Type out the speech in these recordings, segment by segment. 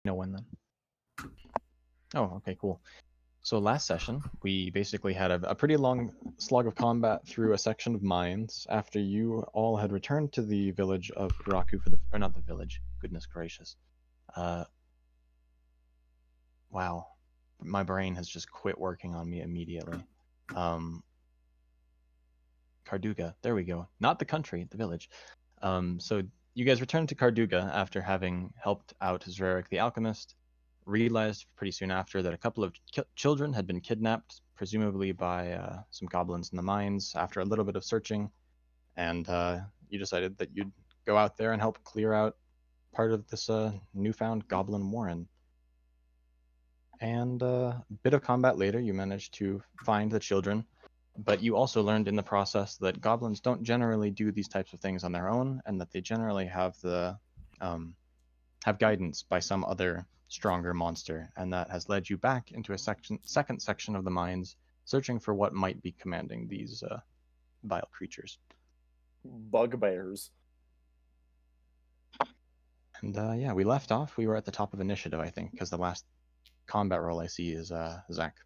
know when then? Oh, okay, cool. So last session, we basically had a pretty long slog of combat through a section of mines after you all had returned to the village of Kuraku or not the village, goodness gracious. Wow, my brain has just quit working on me immediately. Carduga, there we go. Not the country, the village. So you guys returned to Carduga after having helped out Zraric the alchemist, realized pretty soon after that a couple of children had been kidnapped, presumably by some goblins in the mines, after a little bit of searching, and you decided that you'd go out there and help clear out part of this newfound goblin warren. And a bit of combat later, you managed to find the children, but you also learned in the process that goblins don't generally do these types of things on their own, and that they generally have have guidance by some other stronger monster, and that has led you back into a second section of the mines, searching for what might be commanding these vile creatures. Bugbears. And yeah, we left off. We were at the top of initiative, I think, because the last combat roll I see is Zach.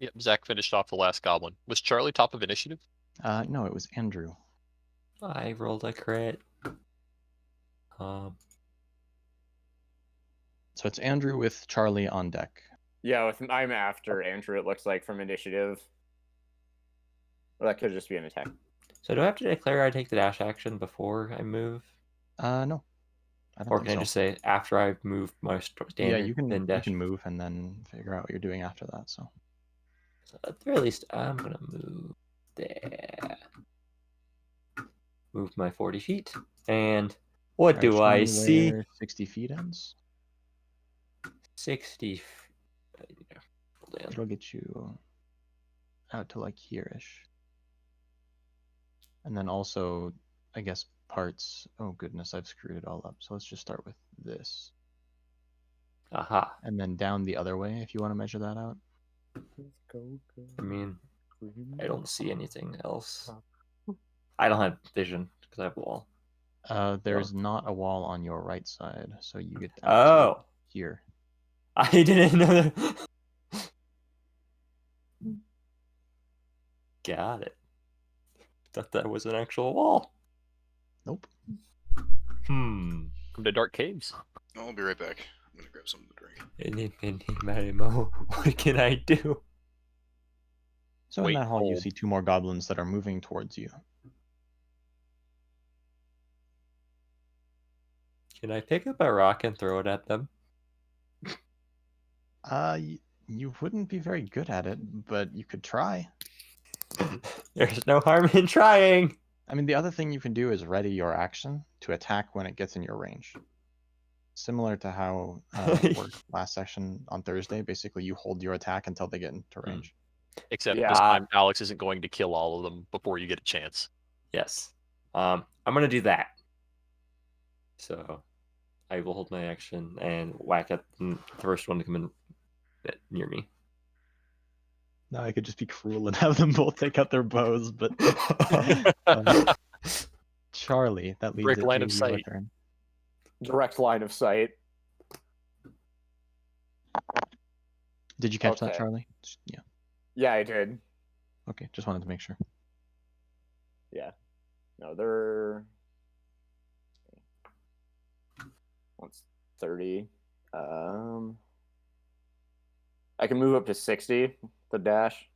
Yep, Zach finished off the last goblin. Was Charlie top of initiative? No, it was Andrew. I rolled a crit. So it's Andrew with Charlie on deck. Yeah, I'm after Andrew, it looks like, from initiative. Or that could just be an attack. So do I have to declare I take the dash action before I move? No. Or can I just say after I move my standard? Yeah, you can dash? move and then figure out what you're doing after that. So at the very least, I'm gonna move there. Move my 40 feet. And what do I see? 60 feet ends? 60. It'll get you out to like here-ish. And then also, I guess, parts. Oh goodness, I've screwed it all up. So let's just start with this. Aha. And then down the other way if you want to measure that out. I mean, I don't see anything else. I don't have vision because I have a wall. There's not a wall on your right side, so you get down to here. I didn't know that. Got it. Thought that was an actual wall. Nope. Come to Dark Caves. I'll be right back. I'm gonna grab something to drink. What can I do? So in that hall, you see two more goblins that are moving towards you. Can I pick up a rock and throw it at them? You wouldn't be very good at it, but you could try. There's no harm in trying. I mean, the other thing you can do is ready your action to attack when it gets in your range. Similar to how it worked last session on Thursday. Basically, you hold your attack until they get into range. Except this time, Alex isn't going to kill all of them before you get a chance. Yes. I'm going to do that. So I will hold my action and whack at the first one to come in near me. Now I could just be cruel and have them both take out their bows, but Charlie, that leads Direct line of sight. Direct line of sight. Did you catch that, Charlie? Yeah. Yeah, I did. Okay, just wanted to make sure. Yeah. No, they're... One's 30. I can move up to 60, the dash.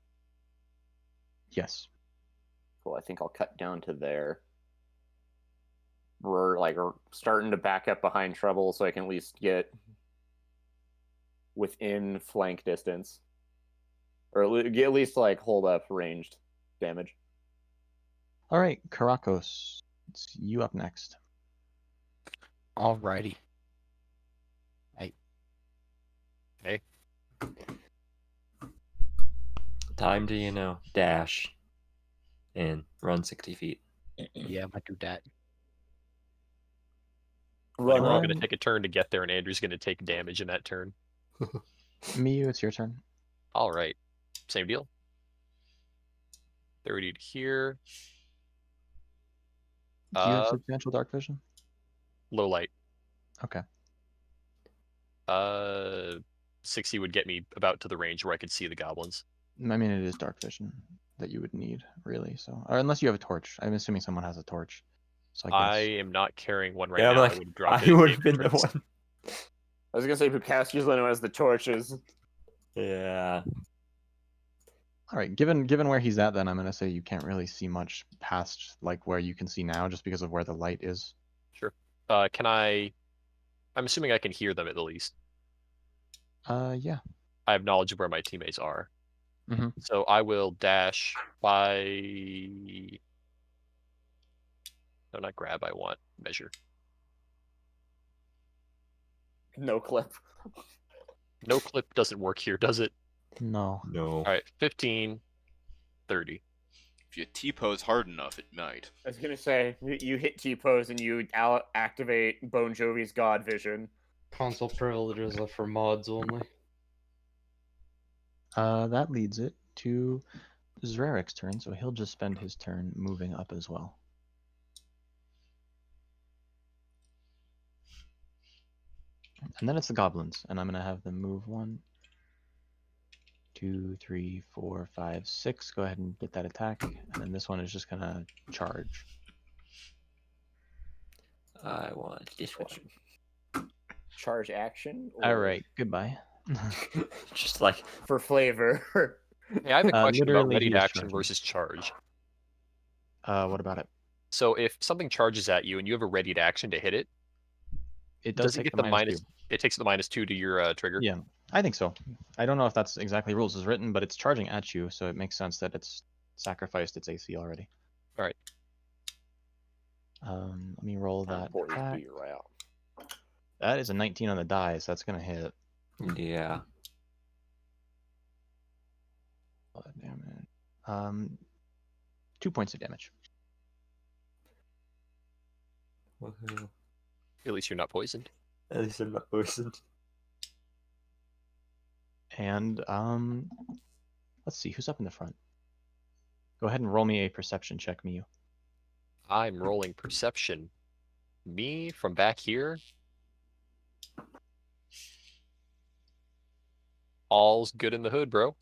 Yes. Cool, I think I'll cut down to there. We're starting to back up behind trouble so I can at least get within flank distance. Or at least hold up ranged damage. Alright, Karakos. It's you up next. Alrighty. Hey. Time to, dash and run 60 feet. Yeah, I might do that. We're all going to take a turn to get there, and Andrew's going to take damage in that turn. Miyu, it's your turn. All right. Same deal. 30 to here. Do you have substantial dark vision? Low light. Okay. 60 would get me about to the range where I could see the goblins. I mean, it is dark vision that you would need, really. So, or unless you have a torch. I'm assuming someone has a torch. So I guess. am not carrying one right Yeah, now. like, I would have dropped I it. would have been the one. I was gonna say Bukowski's the one who has the torches. Yeah. All right, given where he's at, then I'm gonna say you can't really see much past like where you can see now, just because of where the light is. Sure. Can I? I'm assuming I can hear them at the least. Yeah. I have knowledge of where my teammates are. Mhm. So I will dash by. No, not grab. I want measure. No clip. No clip doesn't work here, does it? No. No. All right, 15, 30. If you T-pose hard enough, it might. I was gonna say you hit T-pose and you activate Bon Jovi's God Vision. Console privileges are for mods only. That leads it to Zrarek's turn, so he'll just spend his turn moving up as well. And then it's the goblins, and I'm gonna have them move 1, 2, 3, 4, 5, 6. Go ahead and get that attack, and then this one is just gonna charge. I want this one. Charge action. All right, goodbye. Just like For flavor. Hey, I have a question about literally ready he to is action charging. versus charge. What about it? So if something charges at you and you have a ready to action to hit it, It does does it take get the the minus 2. It takes the -2 to your trigger. Yeah, I think so. I don't know if that's exactly rules as written, but it's charging at you, so it makes sense that it's sacrificed its AC already. All right. Let me roll that Boys attack. be right. That is a 19 on the die, so that's gonna hit. yeah. Damage. 2 points of damage. Woohoo. At least you're not poisoned. At least I'm not poisoned. And let's see who's up in the front. Go ahead and roll me a perception check, Miyu. I'm rolling perception. Me from back here. All's good in the hood, bro.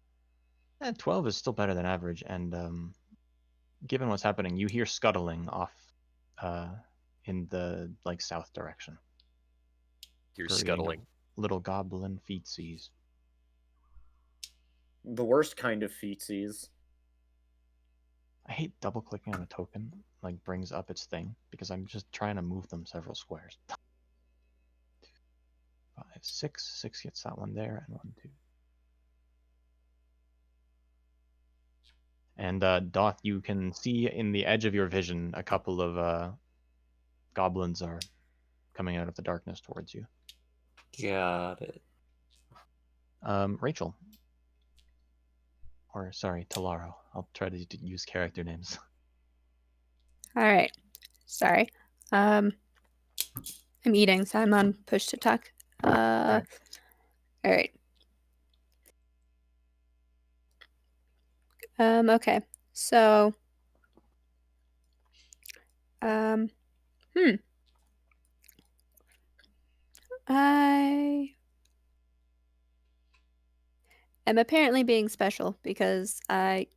12 is still better than average, and given what's happening, you hear scuttling off in the like south direction. You're Hurrying scuttling. Little goblin feetsies. The worst kind of feetsies. I hate double clicking on a token, like brings up its thing, because I'm just trying to move them several squares. 5, 6. 6 gets that one there, and 1, 2. And Doth, you can see in the edge of your vision a couple of goblins are coming out of the darkness towards you. Got it. Rachel. Or, sorry, Talaro. I'll try to use character names. All right. Sorry. I'm eating, so I'm on push to talk. All right. Okay. So, I am apparently being special because I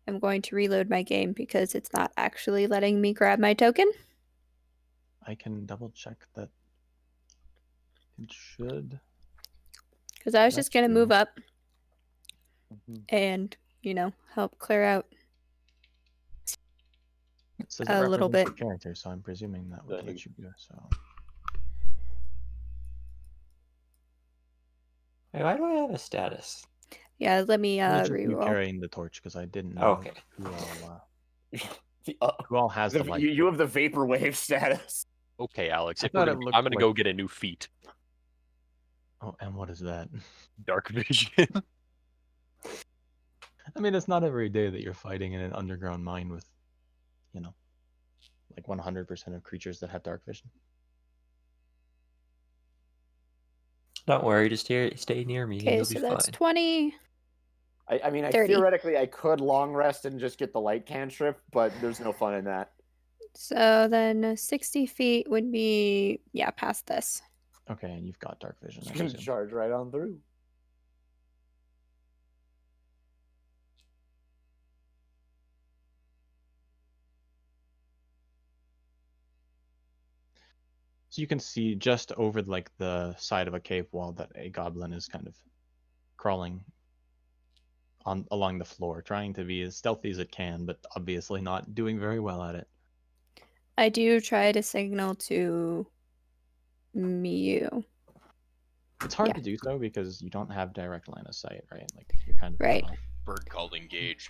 am going to reload my game because it's not actually letting me grab my token. I can double check that it should. Because I was just That's going to true. move up and, help clear out It says a it little represents bit. your character, so I'm presuming that would Then let you go. So Hey, why do I have a status? Yeah, let me it's just you reroll. carrying the torch, because I didn't know Oh, okay. who all has the light. You have the vaporwave status. Okay, Alex. I If we're thought it gonna, looked I'm gonna like- go get a new feat. Oh, and what is that? Dark vision. I mean, it's not every day that you're fighting in an underground mine with, like 100% of creatures that have dark vision. Don't worry, just stay near me and Okay, you'll so be that's fine. 20. I mean, 30. theoretically, I could long rest and just get the light cantrip, but there's no fun in that. So then 60 feet would be, past this. Okay, and you've got dark vision. Just I gonna presume. charge right on through. So you can see just over like the side of a cave wall that a goblin is kind of crawling on along the floor, trying to be as stealthy as it can, but obviously not doing very well at it. I do try to signal to Mew. It's hard Yeah. to do so because you don't have direct line of sight, right? Like you're kind of Right. far off. Bird called engage.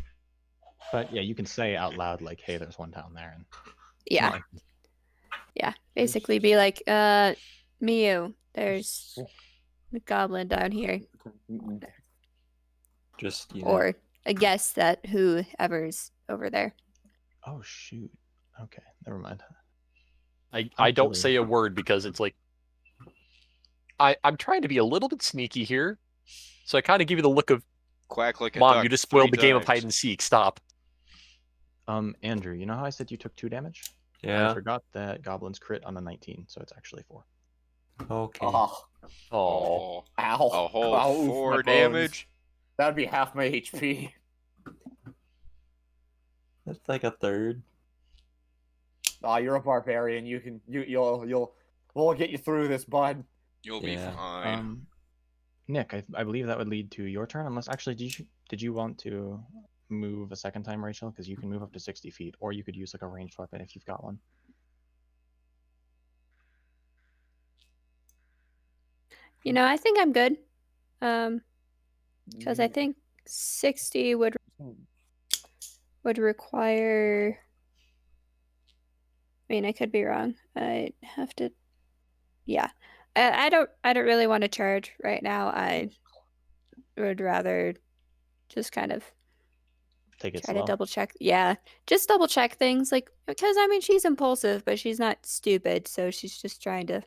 But yeah, you can say out loud like, "Hey, there's one down there," and Yeah. like, Yeah. Basically be like, Mew, there's a goblin down here. Just Or a guess that whoever's over there. oh shoot. Okay, never mind. I don't Actually- say a word because it's like I'm trying to be a little bit sneaky here, so I kind of give you the look of Quack like a Mom, duck you just spoiled 3 the game of times. hide and seek. Stop. Andrew, you know how I said you took 2 damage? I yeah. forgot that goblins crit on a 19, so it's actually 4. Okay. Oh, Oh, Oh, ow. a whole Ow, 4 my bones. damage. That'd be half my HP. That's like a third. Aw, you're a barbarian. We'll get you through this, bud. You'll be Yeah. fine. Nick, I believe that would lead to your turn, unless actually did you want to move a second time, Rachel? Because you can move up to 60 feet, or you could use like a ranged weapon if you've got one. You know, I think I'm good. Because I think 60 would require. I mean, I could be wrong. I have to. Yeah, I don't really want to charge right now. I would rather just kind of Take it try slow. to double check. Yeah, just double check things, like, because I mean, she's impulsive, but she's not stupid, so she's just trying to,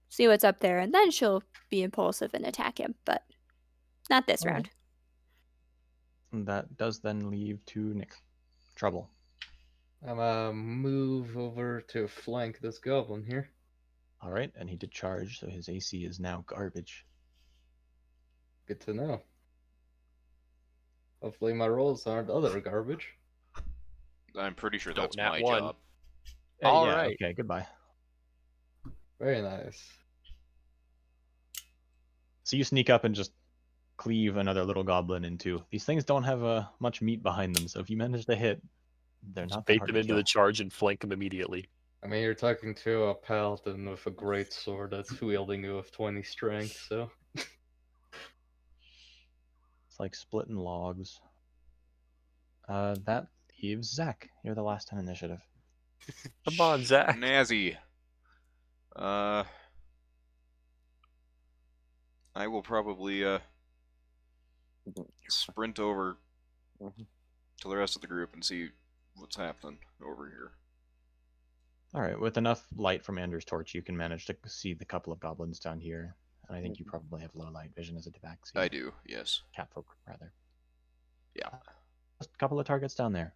see what's up there, and then she'll be impulsive and attack him. But not this round. And that does then leave to Nick. Trouble. I'm gonna move over to flank this goblin here. All right, and he did charge, so his AC is now garbage. Good to know. Hopefully my rolls aren't other garbage. I'm pretty sure Don't that's nat my one. job. All yeah, right. Okay, goodbye. Very nice. So you sneak up and just cleave another little goblin in two. These things don't have much meat behind them, so if you manage to hit, they're Just not that bait hard them to into kill. the charge and flank them immediately. I mean, you're talking to a paladin with a great sword that's wielding with 20 strength, so. It's like splitting logs. That leaves Zach. You're the last on initiative. Come on, Zach. Nazi. I will probably sprint over to the rest of the group and see what's happening over here. All right, with enough light from Andrew's torch, you can manage to see the couple of goblins down here. And I think you probably have low light vision as a tabaxi. I do, yes. Catfolk, rather. Yeah. Just a couple of targets down there.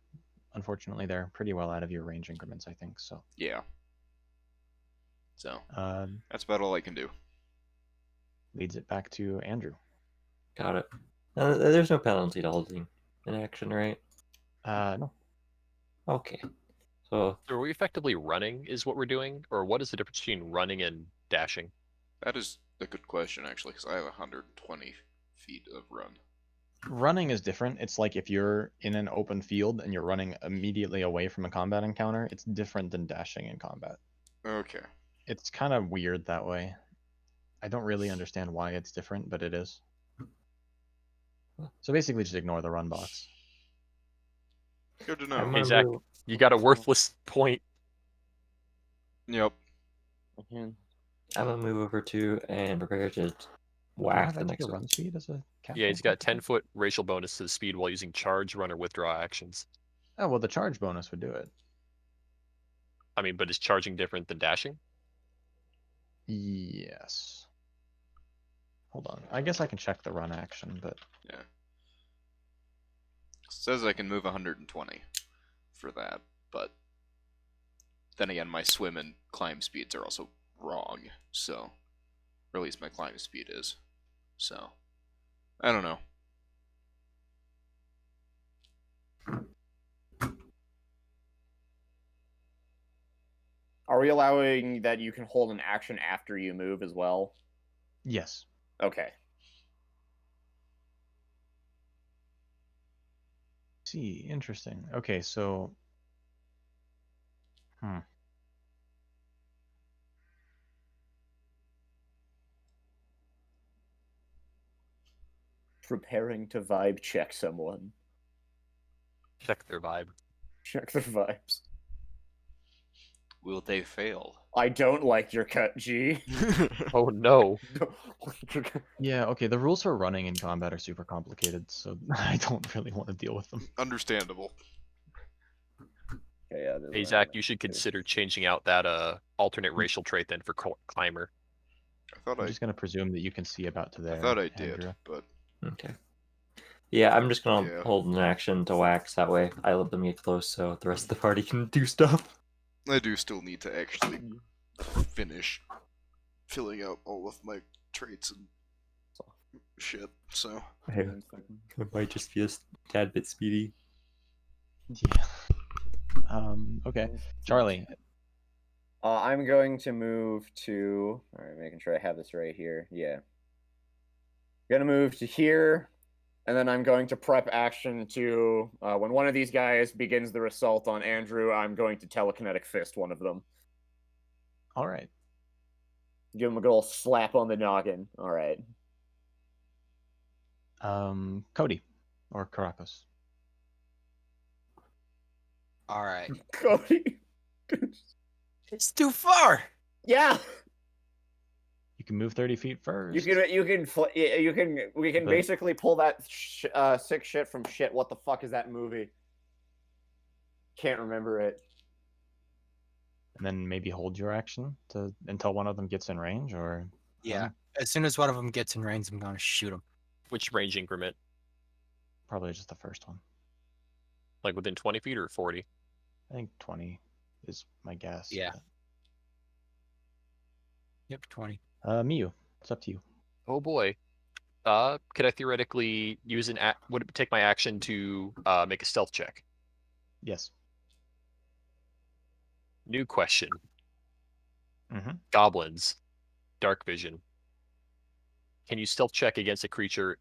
Unfortunately, they're pretty well out of your range increments, I think. So. Yeah. So Um, that's about all I can do. leads it back to Andrew. Got it. There's no penalty to holding an action, right? No. Okay. So So are we effectively running is what we're doing? Or what is the difference between running and dashing? That is a good question, actually, because I have 120 feet of run. Running is different. It's like if you're in an open field and you're running immediately away from a combat encounter, it's different than dashing in combat. Okay. It's kind of weird that way. I don't really understand why it's different, but it is. So basically just ignore the run box. Good to I'm know. gonna Hey, Zach, move- you got a worthless point. Yep. I'm gonna move over to and prepare to Do you whack have the extra next one. run speed as a cat? Yeah, he's got 10-foot racial bonus to the speed while using charge, run, or withdraw actions. Oh, well, the charge bonus would do it. I mean, but is charging different than dashing? Yes. Hold on. I guess I can check the run action, but Yeah. Says I can move 120 for that, but then again, my swim and climb speeds are also wrong. So, or at least my climbing speed is. So, I don't know. Are we allowing that you can hold an action after you move as well? Yes. Okay. See, interesting. Okay, so Preparing to vibe check someone. Check their vibe. Check their vibes. Will they fail? I don't like your cut, G. Oh no. yeah, okay, the rules for running in combat are super complicated, so I don't really want to deal with them. Understandable. Okay, yeah, Hey Zach, you should consider changing out that alternate racial trait then for climber. I'm just gonna presume that you can see about to there. I thought I did, Andrew. but Okay. Yeah, I'm just gonna Yeah. hold an action to wax. That way, I let them get close, so the rest of the party can do stuff. I do still need to actually finish filling out all of my traits and shit. So I might just be a tad bit speedy. Yeah. Okay. Charlie. I'm going to move to. All right, making sure I have this right here. Yeah. Gonna move to here, and then I'm going to prep action to when one of these guys begins their assault on Andrew. I'm going to telekinetic fist one of them. All right. Give him a good old slap on the noggin. All right. Cody or Caracas. All right. Cody. It's too far. Yeah. You can move 30 feet first. We can But- basically pull that sick shit from shit. What the fuck is that movie? Can't remember it. And then maybe hold your action until one of them gets in range, or Yeah. As soon as one of them gets in range, I'm gonna shoot him. Which range increment? probably just the first one. Like within 20 feet or 40? I think 20 is my guess. Yeah. Yep, 20. Miyu, it's up to you. Oh boy. Could I theoretically use would it take my action to make a stealth check? Yes. New question. Mm-hmm. Goblins. Dark vision. Can you stealth check against a creature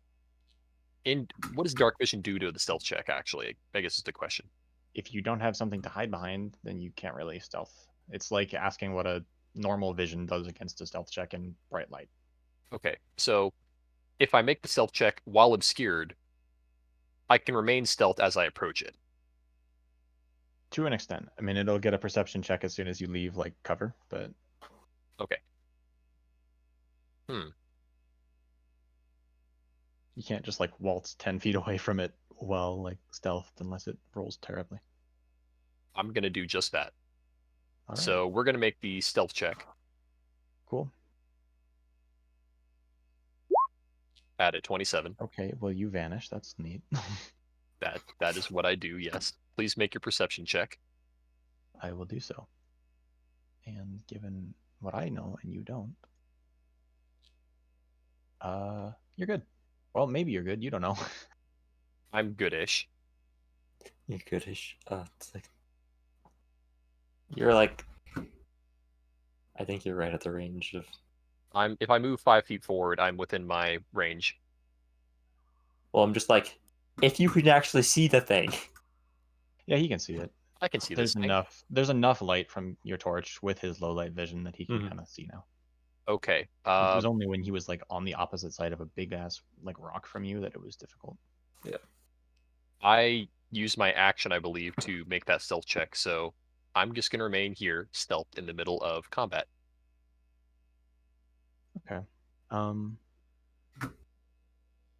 what does dark vision do to the stealth check, actually? I guess is the question. If you don't have something to hide behind, then you can't really stealth. It's like asking what a normal vision does against a stealth check in bright light. Okay, so if I make the stealth check while obscured, I can remain stealth as I approach it. To an extent. I mean, it'll get a perception check as soon as you leave, like, cover, but... Okay. You can't just, like, waltz 10 feet away from it while, like, stealthed unless it rolls terribly. I'm going to do just that. All right. So we're going to make the stealth check. Cool. At a 27. Okay, well, you vanish. That's neat. That is what I do, yes. Please make your perception check. I will do so. And given what I know and you don't, you're good. Well, maybe you're good. You don't know. I'm goodish. You're goodish. It's like you're like. I think you're right at the range of. If I move 5 feet forward, I'm within my range. Well, I'm just like, if you can actually see the thing. Yeah, he can see it. I can see There's this thing. enough. There's enough light from your torch with his low light vision that he can Mhm. kind of see now. Okay. It was only when he was like on the opposite side of a big ass like rock from you that it was difficult. I used my action, I believe, to make that stealth check, so I'm just going to remain here, stealth, in the middle of combat. Okay.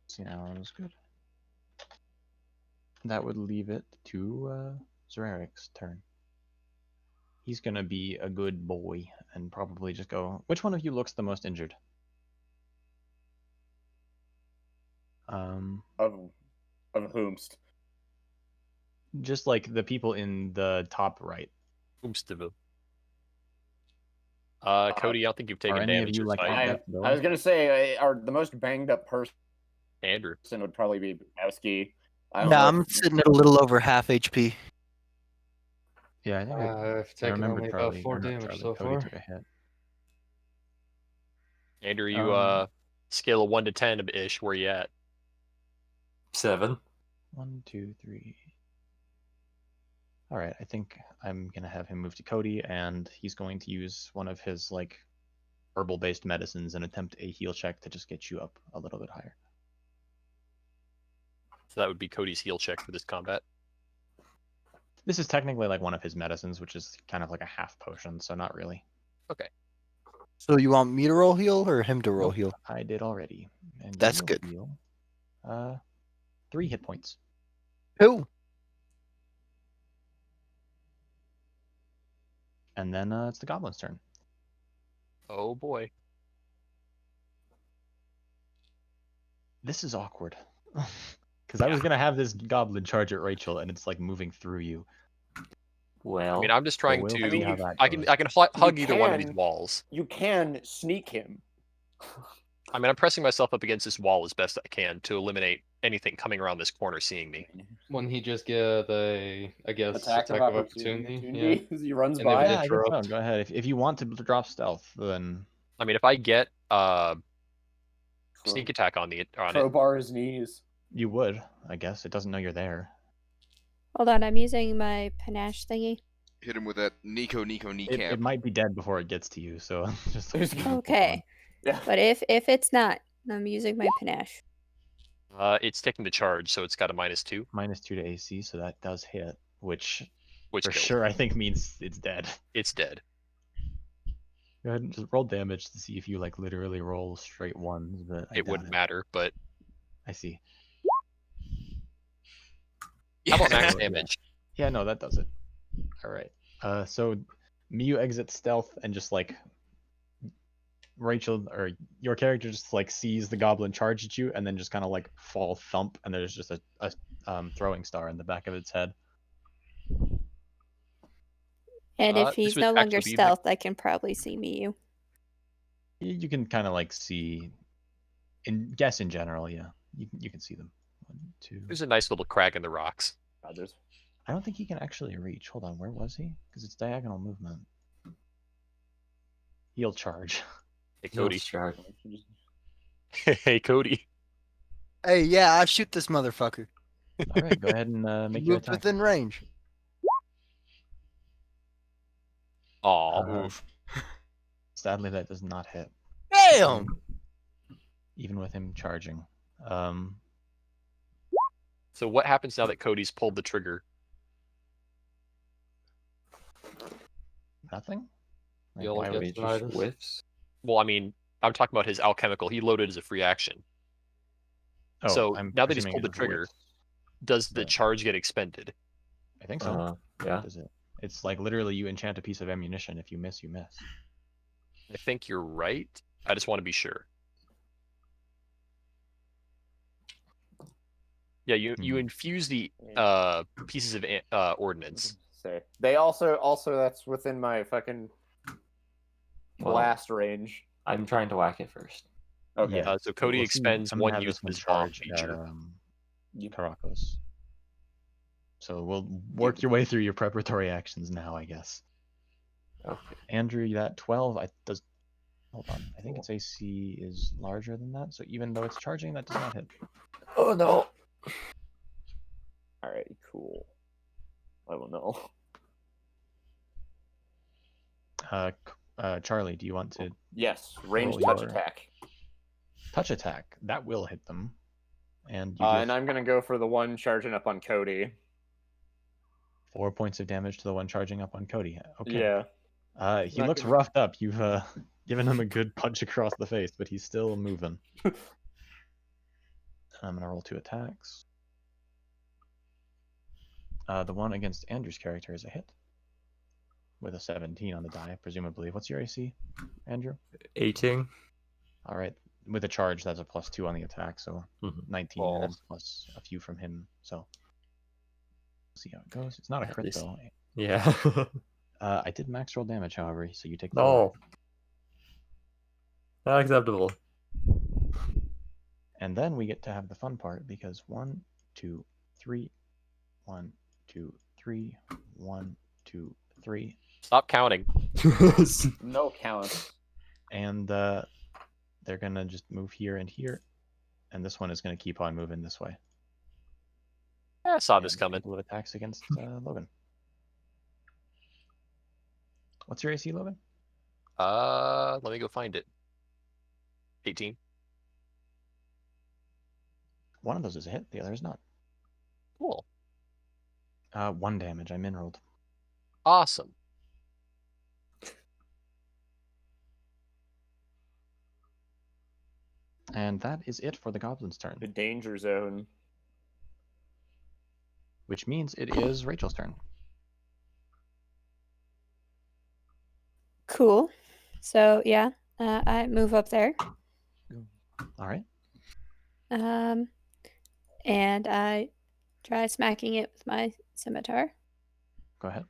See now that was good. That would leave it to Zereric's turn. He's gonna be a good boy and probably just go. Which one of you looks the most injured? Of whomst. Just like the people in the top right. Oomstivu. Cody, I don't think you've taken Are any of damage you this like fight. at I depth was ability? gonna say, the most banged up person Andrew. would probably be Bukowski. I don't No, know I'm if- sitting at a little over half HP. Yeah, I think I've I taken remember only Charlie. about 4 or not damage Charlie, so Cody far. took a hit. Andrew, you scale of 1 to 10 ish. Where you at? 7. 1, 2, 3. All right, I think I'm gonna have him move to Cody, and he's going to use one of his like herbal-based medicines and attempt a heal check to just get you up a little bit higher. So that would be Cody's heal check for this combat. This is technically like one of his medicines, which is kind of like a half potion, so not really. Okay. So you want me to roll heal or him to roll Nope, heal? I did already. And That's you'll good. Heal, 3 hit points. Who? And then it's the goblin's turn. Oh boy. This is awkward. Because I was gonna have this goblin charge at Rachel, and it's like moving through you. Well, I mean, I'm just trying we'll to. see how that I goes. can hug either one of these can- walls. You can sneak him. I mean, I'm pressing myself up against this wall as best I can to eliminate anything coming around this corner seeing me. When he just get a, I guess, Attack of opportunity. Yeah. As he runs And by. if Yeah, I guess so. interrupt. Go ahead. If you want to drop stealth, then I mean, if I get sneak attack on it, Crowbar his knees. you would. I guess it doesn't know you're there. Hold on, I'm using my panache thingy. Hit him with that Nico kneecap. It might be dead before it gets to you. So just Okay. Yeah. But if it's not, I'm using my panache. it's taking the charge, so it's got a -2, -2 to AC, so that does hit, which which for kills. sure I think means it's dead. It's dead. Go ahead and just roll damage to see if you like literally roll straight ones, but It wouldn't matter, but I see. how about max Yeah. damage? Yeah, no, that does it. All right. So Miyu exits stealth and just like Rachel or your character just like sees the goblin charge at you and then just kind of like fall thump, and there's just a throwing star in the back of its head. And This if he's would no longer actually be my- stealth, I can probably see Miyu. You can kind of like see, in general, yeah. You can see them. 1, 2. There's a nice little crack in the rocks. God, there's I don't think he can actually reach. Hold on, where was he? Because it's diagonal movement. He'll charge. Hey heal Cody. charge. Hey Cody. Hey, yeah, I shoot this motherfucker. All right, go ahead and make your Moved attack. within range. Aw. Move. Sadly, that does not hit, Damn! even with him charging. So what happens now that Cody's pulled the trigger? Nothing. Like, You'll why would get he denied just... us. Whiffs. Well, I mean, I'm talking about his alchemical. He loaded as a free action. Oh, So I'm now that he's presuming pulled the it trigger, works. does the Right. charge get expended? I think so. Yeah. Does it? It's like literally you enchant a piece of ammunition. If you miss, you miss. I think you're right. I just want to be sure. Yeah, you infuse the pieces of ordnance. say they also that's within my fucking Well, blast range. I'm trying to whack it first. Okay. Yeah. So Cody We'll see. expends I'm gonna one have use this of one his bomb charge feature. at Karakos. So we'll work your way through your preparatory actions now, I guess. Okay. Andrew, that 12, hold on. I think its AC is larger than that, so even though it's charging, that does not hit. Oh no. Alright, cool. I don't know. Charlie, do you want to Yes, range Roll touch your- attack. touch attack? That will hit them. And you And deal I'm gonna go for the one charging up on Cody. 4 points of damage to the one charging up on Cody. Okay. Yeah. He not looks gonna- roughed up. You've given him a good punch across the face, but he's still moving. I'm gonna roll 2 attacks. The one against Andrew's character is a hit with a 17 on the die, presumably. What's your AC, Andrew? 18. All right, with a charge, that's a +2 on the attack, so Mhm. 19 and then plus a few from him. So see how it goes. It's not a At crit least- though. Yeah. I did max roll damage, however, so you take No. 4. Not acceptable. And then we get to have the fun part because 1, 2, 3, 1, 2, 3, 1, 2, 3, Stop counting. No count. and they're gonna just move here and here, and this one is gonna keep on moving this way. I saw this And a coming. couple of attacks against Logan. What's your AC, Logan? Let me go find it. 18. One of those is a hit, the other is not. Cool. 1 damage. I mineraled. Awesome. And that is it for the Goblin's turn, The danger zone. which means it is Rachel's turn. Cool. So yeah, I move up there. All right. And I try smacking it with my scimitar. Go ahead.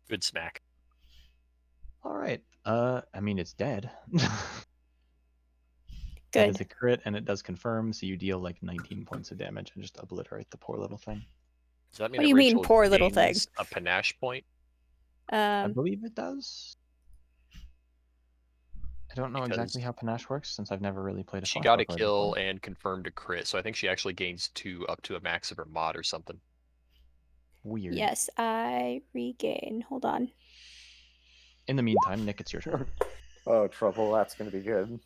Good smack. All right. I mean, it's dead. That is Good. a crit, and it does confirm, so you deal like 19 points of damage and just obliterate the poor little thing. Does that mean What that do you mean, Rachel poor little thing? gains a panache point? I believe it does. I don't know Because exactly how panache works since I've never really played a she got a swashbuckler kill before. and confirmed a crit, so I think she actually gains 2 up to a max of her mod or something. Weird. Yes, I regain. Hold on. In the meantime, Nick, it's your turn. Oh, trouble. That's gonna be good.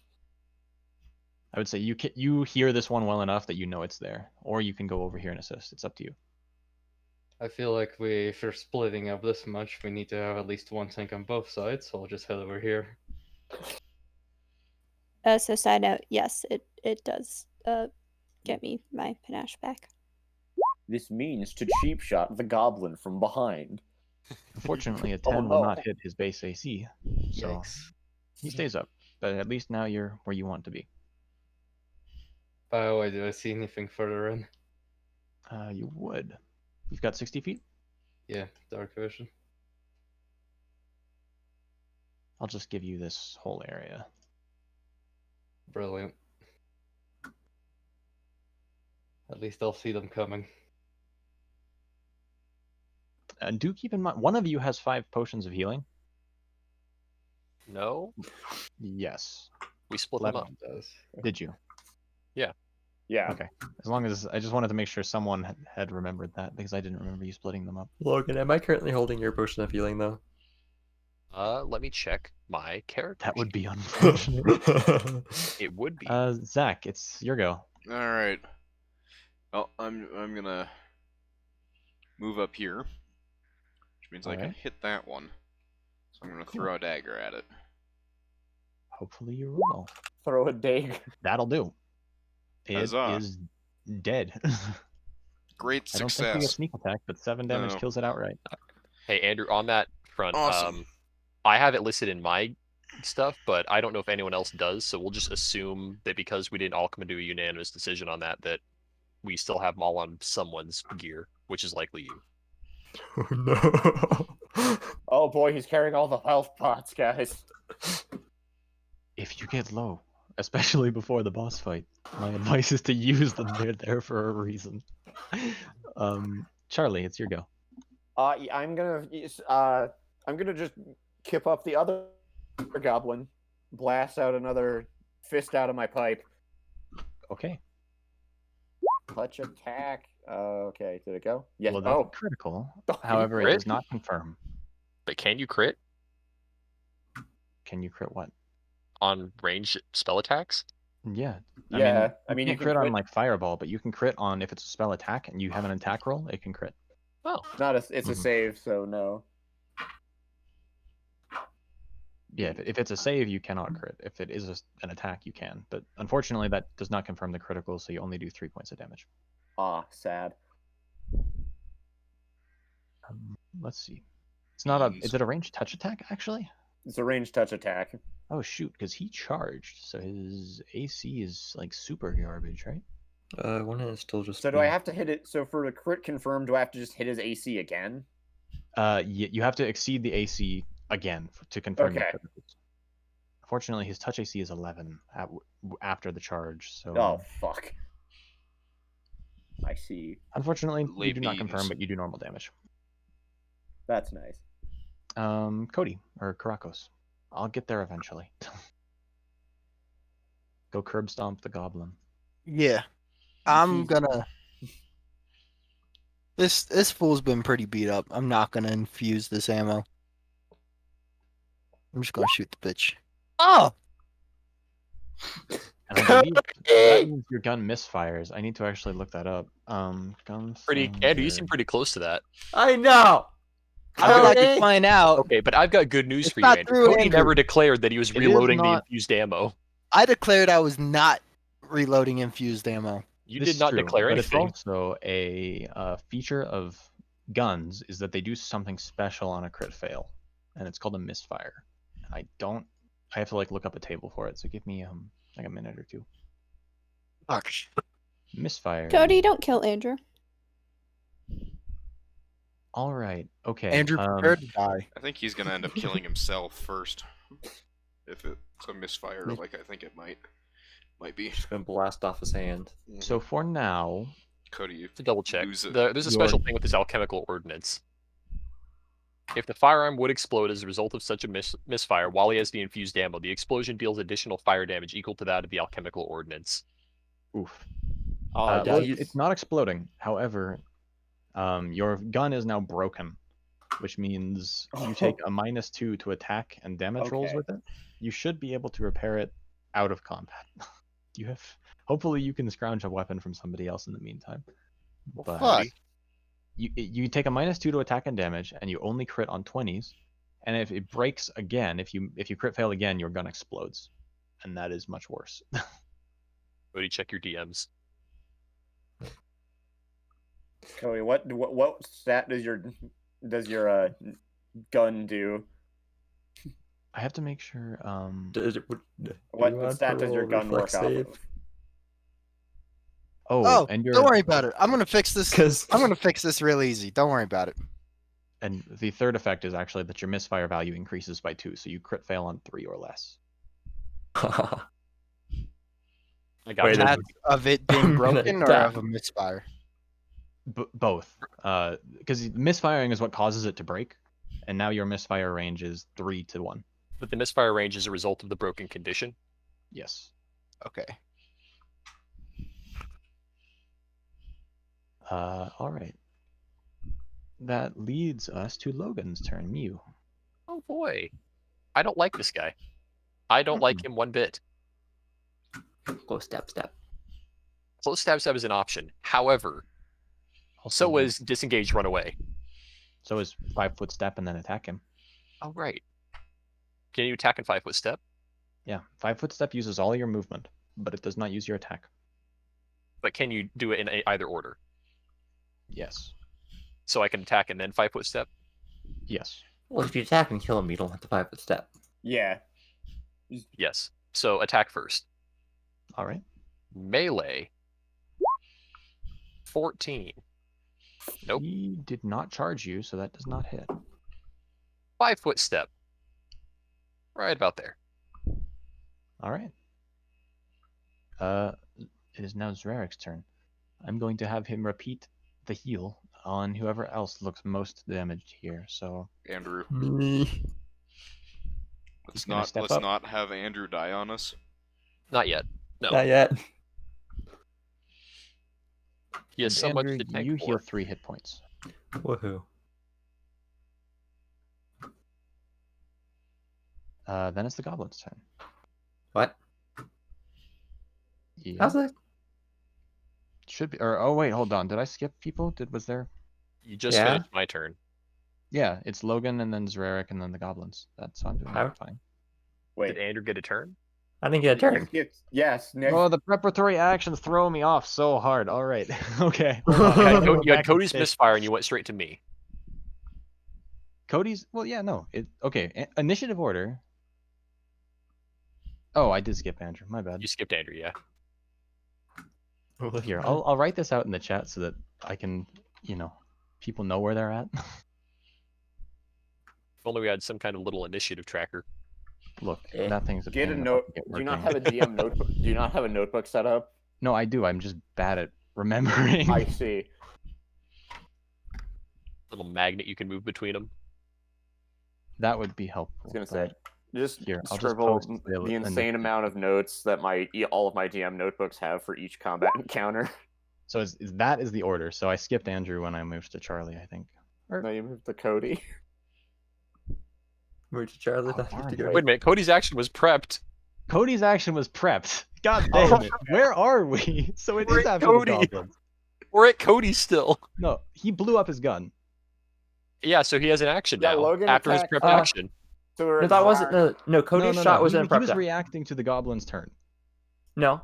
I would say you hear this one well enough that you know it's there, or you can go over here and assist. It's up to you. I feel like if we're splitting up this much, we need to have at least one tank on both sides, so I'll just head over here. So side note, yes, it does get me my panache back. This means to cheap shot the goblin from behind. Unfortunately, a Oh, 10 will no. not hit his base AC, so Yikes. he stays up. But at least now you're where you want to be. By the way, do I see anything further in? You would. You've got 60 feet? Yeah, dark vision. I'll just give you this whole area. Brilliant. At least I'll see them coming. And do keep in mind, one of you has 5 potions of healing. No? Yes. We split them up. Does. Did you? Yeah. Okay. As long as I just wanted to make sure someone had remembered that because I didn't remember you splitting them up. Logan, am I currently holding your potion of healing though? Let me check my character. That would sheet. be unfortunate. It would be. Zach, it's your go. All right. Well, I'm gonna move up here, which means I can Alright. hit that one. So I'm gonna throw a dagger at it. Hopefully you roll. Throw a dig. That'll do. It Huzzah. is dead. Great I don't think you get success. sneak attack, but 7 damage No. kills it outright. Hey, Andrew, on that front, Awesome. I have it listed in my stuff, but I don't know if anyone else does, so we'll just assume that because we didn't all come into a unanimous decision on that, that we still have them all on someone's gear, which is likely you. Oh no. Oh boy, he's carrying all the health pots, guys. If you get low, especially before the boss fight, my advice is to use them. They're there for a reason. Charlie, it's your go. I'm gonna just kip up the other goblin, blast out another fist out of my pipe. Okay. Touch attack. Okay, did it go? Yes. Well, that's Oh, critical. Oh, you However, it crit? does not confirm. But can you crit Can you crit what? on ranged spell attacks? Yeah. yeah. I you mean, can't you can crit on crit. like fireball, but you can crit on if it's a spell attack and you have an attack roll, it can crit. Oh, Not a. It's a Mhm. save, so no. Yeah, if it's a save, you cannot crit. If it is an attack, you can. But unfortunately, that does not confirm the critical, so you only do 3 points of damage. Sad. Let's see. It's not a. Jeez. Is it a ranged touch attack actually? It's a ranged touch attack. Oh shoot, because he charged, so his AC is like super garbage, right? One is still just. So do I have to hit it? So for the crit confirmed, do I have to just hit his AC again? You have to exceed the AC again to confirm your Okay. criticals. Unfortunately, his touch AC is 11 after the charge, so... Oh, fuck. I see. Unfortunately, Lay you do not beans. confirm, but you do normal damage. That's nice. Cody, or Karakos. I'll get there eventually. Go curb stomp the goblin. Yeah. I'm gonna. This fool's been pretty beat up. I'm not gonna infuse this ammo. I'm just gonna shoot the bitch. Oh! And I believe that means your gun misfires. I need to actually look that up. Gun Andrew, you seem pretty close to that. I know. I would like to Cody? find out. Okay, but I've got good news It's for you, not Andrew. through Cody Andrew. never declared that he was It is reloading the not- infused ammo. I declared I was not reloading infused ammo. You This did is not true, declare but anything. it's also a feature of guns is that they do something special on a crit fail, and it's called a misfire. I have to like look up a table for it, so give me like a minute or two. Fuck. Misfire. Cody, don't kill Andrew. All right. Okay. Andrew prepared to die. I think he's gonna end up killing himself first. If it's a misfire, like I think it might be. Just gonna blast off his hand. So for now, Cody, you To double check, lose it. there's a special thing with this alchemical ordinance. If the firearm would explode as a result of such a misfire while he has the infused ammo, the explosion deals additional fire damage equal to that of the alchemical ordinance. oof. Oh, Well, he's- it's not exploding. However, your gun is now broken, which means you take a -2 to attack and damage rolls Okay. with it. You should be able to repair it out of combat. Hopefully you can scrounge a weapon from somebody else in the meantime. But Fuck. you take a -2 to attack and damage, and you only crit on 20s. And if it breaks again, if you crit fail again, your gun explodes, and that is much worse. Cody, check your DMs. Cody, what stat does your gun do? I have to make sure. What stat does your gun work off of? Oh, and your don't worry about it. I'm gonna fix this. Because I'm gonna fix this real easy. Don't worry about it. And the third effect is actually that your misfire value increases by 2, so you crit fail on 3 or less. I got Wait, you. That's of it being I'm gonna broken or die. of a misfire. Both, because misfiring is what causes it to break, and now your misfire range is 3 to 1. But the misfire range is a result of the broken condition. Yes. Okay. All right. That leads us to Logan's turn. Mew. Oh boy. I don't like this guy. I don't like him one bit. Go step. Close stab is an option. However, so was disengage, run away. So is 5-foot step and then attack him. Oh right. Can you attack in 5-foot step? Yeah, 5-foot step uses all your movement, but it does not use your attack. But can you do it in either order? Yes. So I can attack and then 5-foot step? Yes. Well, if you attack and kill him, you don't have to 5-foot step. Yeah. Yes. So attack first. All right. Melee. 14. Nope. He did not charge you, so that does not hit. 5-foot step. Right about there. All right. It is now Zrarek's turn. I'm going to have him repeat the heal on whoever else looks most damaged here. So Andrew, Me. let's gonna not step let's up. not have Andrew die on us. Not yet. No. Not yet. He has so Andrew, much to tank you for. heal 3 hit points. Woohoo. Then it's the goblin's turn. What? Yeah. How's it? Should be. Or oh wait, hold on. Did I skip people? Was there? You just Yeah? finished my turn. Yeah, it's Logan and then Zrarek and then the goblins. That's so I'm doing How- fine. Wait. Did Andrew get a turn? I didn't get a turn. Yes, Nick. Oh, the preparatory actions throw me off so hard. All right. Okay. You had, Go you had back Cody's and say- misfire and you went straight to me. Cody's. Well, yeah, no. Okay. Initiative order. Oh, I did skip Andrew. My bad. You skipped Andrew, yeah. Here, I'll write this out in the chat so that I can, people know where they're at. only we had some kind of little initiative tracker. Look, Eh. that thing's a Get pain a in the note. butt to get Do you not working. have a DM notebook? Do you not have a notebook set up? No, I do. I'm just bad at remembering. I see. Little magnet you can move between them. That would be helpful. I was gonna say, but just Here, I'll just scribble post the the insane initiative. amount of notes that all of my DM notebooks have for each combat encounter. So that is the order. So I skipped Andrew when I moved to Charlie, I think. No, you moved to Cody. Where'd you, Charlie? Oh, That darn to go. it. Wait a minute, Cody's action was prepped. Cody's action was prepped. God Oh, damn it. Where are we? So it We're is at after Cody. the goblins. We're at Cody still. No, he blew up his gun. Yeah, so he has an action Yeah, now Logan after his attacked- prepped action. So we're No, at that wasn't. round- No, Cody's no, shot no. was in a He prep was down. reacting to the goblin's turn. No,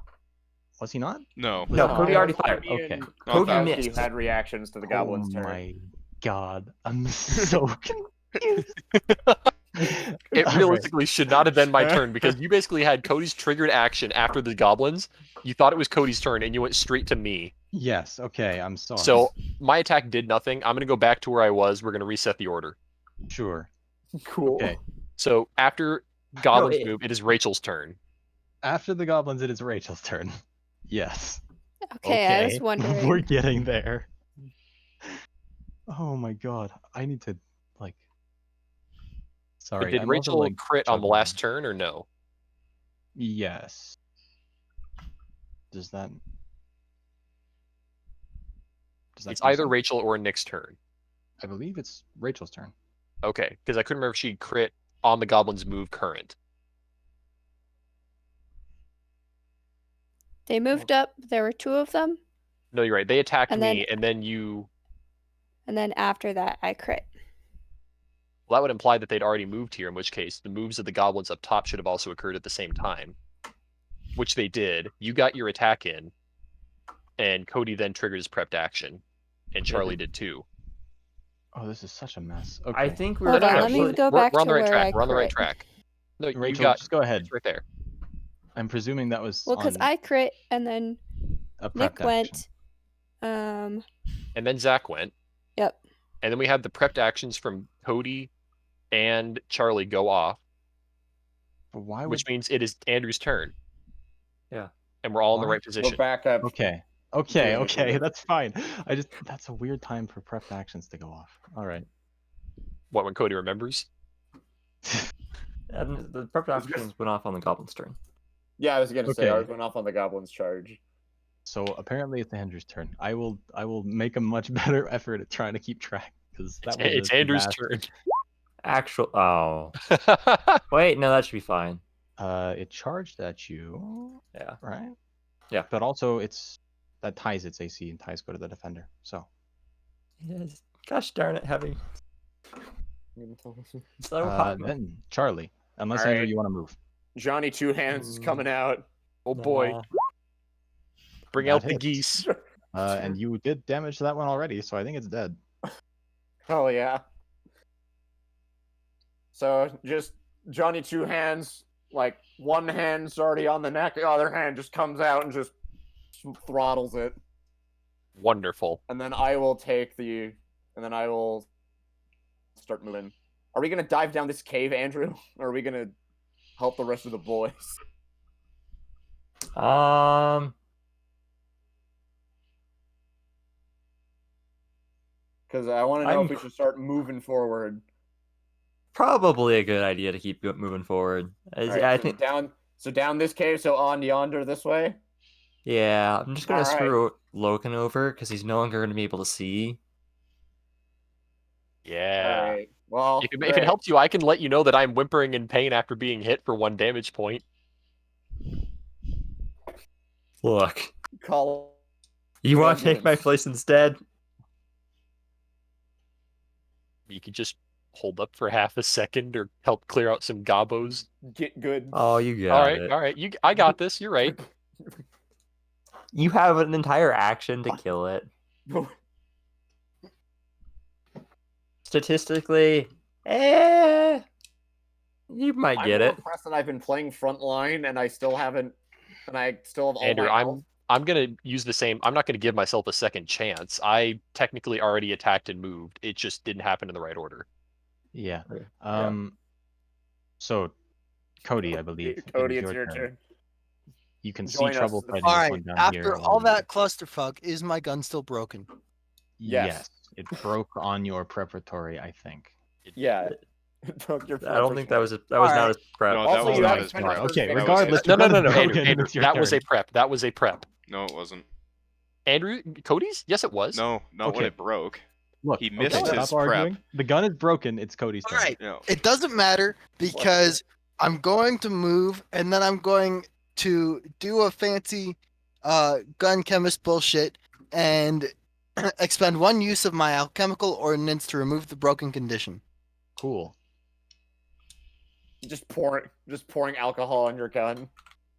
Was he not? No. no, No, Cody I- already fired. Me Okay. and Cody Fausti missed. had reactions to the goblin's Oh turn. my god. I'm so confused. It All right. realistically should not have been my turn because you basically had Cody's triggered action after the goblins. You thought it was Cody's turn and you went straight to me. Yes, okay, I'm sorry. So my attack did nothing. I'm going to go back to where I was. We're going to reset the order. Sure. Cool. Okay. So after goblins it- move, it is Rachel's turn. After the goblins, it is Rachel's turn. Yes. Okay, I was wondering. We're getting there. Oh my god. I need to, like... Sorry, But did I'm Rachel also, like, crit on the juggling. last turn or no? Yes. Does that... It's do either something? Rachel or Nick's turn. I believe it's Rachel's turn. Okay, because I couldn't remember if she crit on the goblins move current. They moved up. There were 2 of them, No, you're right. They attacked And me, then- and then you... and then after that, I crit. Well, that would imply that they'd already moved here, in which case the moves of the goblins up top should have also occurred at the same time. Which they did. You got your attack in, and Cody then triggered his prepped action, and Charlie did too. Oh, this is such a mess. Okay. I think we were Hold on, let actually. me go We're back on to the right where track. I We're on the right crit. track. No, you Rachel, got just go ahead. it's right there. I'm presuming that was Well, because on I crit and then a prepped Nick action. went. And then Zach went. Yep. And then we had the prepped actions from Cody and Charlie go off, But why would... which means it is Andrew's turn. Yeah. And we're all in the Why? right position. We're back up. Okay. That's fine. That's a weird time for prepped actions to go off. Alright. What, when Cody remembers? And the prep actions went off on the goblin's turn. Yeah, I was gonna say I Okay. was going off on the goblin's charge. So apparently it's Andrew's turn. I will make a much better effort at trying to keep track because It's Andrew's turn. Oh. Wait, no, that should be fine. It charged at you, Yeah. right? Yeah. But also that ties its AC and ties go to the defender. So Yes. Gosh darn it, heavy. So hot. then Charlie, unless All Andrew right. you want to move. Johnny Two Hands is coming out. Oh boy. Nah. Bring That out the hits. geese. And you did damage to that one already, so I think it's dead. Oh yeah. So just Johnny Two Hands, like one hand's already on the neck, the other hand just comes out and just throttles it. Wonderful. And then I will start moving. Are we gonna dive down this cave, Andrew? Or are we gonna help the rest of the boys? Because I want to know if we should start moving forward. Probably a good idea to keep moving forward. Alright, I so think. down this cave, so on yonder this way. Yeah, I'm just gonna Alright. screw Logan over because he's no longer gonna be able to see. Yeah. Alright. Well, If it great. helps you, I can let you know that I'm whimpering in pain after being hit for 1 damage point. Look, Call. you want to take my Ambulance. place instead? You could just hold up for half a second or help clear out some gobos. Get good. Oh, you got it. All right. I got this. You're right. You have an entire action to kill it. Statistically, you might I'm get more it. impressed that I've been playing frontline and I still haven't, and I still have all Andrew, my health. I'm gonna use the same. I'm not gonna give myself a second chance. I technically already attacked and moved. It just didn't happen in the right order. Yeah. Okay. So, Cody, I believe. Cody, it is it's your turn. turn. You can Join see us. trouble fighting All this right. one down After here. all or- that clusterfuck, is my gun still broken? Yes. It broke on your preparatory, I think. Yeah. It broke your I don't think that was not Alright. a prep. No, Also, that was you not haven't his finished prep. first Okay, phase. regardless, No, the gun is Andrew, broken, Andrew, it's your that was turn. a prep. That was a prep. No, it wasn't. Andrew, Cody's? Yes, it was. No, not when Okay. it broke. Look, He missed okay, his stop arguing. The gun is broken. It's Cody's turn. Alright. Yeah. It doesn't matter because I'm going to move and then I'm going to do a fancy gun chemist bullshit and expend 1 use of my alchemical ordnance to remove the broken condition. Cool. Just pouring alcohol on your gun.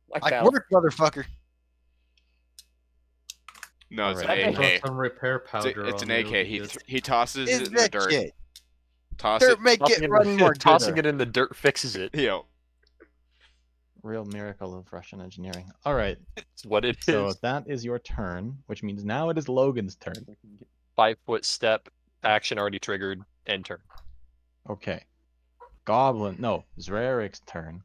Like I that. work, motherfucker. No, it's Alright. an Put AK. some repair It's, powder it's on an you AK. because- He tosses Is it in the that dirt. shit? Toss it. Dirt make it run more tossing gooder. it in the dirt fixes it. Yo. Real miracle of Russian engineering. All right. It's what it is. So that is your turn, which means now it is Logan's turn. 5-foot step, action already triggered, end turn. Okay. Goblin. No, Zrarik's turn.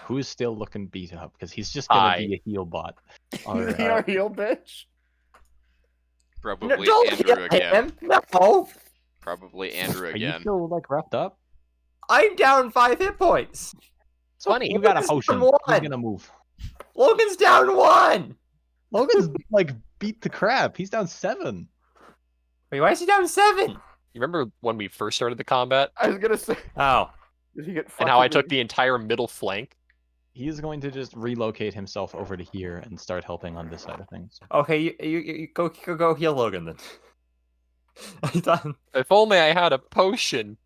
Who's still looking beat up? Because he's just gonna be a heal bot. Or, He's our heel bitch. Probably don't Andrew hit again. him. No. Probably Andrew are you again. still like wrapped up? I'm down 5 hit points. So Funny. you got a Logan's potion. down He's 1. gonna move. Logan's down 1. Logan's like beat the crap. He's down 7. Wait, why is he down 7? You remember when we first started the combat I was gonna say. Oh, Did he get and how I fucking- took the entire middle flank? He is going to just relocate himself over to here and start helping on this side of things. okay. You go heal Logan then. I'm done. If only I had a potion.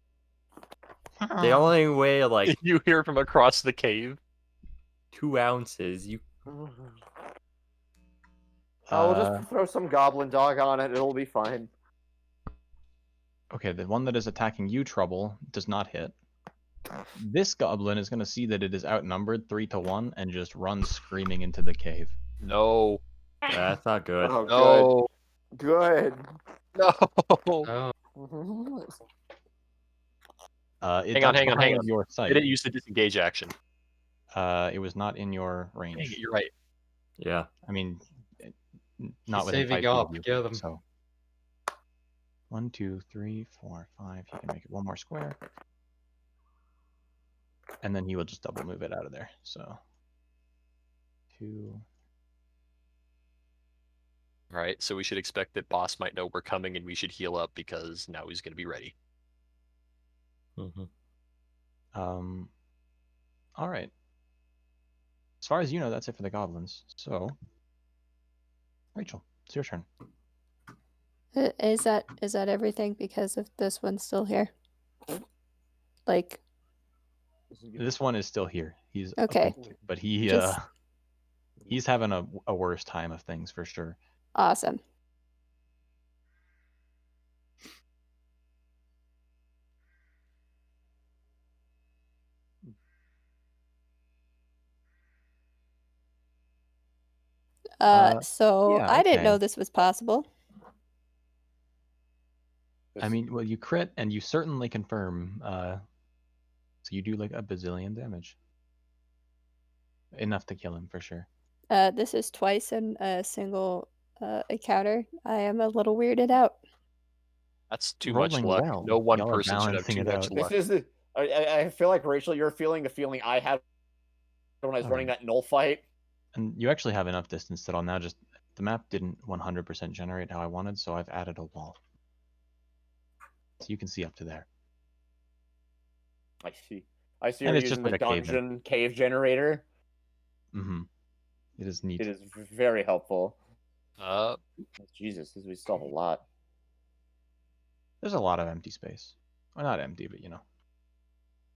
The only way, like You hear from across the cave. 2 ounces, you Oh, we'll just throw some goblin dog on it. It'll be fine. Okay, the one that is attacking you, Trouble, does not hit. This goblin is going to see that it is outnumbered 3-1 and just run screaming into the cave. No. that's not good. Oh, No. good. No. Oh, It Hang on, does hang on, behind hang on. your I sight. didn't use the disengage action. It was not in your Dang it, range. you're right. Yeah. I mean, not within saving 5 feet of up, you. get him. So 1, 2, 3, 4, 5. You can make it one more square, and then he will just double move it out of there. So 2. All right, so we should expect that boss might know we're coming and we should heal up because now he's going to be ready. Mm-hmm. All right. As far as you know, that's it for the goblins. So, Rachel, it's your turn. Is that everything because of this one still here? Like, This one is still here. He's Okay. but he Just- he's having a worse time of things for sure. awesome. So yeah, I didn't okay. know this was possible. I mean, well, you crit and you certainly confirm. So you do like a bazillion damage. Enough to kill him for sure. This is twice in a single encounter. I am a little weirded out. That's too much Rolling luck. well. No one Y'all are person should have balancing too it much out. luck. This is the. I feel like Rachel, you're feeling the feeling I had when I was running that null fight. And you actually have enough distance that I'll now just the map didn't 100% generate how I wanted, so I've added a wall. So you can see up to there. I see. I see. And You're it's just using the like a cave then. dungeon cave generator. Mm-hmm. It is neat. It is very helpful. Uh, Jesus, we still have a lot. There's a lot of empty space. Well, not empty, but you know.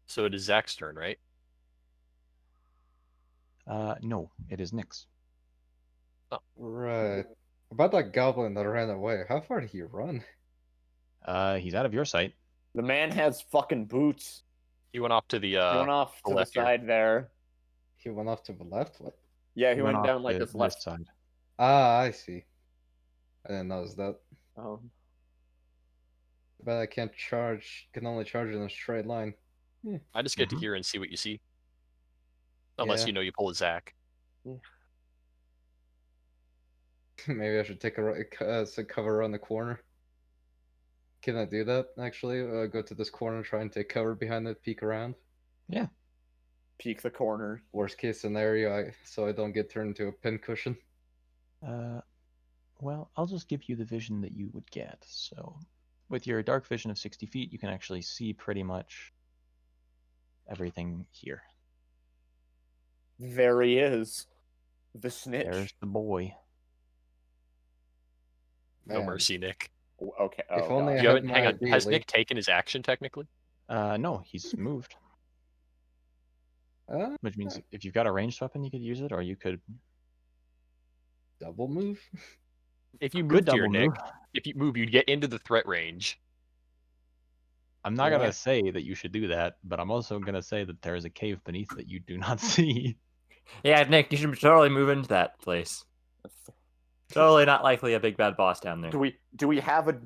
so it is Zach's turn, right? No, it is Nick's. right. About that goblin that ran away, how far did he run? He's out of your sight. The man has fucking boots. He went off to the He went off to the left here. side there. He went off to the left? What? Yeah, he went off down like to this left. side. Ah, I see. I didn't notice that. But I can't charge. Can only charge in a straight line. I just get to hear and see what you see. Unless Yeah. you know you pull a Zach. Maybe I should take a cover around the corner. Can I do that, actually? Go to this corner, try and take cover behind it, peek around? Yeah. Peek the corner. Worst case scenario, so I don't get turned into a pincushion. Well, I'll just give you the vision that you would get. So, with your dark vision of 60 feet, you can actually see pretty much everything here. There he is. The snitch. There's the boy. No Man. mercy, Nick. Okay. If Oh, only God. I You had haven't, my hang on. Has ideally- Nick taken his action technically? No, he's moved. Which means if you've got a ranged weapon, you could use it, or you could double move. If you good moved double here, Nick, move. if you move, you'd get into the threat range. I'm not Yeah. gonna say that you should do that, but I'm also gonna say that there is a cave beneath that you do not see. Yeah, Nick, you should totally move into that place. Totally not likely a big bad boss down there. Do we have a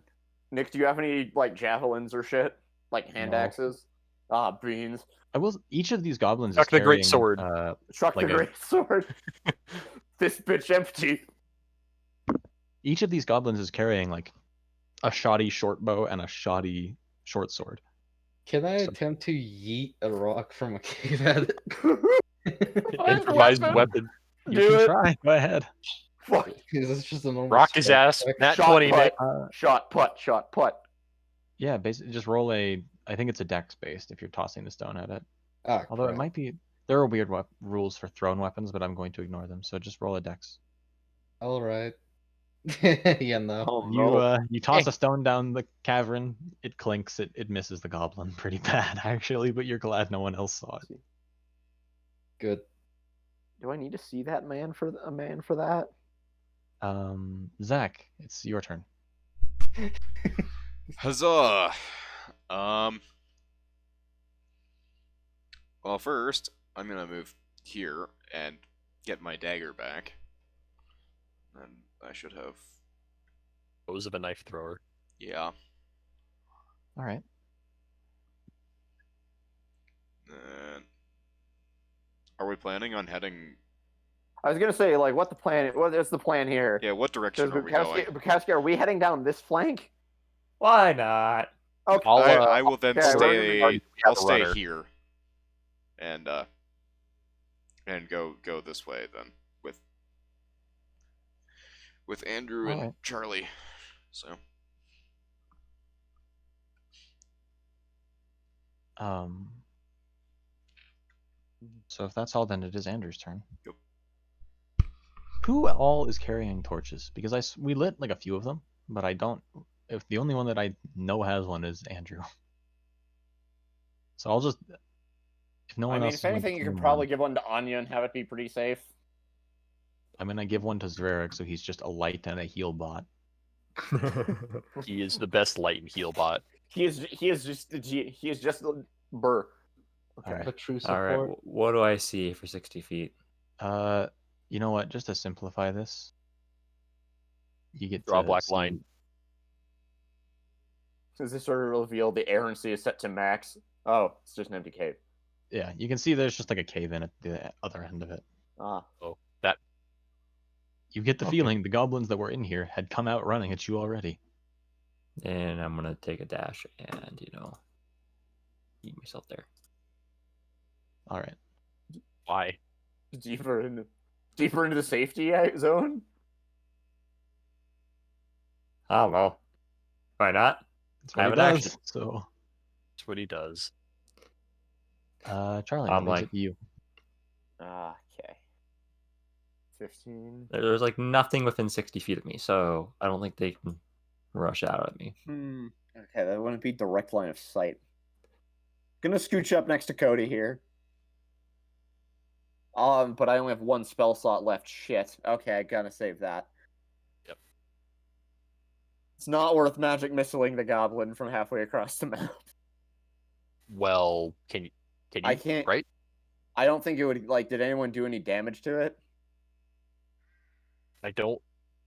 Nick? Do you have any like javelins or shit, like hand No. axes? Ah, beans. I will. Each of these goblins Chuck is the great carrying, sword. Chuck Like the a- great sword. This bitch empty. Each of these goblins is carrying like a shoddy short bow and a shoddy short sword. Can I So- attempt to yeet a rock from a cave at it? Improvised weapon. You Do can it. try. Go ahead. Fuck. Is this just a normal Rock his strength ass. check? Nat Shot 20, put. Nick. Shot put. Shot put. Yeah, basically just roll a. I think it's a dex based if you're tossing the stone at it. Ah, Although it crap. might be. There are weird rules for thrown weapons, but I'm going to ignore them. So just roll a dex. All right. Yeah, no. Oh You toss a stone down the cavern. It clinks. It misses the goblin pretty bad actually, but you're glad no one else saw it. Good. Do I need to see that man for that? Zach, it's your turn. Huzzah! Well, first, I'm gonna move here and get my dagger back. And I should have. Pose of a knife thrower. Yeah. All right. And are we planning on heading? I was gonna say, like, what is the plan here? Yeah, what direction are we going? Bukowski, are we heading down this flank? Why not? Okay. I will then okay, stay. we have I'll a stay runner. here. And go this way then with Andrew and Alright. Charlie. So So if that's all, then it is Andrew's turn. Yep. Who all is carrying torches? Because we lit like a few of them, but I don't. If the only one that I know has one is Andrew. So I'll just. If no I one mean, else. if is going anything, to you turn could probably one, give one to Anya and have it be pretty safe. I'm gonna give one to Zverik, so he's just a light and a heal bot. He is the best light and heal bot. He is just Burr. All right. A true All right, support. what do I see for 60 feet? You know what? Just to simplify this, you get Draw a to black see- line. Does this sort of reveal the errancy is set to max? Oh, it's just an empty cave. Yeah, you can see there's just like a cave in at the other end of it. Ah. Oh, that. You get the Okay. feeling the goblins that were in here had come out running at you already. And I'm gonna take a dash and eat myself there. All right. Why? Deeper into the safety zone? I don't know. Why not? That's what I he have an does. action. So, That's what he does. Charlie, I'm leaves like- it to you. Okay. 15. There's like nothing within 60 feet of me, so I don't think they can rush out at me. Okay, that wouldn't be direct line of sight. Gonna scooch up next to Cody here. But I only have one spell slot left. Shit. Okay, I gotta save that. Yep. It's not worth magic missiling the goblin from halfway across the map. Well, can you? I can't. Right? I don't think it would. Like, did anyone do any damage to it? I don't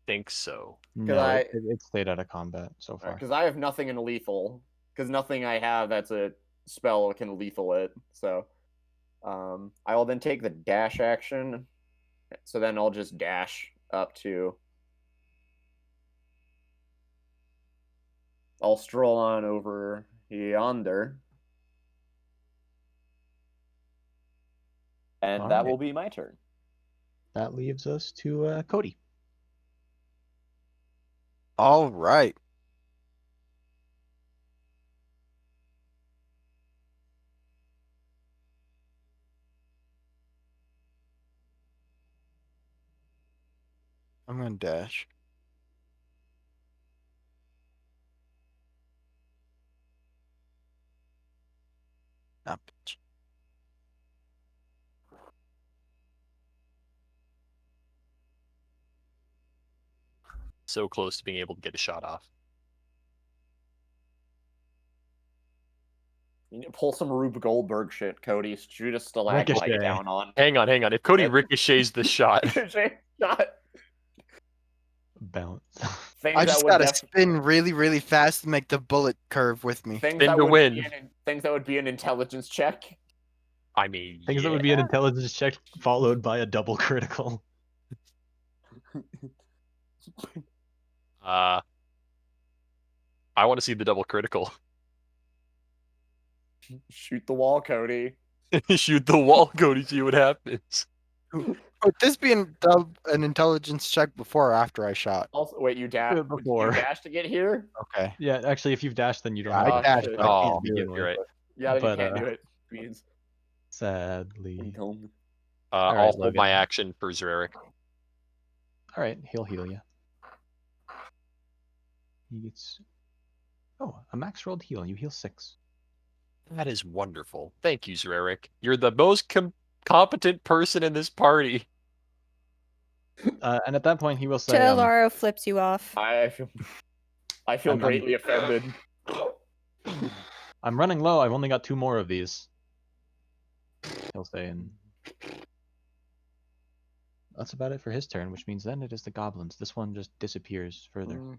think so. No, I- it stayed out of combat so far. Because I have nothing in lethal. Because nothing I have that's a spell can lethal it. So, I will then take the dash action. So then I'll just dash up to. I'll stroll on over yonder. And that Alright. will be my turn. That leaves us to Cody. All right. I'm gonna dash. Ah, bitch. So close to being able to get a shot off. You need to pull some Rube Goldberg shit, Cody. Shoot a stalagmite Ricochet. down on. Hang on. If Cody That- ricochets the shot, Shot. Bounce. Things I that just would gotta def- spin really, really fast and make the bullet curve with me. things Spin that to would win. Be things that would be an intelligence check. I mean, Things that would be an intelligence check followed by a double critical. I want to see the double critical. Shoot the wall, Cody. Shoot the wall, Cody. See what happens. Would this be an intelligence check before or after I shot? Also, wait, you dash Before. You dash to get here? Okay. Yeah, actually, if you've dashed, then you don't Yeah, have I to dashed, shit. but I Oh, can't do it. begin you're with. right. Yeah, you But, can't do it. Beans. Sadly. I'll right, hold Logan. my action for Zarek. All right, he'll heal you. He gets. Oh, a max rolled heal. You heal 6. That is wonderful. Thank you, Zarek. You're the most competent person in this party. And at that point, he will say, Laura flips you off. I feel I'm- greatly offended. "I'm running low. I've only got 2 more of these." He'll say, and that's about it for his turn, which means then it is the goblins. This one just disappears further.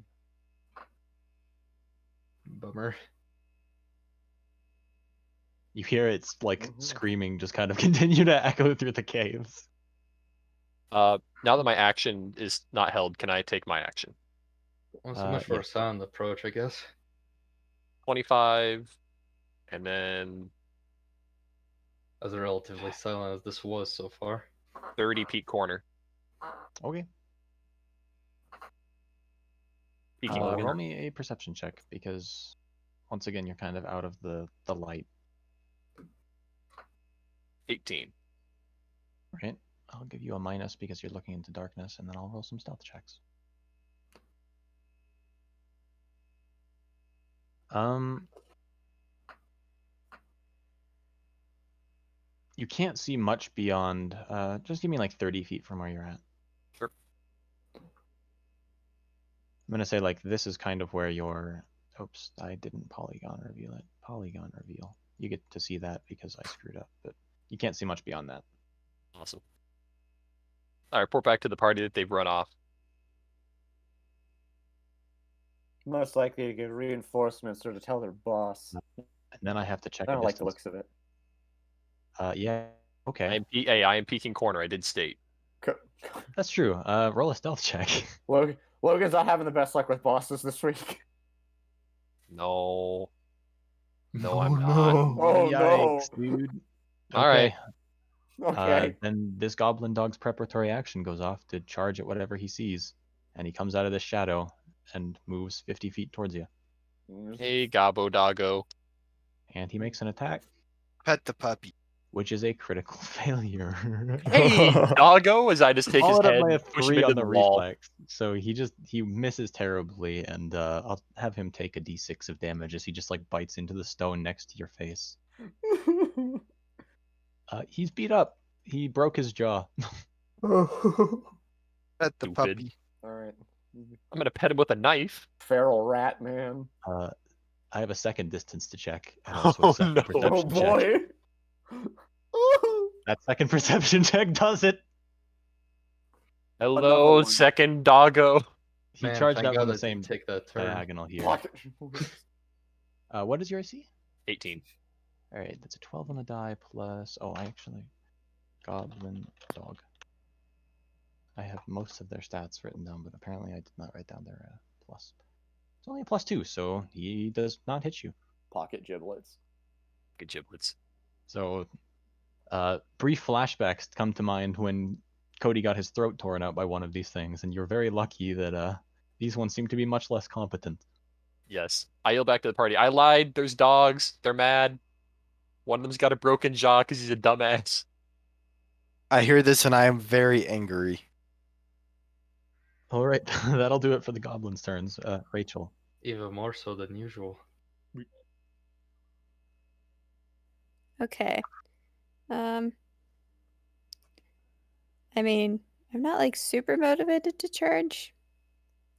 Bummer. You hear its like screaming just kind of continue to echo through the caves. Now that my action is not held, can I take my action? Well, so much for yeah. a sound approach, I guess. 25, and then As relatively silent as this was so far. 30 peak corner. Okay. Peeking Roll corner. me a perception check because once again you're kind of out of the light. 18. Right? I'll give you a minus because you're looking into darkness, and then I'll roll some stealth checks. You can't see much beyond. Just give me like 30 feet from where you're at. Sure. I'm gonna say like this is kind of where your. Oops, I didn't polygon reveal it. Polygon reveal. You get to see that because I screwed up, but you can't see much beyond that. Awesome. I report back to the party that they've run off. Most likely to get reinforcements or to tell their boss. And then I have to check. I a don't like the distance. looks of it. Yeah. Okay. I am peeking corner. I did state. That's true. Roll a stealth check. Logan's not having the best luck with bosses this week. No. No, Oh, I'm not. no. Oh Yikes, dude. All right. Okay. Then this goblin dog's preparatory action goes off to charge at whatever he sees, and he comes out of this shadow and moves 50 feet towards you. Hey, Gabo Doggo. And he makes an attack, Pet the puppy. which is a critical failure. Hey, Doggo, as I just take his Followed up head, by a push him 3 into on the the wall. reflex. So he misses terribly, and I'll have him take a d6 of damage as he just like bites into the stone next to your face. He's beat up. He broke his jaw. Pet the Stupid. puppy. Alright. I'm gonna pet him with a knife. Feral rat, man. I have a second distance to check, and also a Oh, second no. perception Oh check. boy. That second perception check does it. Another Hello, one. second Doggo. He Man, charged thank up God on the I didn't same take that turn. diagonal here. Pocket. What is your AC? 18. All right, that's a 12 on the die plus. Oh, I actually Goblin dog. I have most of their stats written down, but apparently I did not write down their plus. It's only a +2, so he does not hit you. Pocket giblets. Good giblets. So, brief flashbacks come to mind when Cody got his throat torn out by one of these things, and you're very lucky that these ones seem to be much less competent. Yes. I yell back to the party. I lied. There's dogs. They're mad. One of them's got a broken jaw because he's a dumbass. I hear this and I am very angry. All right, that'll do it for the goblins' turns. Rachel. Even more so than usual. Okay. I mean, I'm not like super motivated to charge,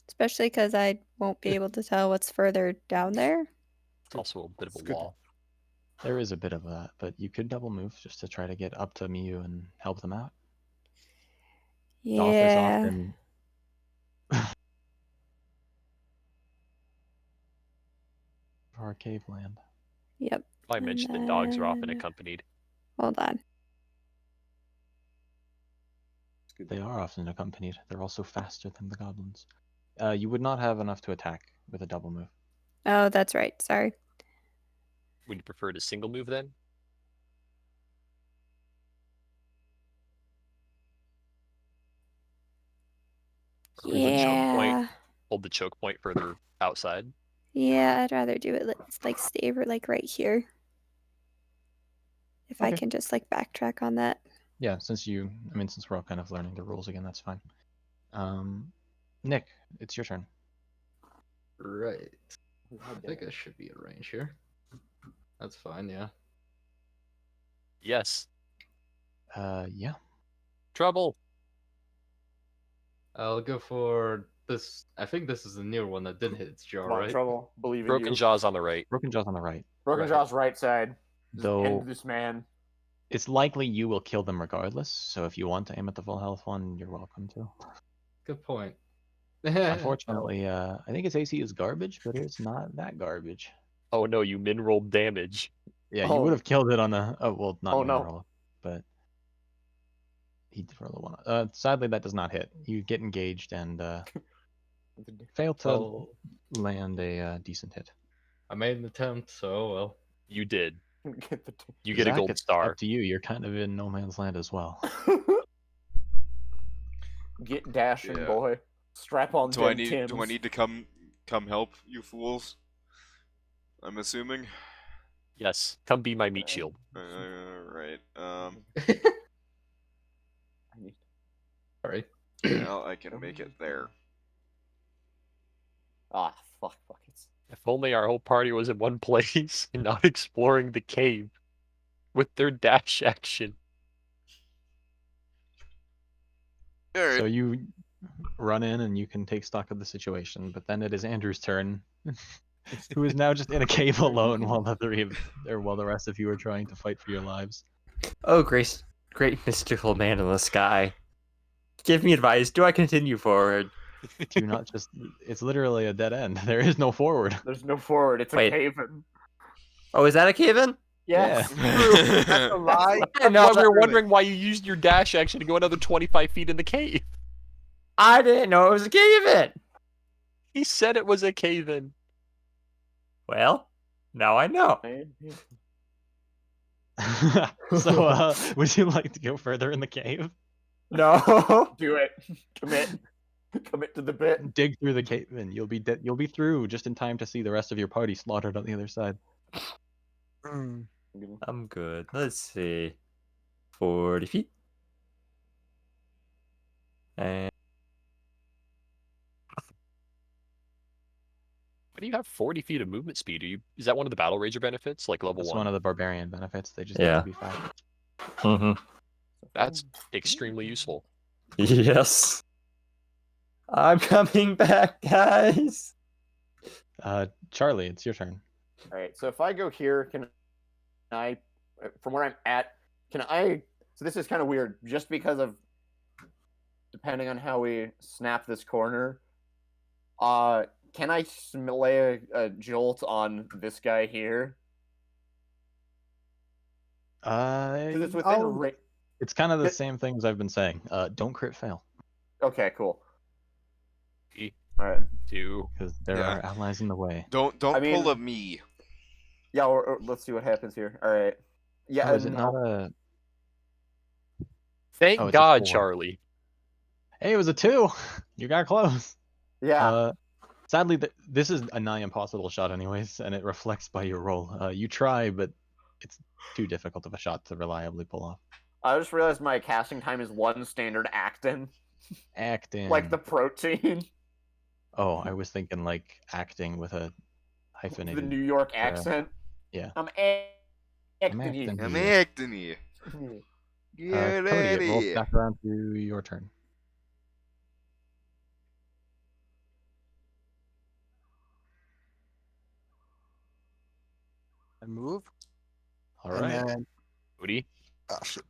especially because I won't be able to tell what's further down there. It's also a bit of It's a good. wall. There is a bit of that, but you could double move just to try to get up to Miyu and help them out. The office Yeah. often our cave land. Yep. I And mentioned that dogs are often then- accompanied. Hold on. They are often accompanied. They're also faster than the goblins. You would not have enough to attack with a double move. Oh, that's right. Sorry. Would you prefer to single move then? Or hold the choke point- Yeah. Hold the choke point further outside. Yeah, I'd rather do it like stay like right here. If I Okay. can just like backtrack on that. Yeah, since we're all kind of learning the rules again, that's fine. Nick, it's your turn. Right. I think I should be in range here. That's fine, yeah. Yes. Yeah. Trouble. I'll go for this. I think this is the newer one that did hit its jaw, Come on, right? Trouble. Believe in Broken you. jaws on the right. Broken Jaw's on the right. Broken Right. Jaw's right side. Just Though end this man. it's likely you will kill them regardless, so if you want to aim at the full health one, you're welcome to. Good point. Unfortunately, I think its AC is garbage, but it's not that garbage. Oh no, you min rolled damage. Yeah, you Oh. would have killed it on a. Oh well, not Oh, min no. roll, but he did roll a one. Sadly, that does not hit. You get engaged and fail to Well, land a decent hit. I made an attempt, so well. You did. Get the You get a Zach, gold it's star. Up to you. You're kind of in no man's land as well. Get dashing, Yeah. boy. Strap on Do I them need Tims. to come help you fools? I'm assuming. Yes. Come be my meat shield. Right. Sorry. Well, I can make it there. Ah, fuck buckets. If only our whole party was in one place and not exploring the cave with their dash action. All right. So you run in and you can take stock of the situation, but then it is Andrew's turn, who is now just in a cave alone while the rest of you are trying to fight for your lives. Oh, great mystical man in the sky. Give me advice. Do I continue forward? Do not just. It's literally a dead end. There is no forward. There's no forward. It's Wait. a cave-in. Oh, is that a cave-in? Yes. That's a lie. That's No, why we were really. wondering why you used your dash action to go another 25 feet in the cave. I didn't know it was a cave-in. He said it was a cave-in. Well, now I know. So, would you like to go further in the cave? No. Do it. Commit. Commit to the bit. Dig through the cave, and you'll be you'll be through just in time to see the rest of your party slaughtered on the other side. I'm good. Let's see. 40 feet. And Why do you have 40 feet of movement speed? Is that one of the Battle Rager benefits, like level That's 1? one of the barbarian benefits. They just Yeah. have to be fast. That's extremely useful. yes. I'm coming back, guys. Charlie, it's your turn. All right. So if I go here, can I, from where I'm at, can I? So this is kind of weird, just because of, depending on how we snap this corner, Can I lay a jolt on this guy here? Because it's within it's kind of the same things I've been saying. Don't crit fail. Okay, cool. 3, All right. 2. Because there Yeah. are allies in the way. Don't I mean- pull a me. Yeah, let's see what happens here. All right. Yeah, Oh, is it not a... Thank Oh, it's a God, 4. Charlie. Hey, it was a 2! You got close. Yeah. Sadly, this is a nigh impossible shot anyways, and it reflects by your roll. You try, but it's too difficult of a shot to reliably pull off. I just realized my casting time is 1 standard actin. Acting. Like the protein. Oh, I was thinking like acting with a hyphenated... The New York accent. Yeah. I'm acting. I'm acting here. Get Cody, out it of rolls here. back around to your turn. I move. All And right. then, Cody, oh, shit.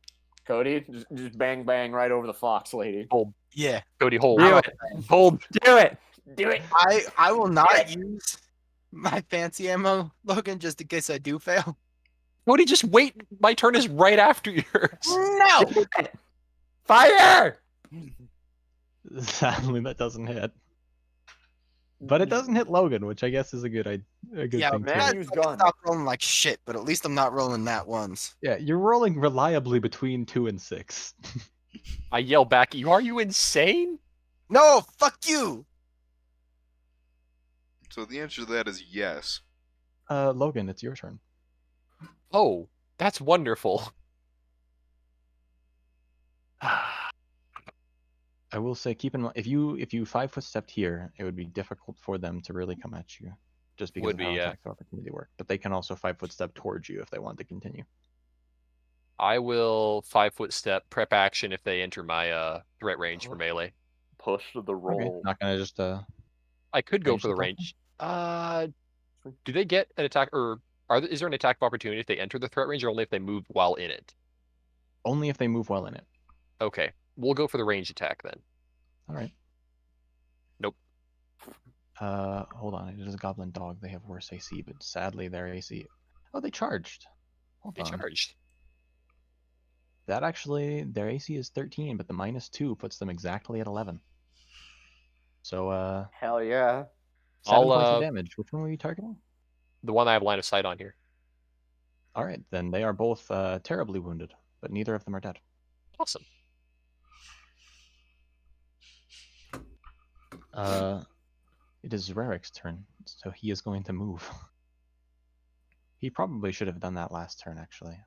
Cody, just bang bang right over the fox lady. Yeah. Cody, hold. Do it. Hold. Do it. Do it. I will not use my fancy ammo, Logan, just in case I do fail. Cody, just wait. My turn is right after yours. No! Do it. Fire! Sadly, that doesn't hit. But it doesn't hit Logan, which I guess is a good Yeah, thing man, too. use I gun. stop rolling like shit, but at least I'm not rolling that ones. Yeah, you're rolling reliably between 2 and 6. I yell back at you. Are you insane? No, fuck you! So the answer to that is yes. Logan, it's your turn. Oh, that's wonderful. I will say, keep in mind, if you 5-foot stepped here, it would be difficult for them to really come at you, just because Would of how be, yeah. attacks of opportunity work. But they can also 5-foot step towards you if they want to continue. I will 5-foot step, prep action if they enter my threat range for melee. Push the roll. Okay, not gonna just I could go range for the attack range. Do they get an attack, or is there an attack of opportunity if they enter the threat range, or only if they move while in it? only if they move well in it. Okay, we'll go for the range attack then. All right. Nope. Hold on. It is a goblin dog. They have worse AC, but sadly their AC. Oh, they charged. Hold They on. charged. That actually, their AC is 13, but the -2 puts them exactly at 11. So, Hell yeah. 7 points I'll, of damage. Which one were you targeting? The one I have line of sight on here. All right, then they are both terribly wounded, but neither of them are dead. Awesome. It is Rerik's turn, so he is going to move. He probably should have done that last turn, actually.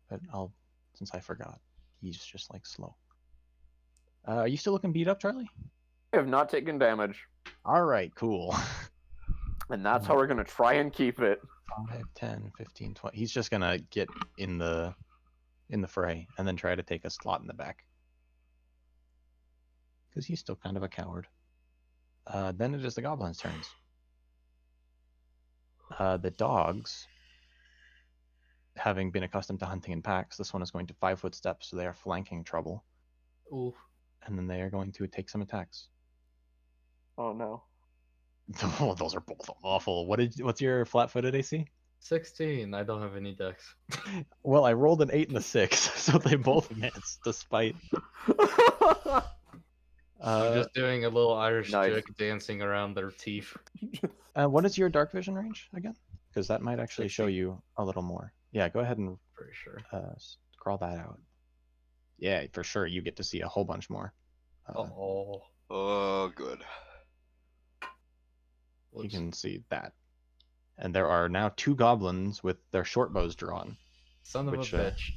But since I forgot, he's just like slow. Are you still looking beat up, Charlie? I have not taken damage. All right, cool. And that's how we're going to try and keep it. 5, 10, 15, 20. He's just gonna get in the fray and then try to take a slot in the back. Because he's still kind of a coward. Then it is the goblins' turns. The dogs, having been accustomed to hunting in packs, this one is going to 5-foot step, so they are flanking trouble. Ooh. And then they are going to take some attacks. Oh no. Oh, those are both awful. What's your flat-footed AC? 16. I don't have any dex. Well, I rolled an 8 and a 6, so they both missed, despite... I'm just doing a little Irish Nice. jig dancing around their teeth. What is your dark vision range again? Because that might actually show 16. you a little more. Yeah, go ahead and Pretty sure. scroll that out. Yeah, for sure, you get to see a whole bunch more. Oh. Oh, good. You can see that. And there are now 2 goblins with their short bows drawn, Son of which, a bitch.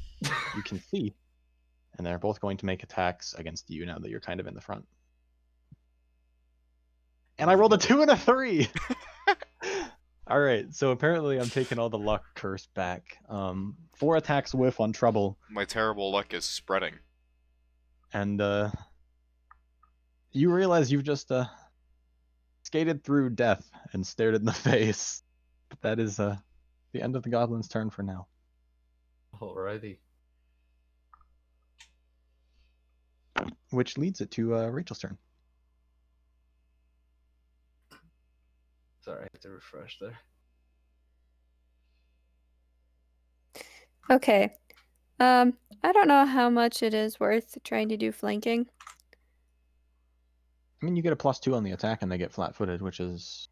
you can see. And they're both going to make attacks against you now that you're kind of in the front. And I rolled a 2 and a 3! Alright, so apparently I'm taking all the luck curse back. 4 attacks whiff on trouble. My terrible luck is spreading. And you realize you've just skated through death and stared it in the face. But that is the end of the goblin's turn for now. Alrighty. Which leads it to Rachel's turn. Sorry, I have to refresh there. Okay. I don't know how much it is worth trying to do flanking. I mean, you get a +2 on the attack, and they get flat-footed, which is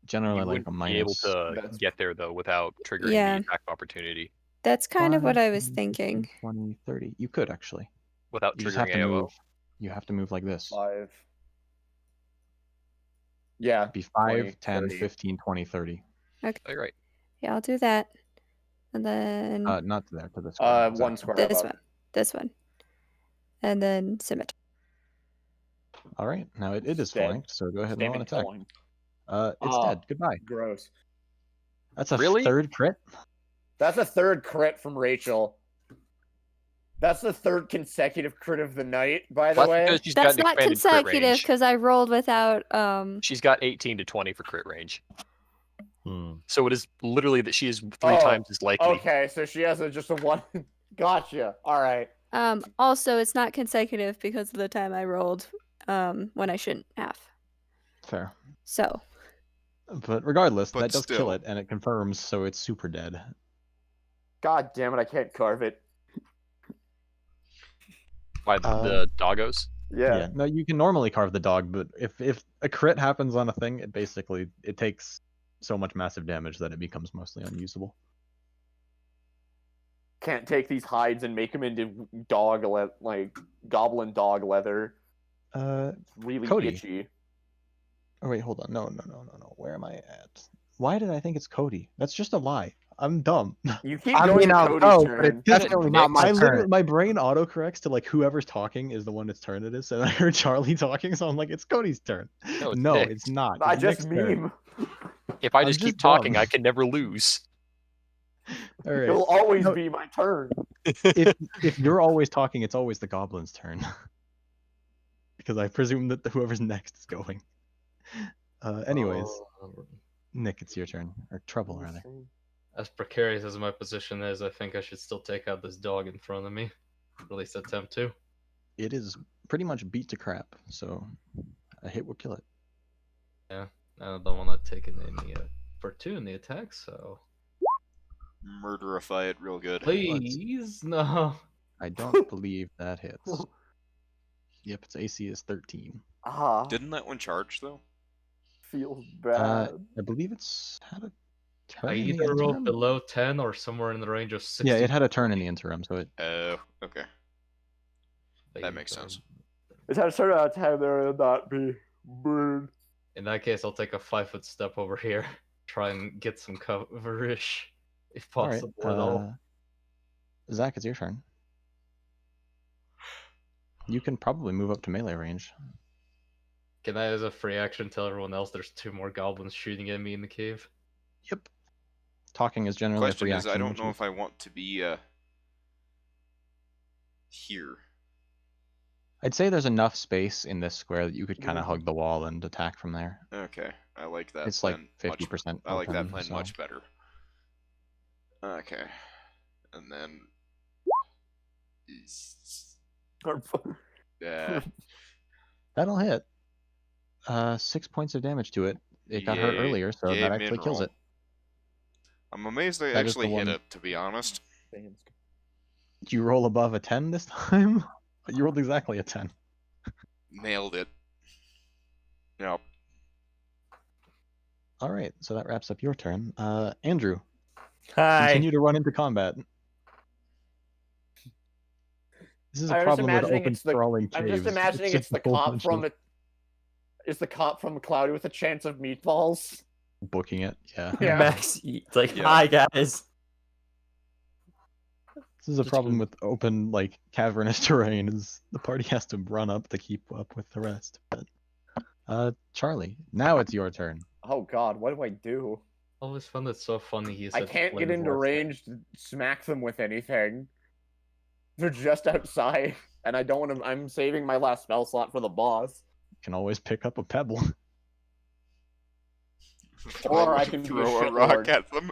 generally You like wouldn't a be able minus. to That's- get there though without triggering Yeah. the attack of opportunity. That's kind of what 5, I was 10, thinking. 15, 20, 30. You could actually. Without You just have triggering to AOO. move. You have to move like this. 5. Yeah. It'd be 5, 20, 10, 30. 15, 20, 30. Oh, you're right. Yeah, I'll do that. And then Not to there, to this square. One exactly. square this above. one. This one. And then scimitar. All right, now it is Dead. flanked, so go ahead and roll an attack. Killing. It's dead. Goodbye. Gross. That's a Really? third crit. That's a third crit from Rachel. That's the third consecutive crit of the night, by the That's way. because she's That's got an not expanded crit consecutive range. because I rolled without She's got 18 to 20 for crit range. Hmm. So it is literally that she is 3 Oh, times as likely. Okay, so she has just a 1. Gotcha. All right. also it's not consecutive because of the time I rolled when I shouldn't have. Fair. So But regardless, But that does kill still. it, and it confirms, so it's super dead. God damn it, I can't carve it. By the doggos. Yeah. No, you can normally carve the dog, but if a crit happens on a thing, it takes so much massive damage that it becomes mostly unusable. Can't take these hides and make them into goblin dog leather. Uh, It's really Cody. itchy. oh wait, hold on. No. Where am I at? Why did I think it's Cody? That's just a lie. I'm dumb. You keep I going mean, to I'll Cody's go, turn. but it's Get it, definitely not Nick. my I literally, turn. my brain autocorrects to like whoever's talking is the one its turn it is, and I heard Charlie talking, so I'm like, it's Cody's turn. No, it's No, Nick. it's not. I It's just Nick's turn. meme. If I I'm just keep just talking, dumb. I can never lose. All right. It'll always No. be my turn. If you're always talking, it's always the goblin's turn. Because I presume that whoever's next is going. Anyways, Oh, Nick, it's your turn. Or Trouble, rather. as precarious as my position is, I think I should still take out this dog in front of me. At least attempt to. It is pretty much beat to crap, so a hit will kill it. Yeah, I don't want to take any opportunity attack, so Murderify it real good. please no. I don't believe that hits. Yep, its AC is 13. Ah, Didn't that one charge though? feels bad. I believe it's had a turn I in the either roll interim? below 10 or somewhere in the range of 60. Yeah, it had a turn in the interim, so it Okay. That makes sense. It's had a certain amount of time there and not be burned. In that case, I'll take a 5-foot step over here. Try and get some coverage, if Alright, possible at all. Zach, it's your turn. You can probably move up to melee range. Can I, as a free action, tell everyone else there's 2 more goblins shooting at me in the cave? Yep. Talking is generally a Question free is, action. I don't which know if I want to be here. I'd say there's enough space in this square that you could kind of hug the wall and attack from there. Okay, I like that. It's like plan 50% I like that open, plan so- much better. Okay, and then. That'll hit. 6 points of damage to it. It got hurt Yay. earlier, so Yay, that actually kills mineral. it. I'm amazed I That is the actually hit one- it, to be honest. Did you roll above a 10 this time? You rolled exactly a 10. Nailed it. Yep. All right, so that wraps up your turn. Andrew, Hi. continue to run into combat. This is a I'm just problem with imagining open it's the- sprawling caves. I'm just imagining it's the a whole cop bunch from of It's the cop from Cloudy with a Chance of Meatballs. booking it. Yeah. Yeah. Max, it's like, Yeah. hi guys. This is a Just problem a- with open, like, cavernous terrain, is the party has to run up to keep up with the rest. But, Charlie, now it's your turn. Oh god, what do I do? Always found it so funny he I said can't get flames into last night. range to smack them with anything. They're just outside, and I don't want to. I'm saving my last spell slot for the boss. You can always pick up a pebble. Or I can be a throw a rock shitlord. at them.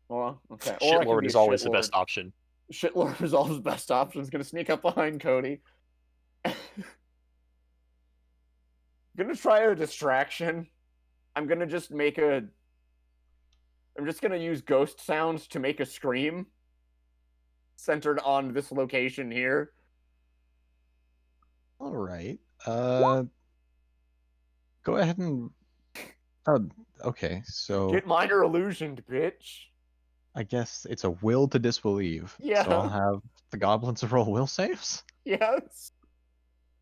Well, okay. Or I can Shitlord be is a always the shitlord. best option. Shitlord is always the best option. It's gonna sneak up behind Cody. Gonna try a distraction. I'm gonna just make a. I'm just gonna use ghost sounds to make a scream. Centered on this location here. All right. Go ahead and. Oh, okay. So Get minor illusioned, bitch. I guess it's a will to disbelieve. Yeah. So I'll have the goblins roll will saves. Yes.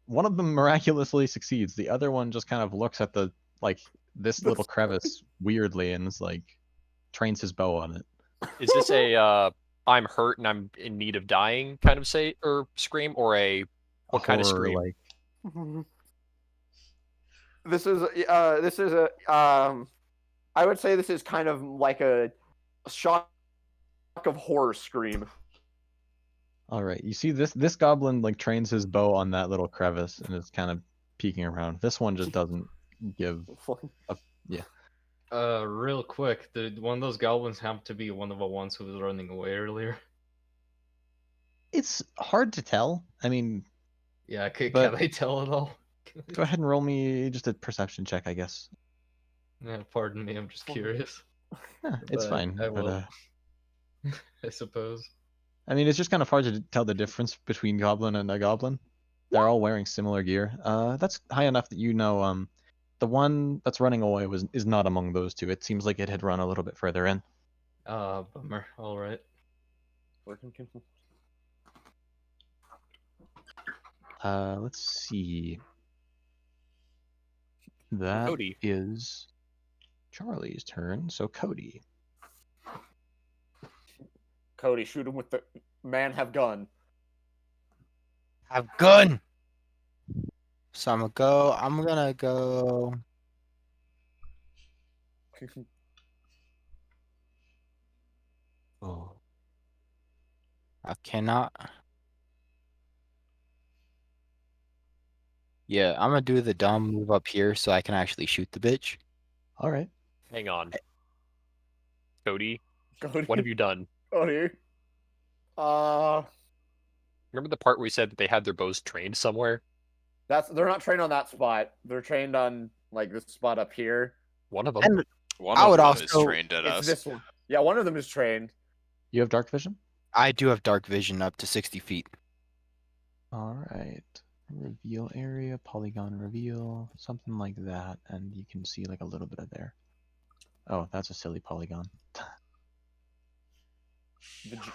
One of them miraculously succeeds. The other one just kind of looks at the this little crevice weirdly and is like trains his bow on it. Is this a I'm hurt and I'm in need of dying kind of say or scream, or a what kind of Horror, scream? Like This is a I would say this is kind of like a shock of horror scream. all right, you see this goblin like trains his bow on that little crevice and is kind of peeking around. This one just doesn't give a Real quick, did one of those goblins happen to be one of the ones who was running away earlier? It's hard to tell. I mean, Yeah, can But- I tell at all? go ahead and roll me just a perception check, I guess. Yeah, pardon me, I'm just curious. It's But fine. I But will. I suppose. I mean, it's just kind of hard to tell the difference between goblin and a goblin. They're all wearing similar gear. That's high enough that you know the one that's running away is not among those two. It seems like it had run a little bit further in. Bummer. Alright. Let's see. That Cody. is Charlie's turn. So Cody. Cody, shoot him with the man have gun. Have gun. So I'm gonna go. Oh. I cannot. Yeah, I'm gonna do the dumb move up here so I can actually shoot the bitch. All right. Hang on. Cody, Cody. what have you done? Cody. Remember the part where we said that they had their bows trained somewhere? They're not trained on that spot. They're trained on like this spot up here. One of them. And One I of would them also- is trained at It's us. this one. Yeah, one of them is trained. You have dark vision? I do have dark vision up to 60 feet. All right. Reveal area, polygon reveal, something like that, and you can see like a little bit of there. Oh, that's a silly polygon.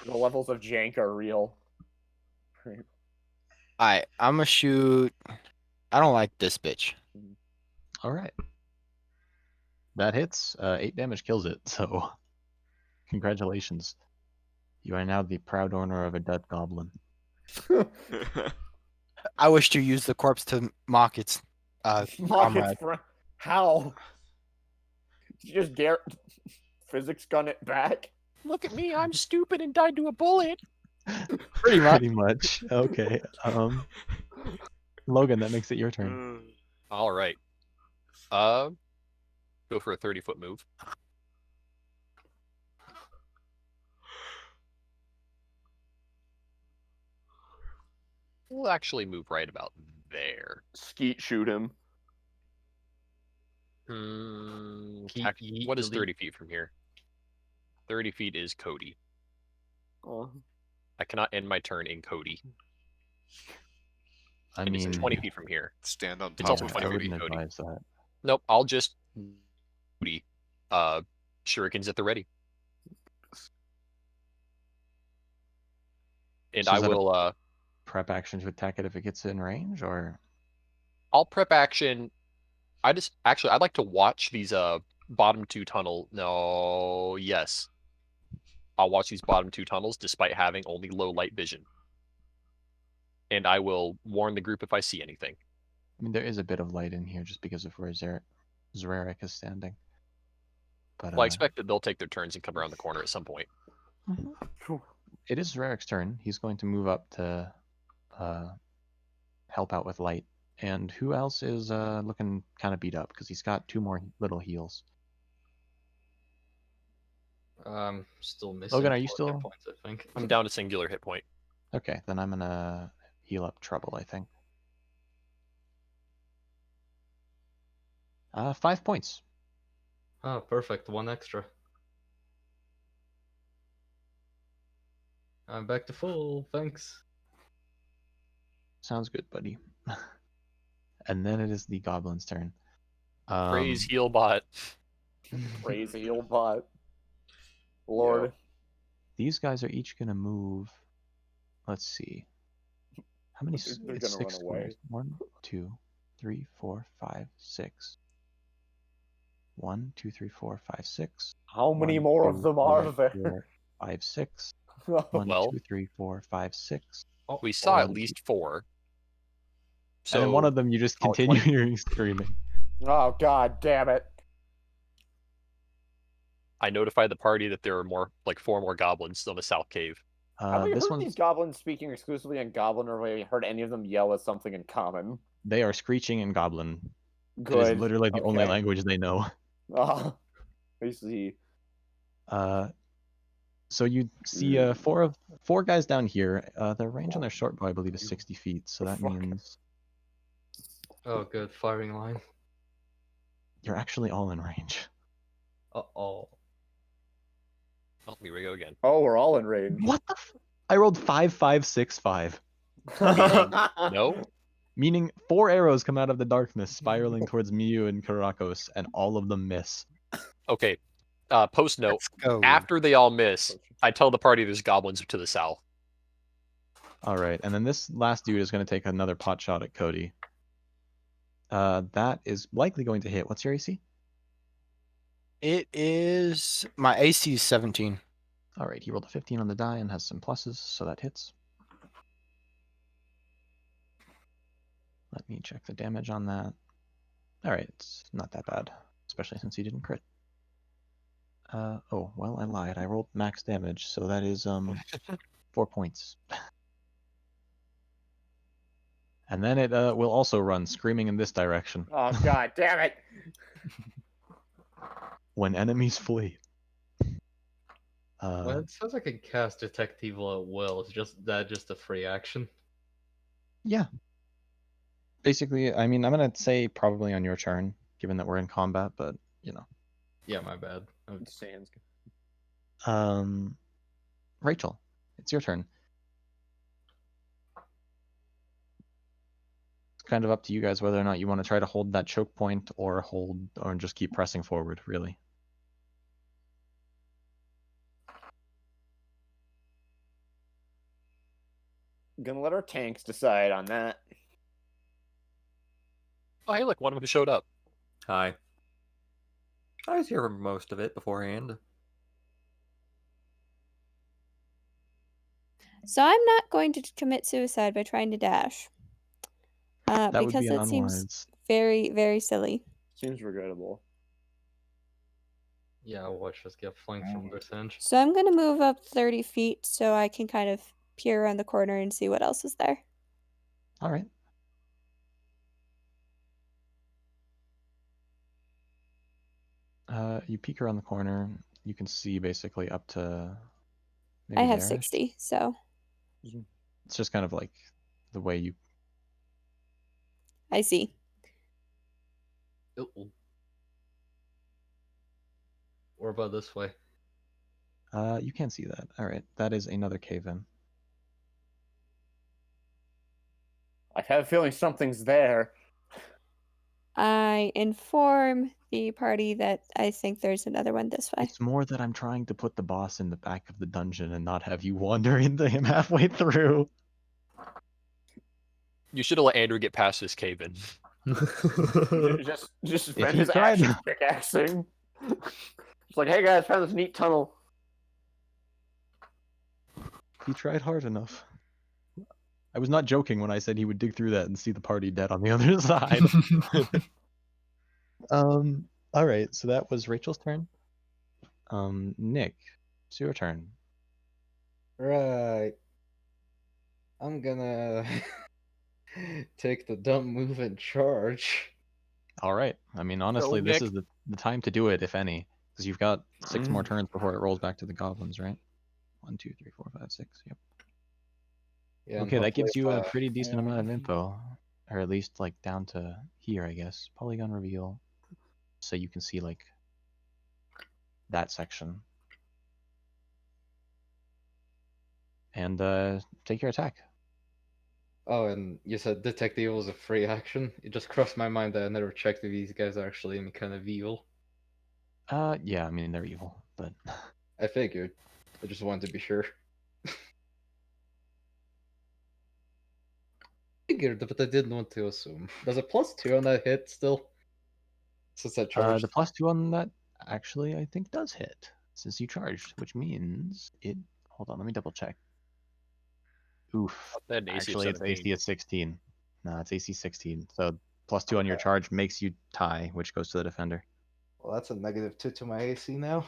The levels of jank are real. Alright, I'm gonna shoot. I don't like this bitch. All right. That hits. 8 damage kills it. So, congratulations. You are now the proud owner of a dead goblin. I wish to use the corpse to mock its comrade. How? Did you just physics gun it back? Look at me, I'm stupid and died to a bullet. Pretty much. Pretty much. Okay. Logan, that makes it your turn. All right. Go for a 30-foot move. We'll actually move right about there. Skeet shoot him. What is 30 feet from here? 30 feet is Cody. Oh. I cannot end my turn in Cody. I And mean, it's 20 feet from here. Stand on It's top also of I 20 Cody. feet. wouldn't Cody. advise that. Nope, I'll just Cody. Shurikens at the ready. And So I is that a- will Prep action to attack it if it gets in range, or I'll prep action. I'd like to watch these bottom two tunnel. No, yes. I'll watch these bottom two tunnels despite having only low light vision. And I will warn the group if I see anything. I mean, there is a bit of light in here just because of where Zarek is standing. But Well, I expect that they'll take their turns and come around the corner at some point. it is Zarek's turn. He's going to move up to help out with light. And who else is looking kind of beat up? Because he's got 2 more little heals. Still missing. Logan, are you 4 hit still- points, I think. I'm down to singular hit point. Okay, then I'm gonna heal up Trouble, I think. 5 points. Oh, perfect. One extra. I'm back to full. Thanks. Sounds good, buddy. And then it is the goblin's turn. Praise heal bot. Praise the heal bot. Lord. These guys are each gonna move. Let's see. How many? They're It's gonna 6 run away. squares. 1, 2, 3, 4, 5, 6. 1, 2, 3, 4, 5, 6. How many 1, more 2, of them 3, are there? 4, 5, 6. Oh, 1, Well- 2, 3, 4, 5, 6. We saw at 1, least 4. And then one So of them you just call it continue 20. hearing screaming. oh god damn it. I notified the party that there are more, like 4 more goblins on the south cave. Have we This heard these one's goblins speaking exclusively in Goblin, or have we heard any of them yell at something in common? they are screeching in Goblin. Good. It is literally the only Okay. language they know. Oh, I see. So you see four guys down here. Their range on their short bow, I believe, is 60 feet. So that Fuck. means Oh, good. Firing line. you're actually all in range. Uh-oh. Oh, here we go again. Oh, we're all in range. What the? I rolled 5, 5, 6, 5. No? Meaning 4 arrows come out of the darkness, spiraling towards Miyu and Karakos, and all of them miss. Okay. Post note. Let's go. After they all miss, I tell the party there's goblins to the south. All right, and then this last dude is going to take another pot shot at Cody. That is likely going to hit. What's your AC? It is my AC is 17. All right, he rolled a 15 on the die and has some pluses, so that hits. Let me check the damage on that. All right, it's not that bad, especially since he didn't crit. Oh, well, I lied. I rolled max damage, so that is 4 points. And then it will also run, screaming in this direction. Oh god damn it. When enemies flee. Well, it sounds like I can cast Detect Evil at will. It's just a free action. Yeah. Basically, I mean, I'm going to say probably on your turn, given that we're in combat, but, you know. Yeah, my bad. Sans. Rachel, it's your turn. It's kind of up to you guys whether or not you want to try to hold that choke point or just keep pressing forward, really. Gonna let our tanks decide on that. Oh, hey, look, one of them showed up. Hi. I was here for most of it beforehand. So I'm not going to commit suicide by trying to dash. That would Because be that seems unwise. very, very silly. Seems regrettable. Yeah, watch us get flanked from this end. So I'm going to move up 30 feet so I can kind of peer around the corner and see what else is there. All right. You peek around the corner. You can see basically up to. Maybe I have there. 60, so It's just kind of like the way you. I see. Uh-oh. Or about this way? You can't see that. All right, that is another cave in. I have a feeling something's there. I inform the party that I think there's another one this way. It's more that I'm trying to put the boss in the back of the dungeon and not have you wander into him halfway through. You should have let Andrew get past this cave in. Just If spend he his tried- action pickaxing. It's like, hey guys, found this neat tunnel. He tried hard enough. I was not joking when I said he would dig through that and see the party dead on the other side. All right, so that was Rachel's turn. Nick, it's your turn. Right. I'm gonna take the dumb move and charge. All right. I mean, honestly, this Nick. is the time to do it, if any, because you've got 6 more turns before it rolls back to the goblins, right? 1, 2, 3, 4, 5, 6. Yep. Yeah, and Okay, that gives hopefully you a if, pretty decent amount of info, or at least like down to here, I guess. Polygon reveal, so you can see like that section. And take your attack. Oh, and you said detect evil is a free action. It just crossed my mind that I never checked if these guys are actually any kind of evil. Yeah, I mean they're evil, but I figured. I just wanted to be sure. Figured, but I didn't want to assume. There's a +2 on that hit still. Since I charged. the +2 on that actually I think does hit since you charged, which means it. Hold on, let me double check. Oof. That an AC of Actually, it's 17. AC at 16. No, it's AC 16. So +2 on your charge makes you tie, which goes to the defender. Well, that's a -2 to my AC now.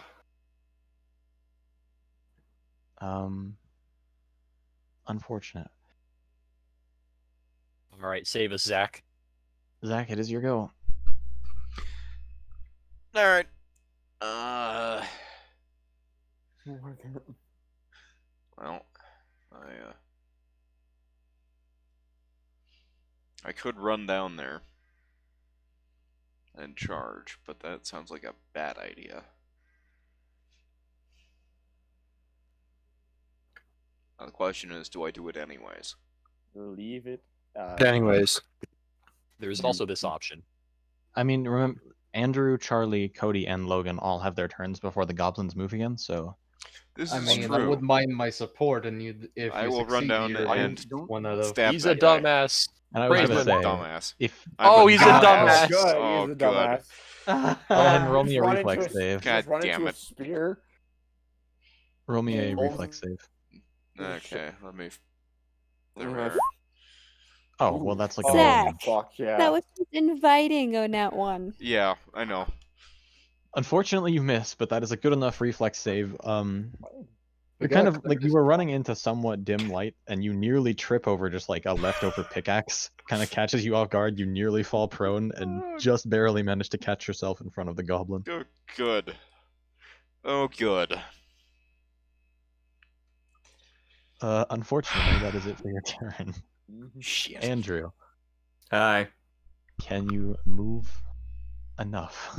Unfortunate. All right, save us, Zach. Zach, it is your go. All right. Well, I could run down there and charge, but that sounds like a bad idea. Now the question is, do I do it anyways? Leave it. Anyways, There's also this option. I mean, remember, Andrew, Charlie, Cody, and Logan all have their turns before the goblins move again, so... This I is mean, I true. wouldn't mind my support, and if I you will run succeed, down you're and one out of. stab He's a that guy. dumbass. And I was Praise gonna him. say, Dumbass. if... Oh, he's a dumbass. Good. Oh, He's a good. dumbass. Go ahead and roll me Just a run reflex into save. God just run damn into a it. spear. Roll me a Oh. reflex save. Okay, let me. Oh, well, that's like a Zach. million. Fuck yeah. That was just inviting on that one. Yeah, I know. Unfortunately, you missed, but that is a good enough reflex save. You're We kind got of like you were running into somewhat dim light, and you nearly trip over just like a leftover pickaxe. Kind of catches you off guard. You nearly fall prone, and just barely manage to catch yourself in front of the goblin. Oh, good. Oh, good. Unfortunately, that is it for your turn. Shit. Andrew, Hi. can you move enough?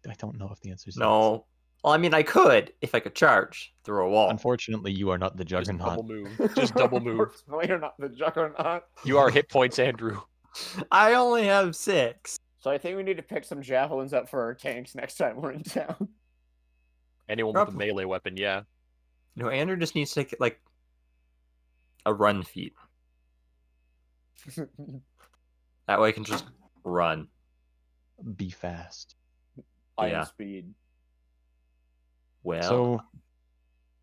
I don't know if the answer is yes. No. Well, I mean, I could if I could charge through a wall. Unfortunately, you are not the Just juggernaut. double move. Just double move. Unfortunately, you're not the juggernaut. You are hit points, Andrew. I only have 6. So I think we need to pick some javelins up for our tanks next time we're in town. Anyone with a melee weapon, yeah. No, Andrew just needs to take like a run feat. That way I can just run. Be fast. Iron Yeah. speed. Well, So,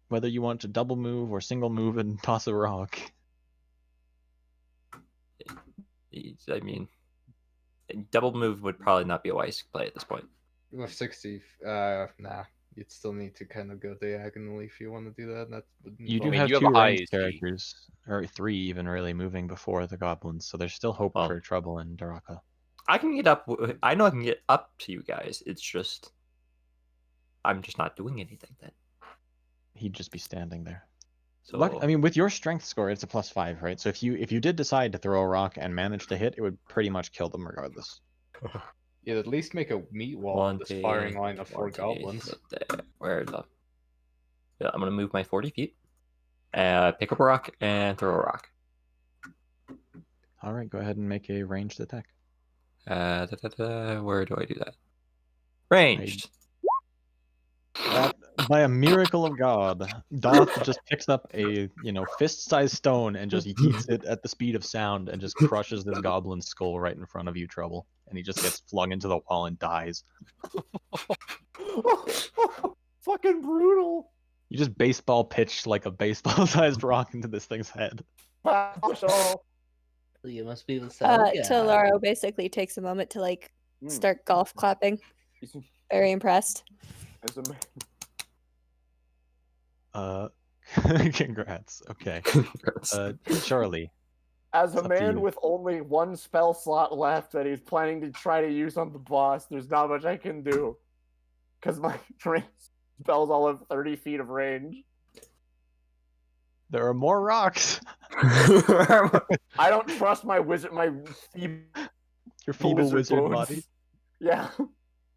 whether you want to double move or single move and toss a rock, I mean, double move would probably not be a wise play at this point. With 60, nah. You'd still need to kind of go diagonally if you want to do that. That would you do I mean, have you have two a high ranged AC. characters, or 3 even really, moving before the goblins, so there's still hope Oh. for trouble in Daraka. I can get up. I know I can get up to you guys. It's just I'm just not doing anything then. He'd just be standing there. So I mean, with your strength score, it's a +5, right? So if you did decide to throw a rock and manage to hit, it would pretty much kill them regardless. You'd at least make a meat wall on this 20, firing line of 4 20, goblins. Where the? Yeah, I'm gonna move my 40 feet. Pick up a rock and throw a rock. All right, go ahead and make a ranged attack. Where do I do that? Ranged. By a miracle of God, Doth just picks up a fist-sized stone and just yeets it at the speed of sound and just crushes this goblin's skull right in front of you, Trouble. And he just gets flung into the wall and dies. Fucking brutal. You just baseball pitch like a baseball-sized rock into this thing's head. You must be the So Laro basically takes a moment to like start golf clapping. Very impressed. As a Congrats. Okay. Charlie. As a It's up to man you. with only one spell slot left that he's planning to try to use on the boss, there's not much I can do. Because my spells all have 30 feet of range. There are more rocks. I don't trust my wizard, my Your feeble wizard bones. body. Yeah.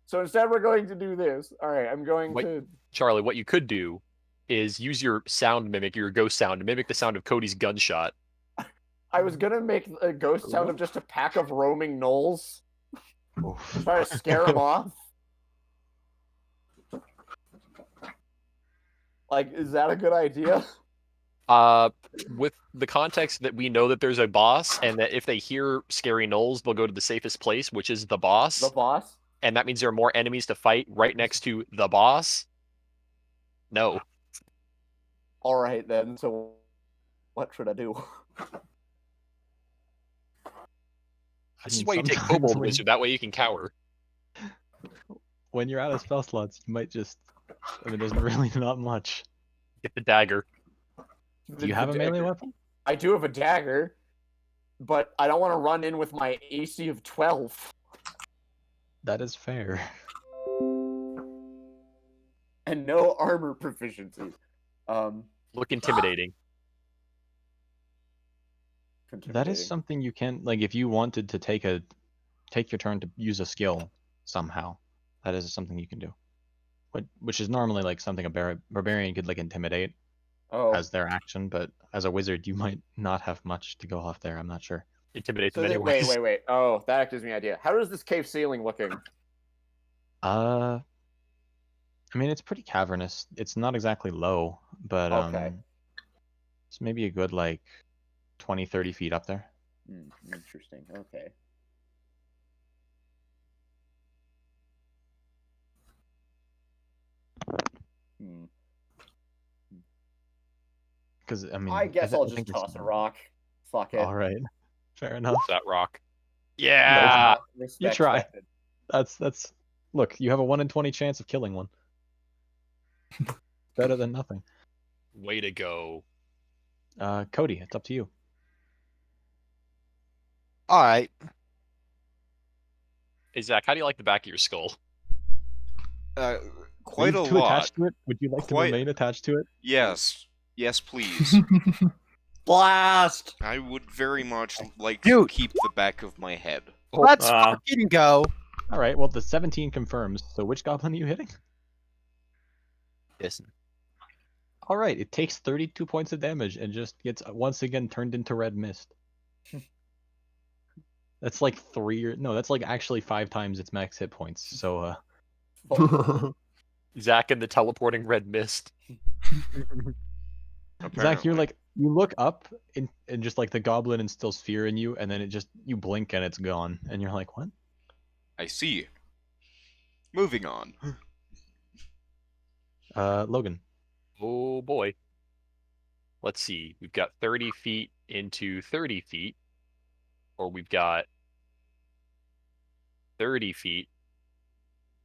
So instead, we're going to do this. All right, I'm going Wait. to. Charlie, what you could do is use your sound mimic, your ghost sound, to mimic the sound of Cody's gunshot. I was gonna make a ghost sound of just a pack of roaming gnolls. Try to scare them off. Like, is that a good idea? With the context that we know that there's a boss, and that if they hear scary gnolls, they'll go to the safest place, which is the boss. The boss? And that means there are more enemies to fight right next to the boss. No. All right, then. So, what should I do? This is why you take Kobold Wizard. That way you can cower. When you're out of spell slots, you might just. I mean, there's really not much. Get the dagger. Do you have a melee weapon? I do have a dagger, but I don't want to run in with my AC of 12. That is fair. And no armor proficiency. Look intimidating. That is something you can, like, if you wanted to take your turn to use a skill somehow, that is something you can do. Which is normally like something a barbarian could like intimidate as their action, but as a wizard you might not have much to go off there. I'm not sure. Intimidate them anyway. Wait. Oh, that gives me an idea. How is this cave ceiling looking? I mean, it's pretty cavernous. It's not exactly low, but it's maybe a good like 20-30 feet up there. Interesting. Okay. Because I mean, I guess I'll just toss a rock. Fuck it. All right, fair enough. That rock. Yeah. You try. That's. Look, you have a 1 in 20 chance of killing one. Better than nothing. Way to go. Cody, it's up to you. All right. Hey, Zach, how do you like the back of your skull? Quite a Are you too lot. attached to it? Would you like to remain attached to it? Yes. Yes, please. Blast! I would very much like to Dude. keep the back of my head. Let's fucking go. All right. Well, the 17 confirms. So which goblin are you hitting? Yes. All right. It takes 32 points of damage and just gets once again turned into red mist. That's like that's like actually 5 times its max hit points. So Zach and the teleporting red mist. Zach, you're like, you look up and just like the goblin instills fear in you, and then you blink and it's gone, and you're like, what? I see. Moving on. Logan. Oh boy. Let's see. We've got 30 feet into 30 feet, or we've got 30 feet,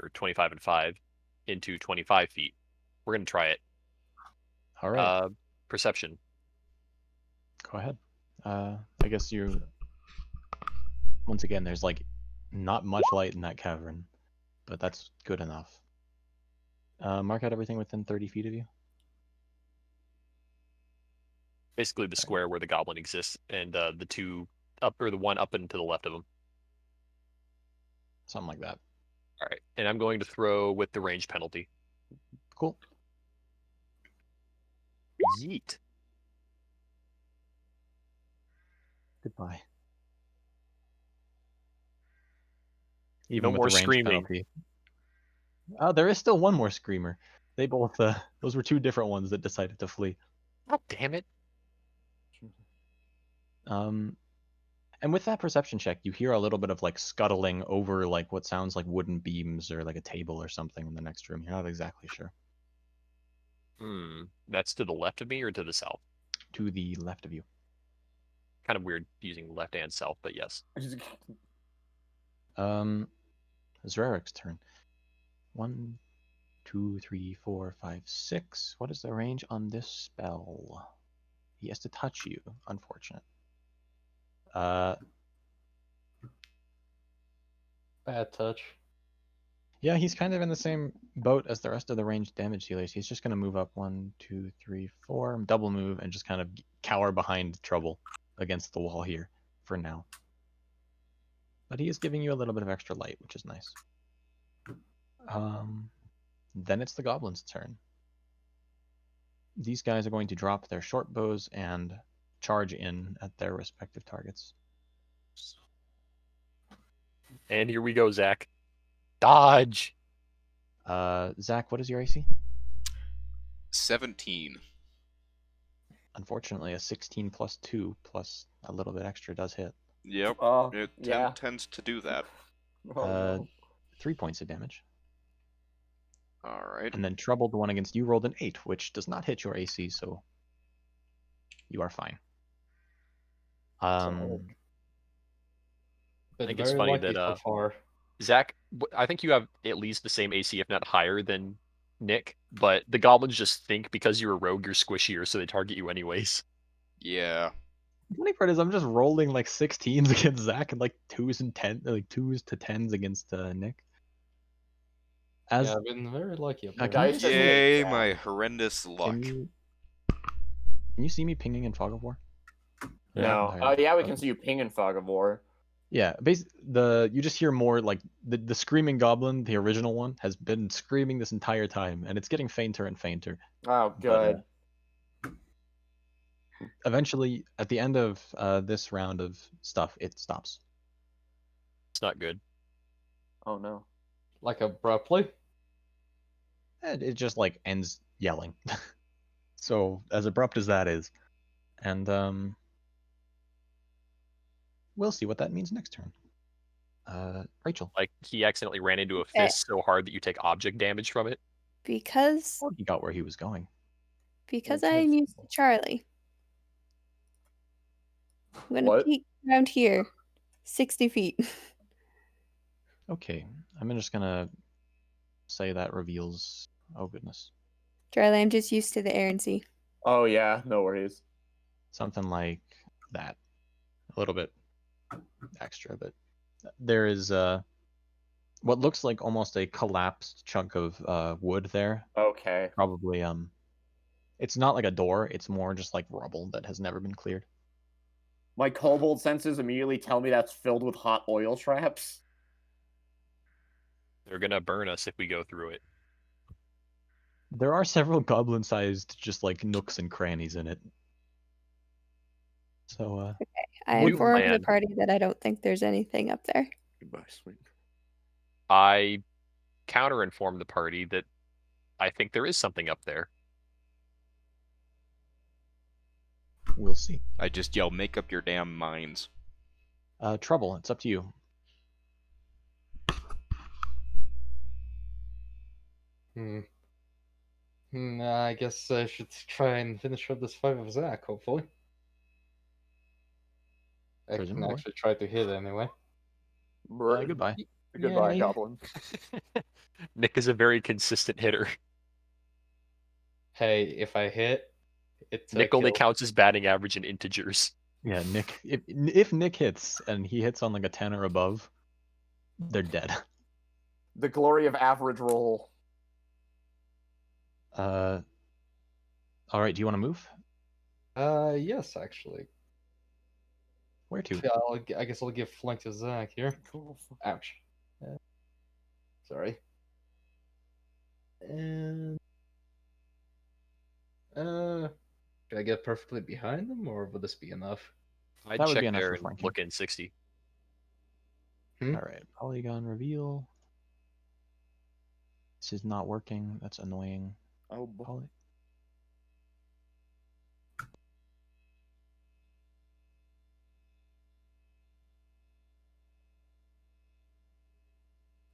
or 25 and 5, into 25 feet. We're going to try it. All right. Perception. Go ahead. I guess once again, there's like not much light in that cavern, but that's good enough. Mark out everything within 30 feet of you. Basically the square where the goblin exists, and the two up, or the one up and to the left of them. Something like that. All right, and I'm going to throw with the range penalty. Cool. Yeet. Goodbye. No more screaming. There is still one more screamer. They both, those were 2 different ones that decided to flee. Oh, damn it. And with that perception check, you hear a little bit of like scuttling over like what sounds like wooden beams or like a table or something in the next room. You're not exactly sure. That's to the left of me or to the south? To the left of you. Kind of weird using left and south, but yes. Zrarik's turn. 1, 2, 3, 4, 5, 6. What is the range on this spell? He has to touch you. Unfortunate. Bad touch. Yeah, he's kind of in the same boat as the rest of the ranged damage dealers. He's just going to move up 1, 2, 3, 4, double move, and just kind of cower behind trouble against the wall here for now. But he is giving you a little bit of extra light, which is nice. Then it's the goblins' turn. These guys are going to drop their short bows and charge in at their respective targets. And here we go, Zach. Dodge. Zach, what is your AC? 17. Unfortunately, a 16 plus 2 plus a little bit extra does hit. Yep. Oh, It yeah. tends to do that. Oh, no. 3 points of damage. Alright. And then Trouble, the one against you, rolled an 8, which does not hit your AC, so you are fine. Been think it's very funny lucky that, so far. Zach, I think you have at least the same AC, if not higher, than Nick. But the goblins just think because you're a rogue, you're squishier, so they target you anyways. Yeah. The funny part is I'm just rolling like 16s against Zach and like 2s and 10, like 2s to 10s against Nick. As Yeah, I've been very lucky. Up can there. you Dice see- doesn't Yay, hit my Zach. horrendous luck. Can you see me pinging in Fog of War? No. Not Oh, entirely. yeah, we can see you ping in Fog of War. Yeah, you just hear more like the screaming goblin, the original one, has been screaming this entire time, and it's getting fainter and fainter. Oh, But, good. Eventually, at the end of this round of stuff, it stops. It's not good. Oh, no. Like abruptly. And it just like ends yelling. So as abrupt as that is, and we'll see what that means next turn. Rachel. Like, he accidentally ran into a fist so hard that you take object damage from it. Because Or he got where he was going. because Makes I'm sense. used to Charlie. I'm gonna What? peek around here, 60 feet. Okay, I'm just gonna say that reveals. Oh goodness, Charlie, I'm just used to the air and sea. Oh, yeah, no worries. something like that. A little bit extra, but there is what looks like almost a collapsed chunk of wood there. Okay. Probably it's not like a door. It's more just like rubble that has never been cleared. My kobold senses immediately tell me that's filled with hot oil traps. They're gonna burn us if we go through it. There are several goblin-sized just like nooks and crannies in it. So I New informed the plan. party that I don't think there's anything up there. Goodbye, sweet. I counter-inform the party that I think there is something up there. we'll see. I just yell, make up your damn minds. Trouble, it's up to you. I guess I should try and finish up this fight with Zach, hopefully. I can Presumably. actually try to hit anyway. Goodbye. Goodbye, Yeah. Goblin. Nick is a very consistent hitter. Hey, if I hit, it's a Nick only kill. counts his batting average in integers. Yeah, Nick. If Nick hits and he hits on like a 10 or above, they're dead. The glory of average roll. All right. Do you want to move? Yes, actually. Where to? Yeah, I guess I'll give flank to Zach here. Cool. Ouch. Sorry. And should I get perfectly behind them, or would this be enough? I'd That would check be enough there for and flanking. look in 60. All right. Polygon reveal. This is not working. That's annoying. Oh, boy. Poly.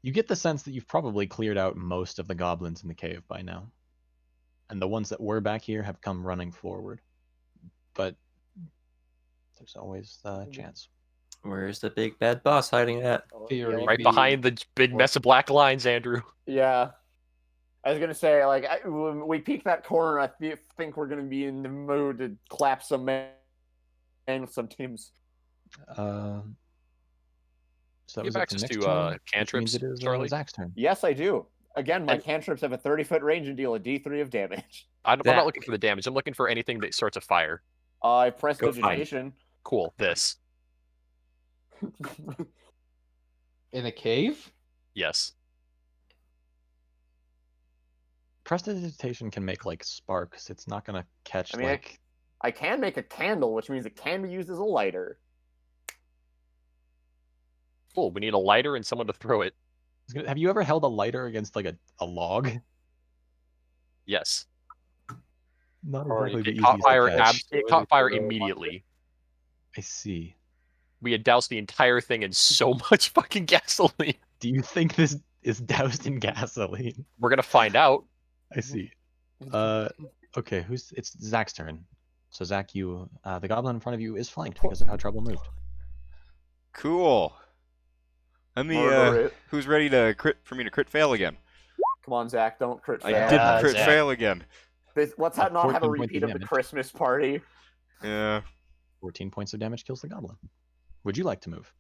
You get the sense that you've probably cleared out most of the goblins in the cave by now. And the ones that were back here have come running forward. But there's always the chance. Where's the big bad boss hiding at? Theory Right be- behind the big mess of black lines, Andrew. Yeah. I was gonna say, like, when we peek that corner, I think we're gonna be in the mood to clap some man with some teams. So that You was have it for access next to, turn, which cantrips, means it is Charlie? Zach's turn. Yes, I do. Again, my And- cantrips have a 30-foot range and deal a D3 of damage. I'm Zach. not looking for the damage. I'm looking for anything that starts a fire. I press Go find. digitation. Cool. This. in a cave. Yes. Prestidigitation can make like sparks. It's not gonna catch I mean, like. I can make a candle, which means it can be used as a lighter. Cool. We need a lighter and someone to throw it. Have you ever held a lighter against like a log? Yes. Not Or exactly the It caught easiest to fire. catch. It caught fire immediately. I see. We had doused the entire thing in so much fucking gasoline. Do you think this is doused in gasoline? We're gonna find out. I see. Okay, it's Zach's turn. So Zach, you the goblin in front of you is flanked because of how Trouble moved. Cool. Let me. Murder it. Who's ready to crit for me to crit fail again? Come on, Zach, don't crit I fail. didn't crit Zach. fail again. Let's not have a 14 points repeat of of the damage. Christmas party. Yeah. 14 points of damage kills the goblin. Would you like to move?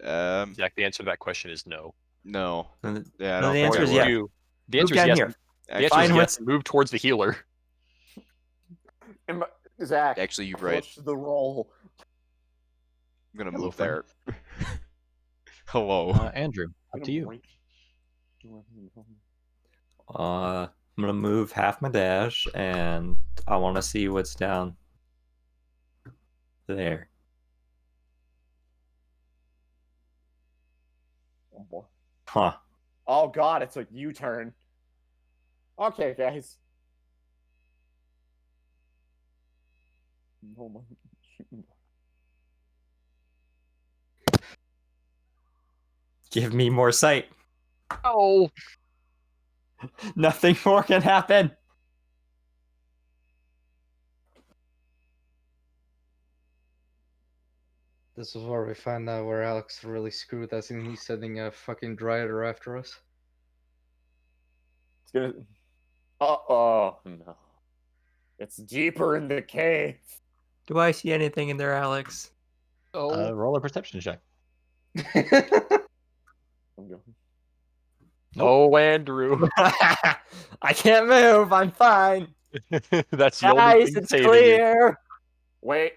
Zach, the answer to that question is no. No. No, Yeah. I no, don't the think answer I is would. yes. The Move answer is down yes. here. The answer is Fine, yes. Move towards the healer. Zach, Actually, you're right. push the roll. I'm gonna Hello, move friend. there. Hello. Andrew, up to you. I'm gonna move half my dash, and I want to see what's down there. Huh. Oh god, it's a U-turn. Okay, guys. Give me more sight. Oh, Nothing more can happen. This is where we find out where Alex really screwed us and he's sending a fucking drider after us. It's gonna. Oh no. It's deeper in the cave. Do I see anything in there, Alex? oh. Roll a perception check. I'm going. Oh, Andrew. I can't move. I'm fine. That's the only Guys, thing it's saving you. clear. Wait.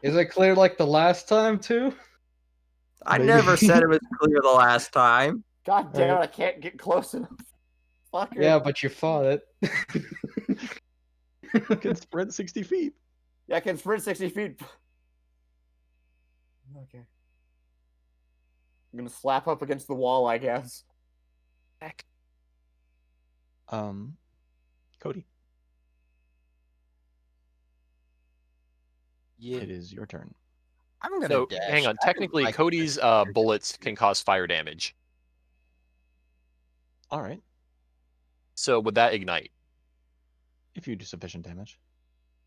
Is it clear like the last time too? I Maybe. never said it was clear the last time. God damn it, I can't get close enough. Fucker. Yeah, but you fought it. You can sprint 60 feet. Yeah, I can sprint 60 feet. Okay. I'm gonna slap up against the wall, I guess. Cody, Yeah, it is your turn. I'm gonna So, dash. hang on. I Technically, like Cody's that. bullets can cause fire damage. All right, So, would that ignite? if you do sufficient damage.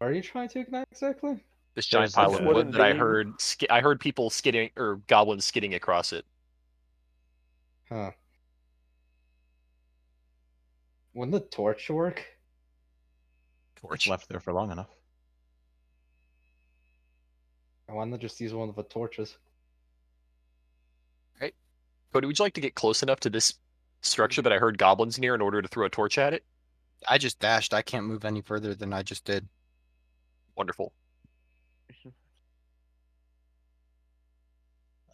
Are you trying to ignite exactly? This giant There's pile like of a- wood that I Wooden heard. I heard people skidding or goblins skidding across it. Huh. Wouldn't the torch work? It's Torch. left there for long enough. I want to just use one of the torches. Cody, would you like to get close enough to this structure that I heard goblins near in order to throw a torch at it? I just dashed. I can't move any further than I just did. Wonderful.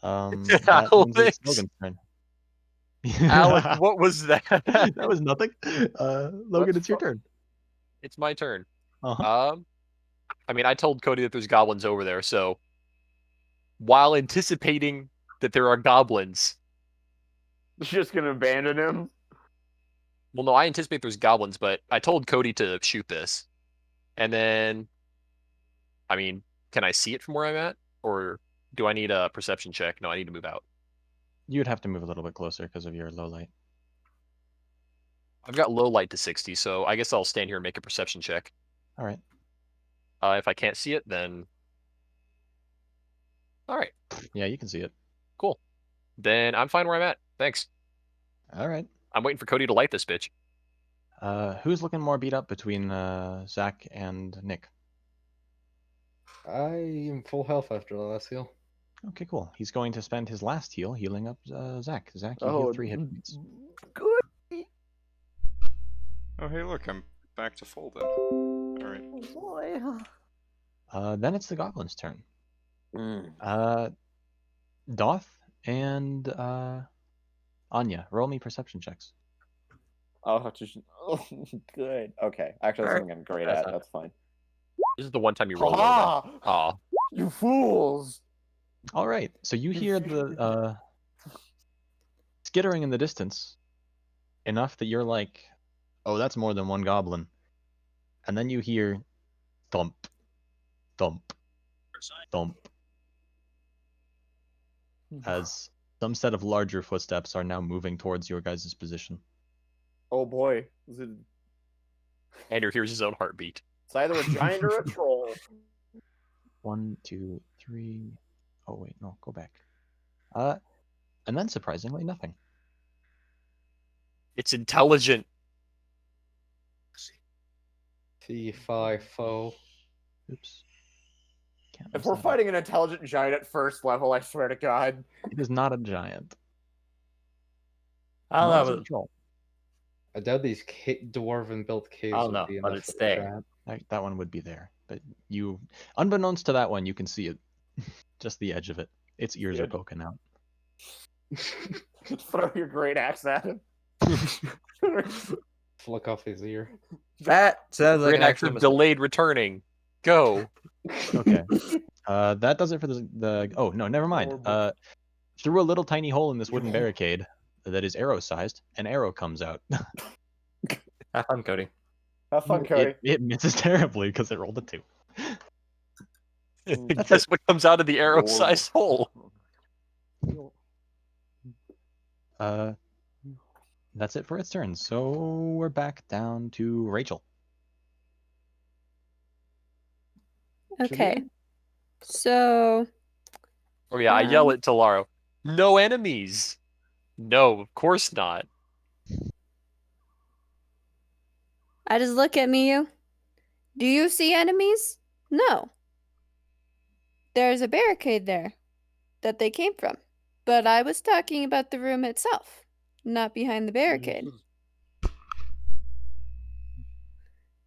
That means it's Alex. Logan's turn. Alex, what was that? That was nothing. Logan, What's it's your turn. It's my turn. Uh-huh. I mean, I told Cody that there's goblins over there, so while anticipating that there are goblins, Just gonna abandon him. well, no, I anticipate there's goblins, but I told Cody to shoot this, and then, I mean, can I see it from where I'm at, or do I need a perception check? No, I need to move out. You would have to move a little bit closer because of your low light. I've got low light to 60, so I guess I'll stand here and make a perception check. All right. If I can't see it, then all right, Yeah, you can see it. cool. Then I'm fine where I'm at. Thanks. All right. I'm waiting for Cody to light this bitch. Who's looking more beat up between Zach and Nick? I am full health after the last heal. Okay, cool. He's going to spend his last heal healing up Zach. Zach, you Oh, heal 3 hit points. Good. Oh, hey, look, I'm back to full then. All right. Boy. Then it's the goblin's turn. Mm. Doth and Anya, roll me perception checks. Oh, just good. Okay, actually, that's something I'm great at. That's fine. This is the one time you roll low. Aw. You fools! All right, so you hear the skittering in the distance enough that you're like, oh, that's more than one goblin. And then you hear thump, thump, thump, as some set of larger footsteps are now moving towards your guys' position. Oh boy, is it? Andrew hears his own heartbeat. It's either a giant or a troll. 1, 2, 3. Oh wait, no, go back. And then surprisingly, nothing. It's intelligent. T5 Oops. Can't If mess we're that up. fighting an intelligent giant at first level, I swear to God. It is not a giant. I don't Nor know. is it a But troll. I doubt these dwarven-built caves I don't would know, be but enough it's for there. giant. That one would be there, but you, unbeknownst to that one, you can see it, just the edge of it. Its ears are Good. poking out. Throw your great axe at him. Flick off his ear. That sounds like Great an axe excellent of delayed returning. Go. Okay. That does it for the. Oh no, never mind. Through a little tiny hole in this wooden barricade that is arrow-sized, an arrow comes out. Have fun, Cody. Have fun, Cody. It misses terribly because it rolled a 2. That's Guess it. what comes out of the arrow-sized hole? That's it for its turn. So we're back down to Rachel. Okay. So Oh yeah, I yell at Talaro. No enemies. No, of course not. I just look at Miyu. Do you see enemies? No. There's a barricade there that they came from. But I was talking about the room itself, not behind the barricade.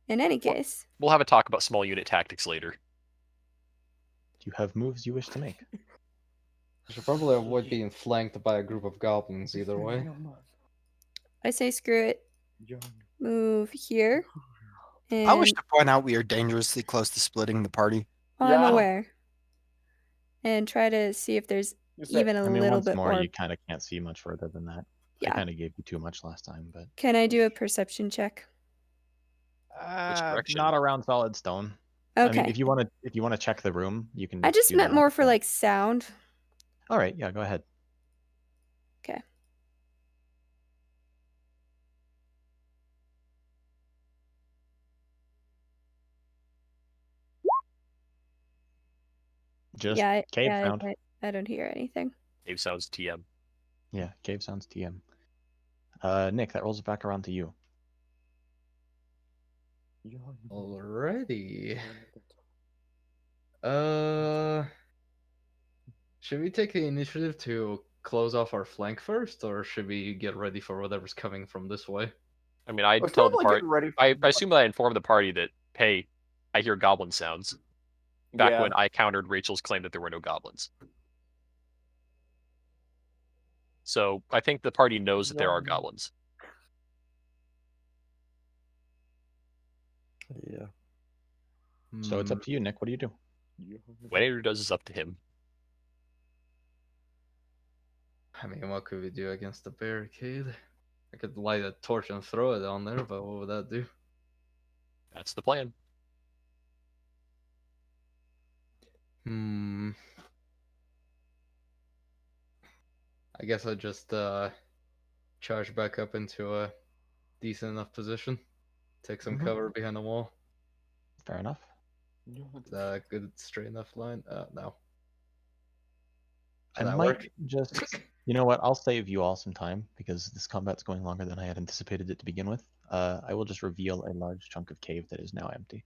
In any case. We'll have a talk about small unit tactics later. Do you have moves you wish to make? I should probably avoid being flanked by a group of goblins either way. I say screw it. Move here. I wish And to point out we are dangerously close to splitting the party. I'm aware. And try to see if there's even a I mean, little once bit more, more. you kind of can't see much further than that. Yeah. I kind of gave you too much last time, but Can I do a perception check? not around solid stone. Okay. I mean, if you want to check the room, you can. I just do meant that, more for but- like sound. All right, yeah, go ahead. Okay. Just cave sound. I don't hear anything. Cave sounds TM. Yeah, cave sounds TM. Nick, that rolls it back around to you. Alrighty. Should we take the initiative to close off our flank first, or should we get ready for whatever's coming from this way? I mean, I Let's tell the probably party. get ready. I assume that I informed the party that, hey, I hear goblin sounds. Back Yeah. when I countered Rachel's claim that there were no goblins. So I think the party knows that there are goblins. Yeah. So it's up to you, Nick. What do you do? What Andrew does is up to him. I mean, what could we do against the barricade? I could light a torch and throw it on there, but what would that do? That's the plan. I guess I just charge back up into a decent enough position. Take some cover behind the wall. Fair enough. Good straight enough line. No. I Does that might work? just. You know what? I'll save you all some time because this combat's going longer than I had anticipated it to begin with. I will just reveal a large chunk of cave that is now empty.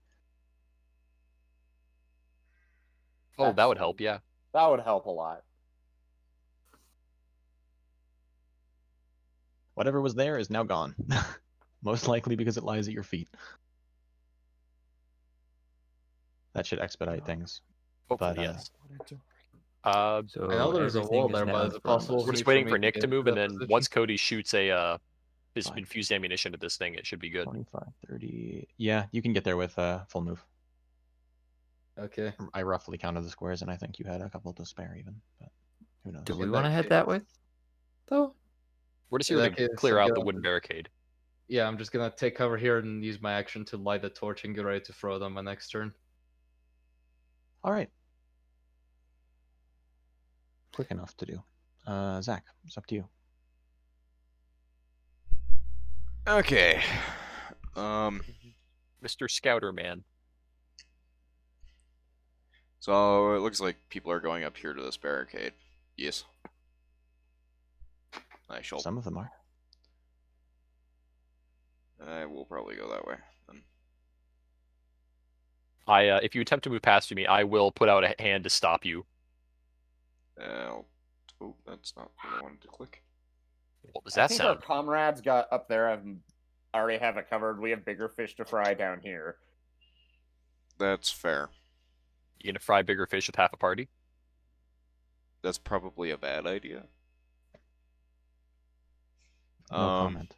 Oh, that would help, yeah. That would help a lot. Whatever was there is now gone. Most likely because it lies at your feet. That should expedite things. Hopefully, But, yes. So I know there's a wall everything there, now but is it from possible us. We're just for waiting me for to Nick get to into move, that and then position? once Cody shoots a Fine. infused ammunition to this thing, it should be good. 25, 30. Yeah, you can get there with full move. Okay. I roughly counted the squares, and I think you had a couple to spare even. But who knows? Do we In want to that head that way? Though? We're just In here that to case, clear I'm out the gonna- wooden barricade. Yeah, I'm just gonna take cover here and use my action to light a torch and get ready to throw it on my next turn. All right. Quick enough to do. Zach, it's up to you. Okay. Mr. Scouter Man. So it looks like people are going up here to this barricade. Yes. I shall. Some of them are. I will probably go that way then. If you attempt to move past me, I will put out a hand to stop you. Oh, that's not what I wanted to click. What was I that think sound? our comrades got up there. Already have it covered. We have bigger fish to fry down here. That's fair. You gonna fry bigger fish with half a party? That's probably a bad idea. No comment.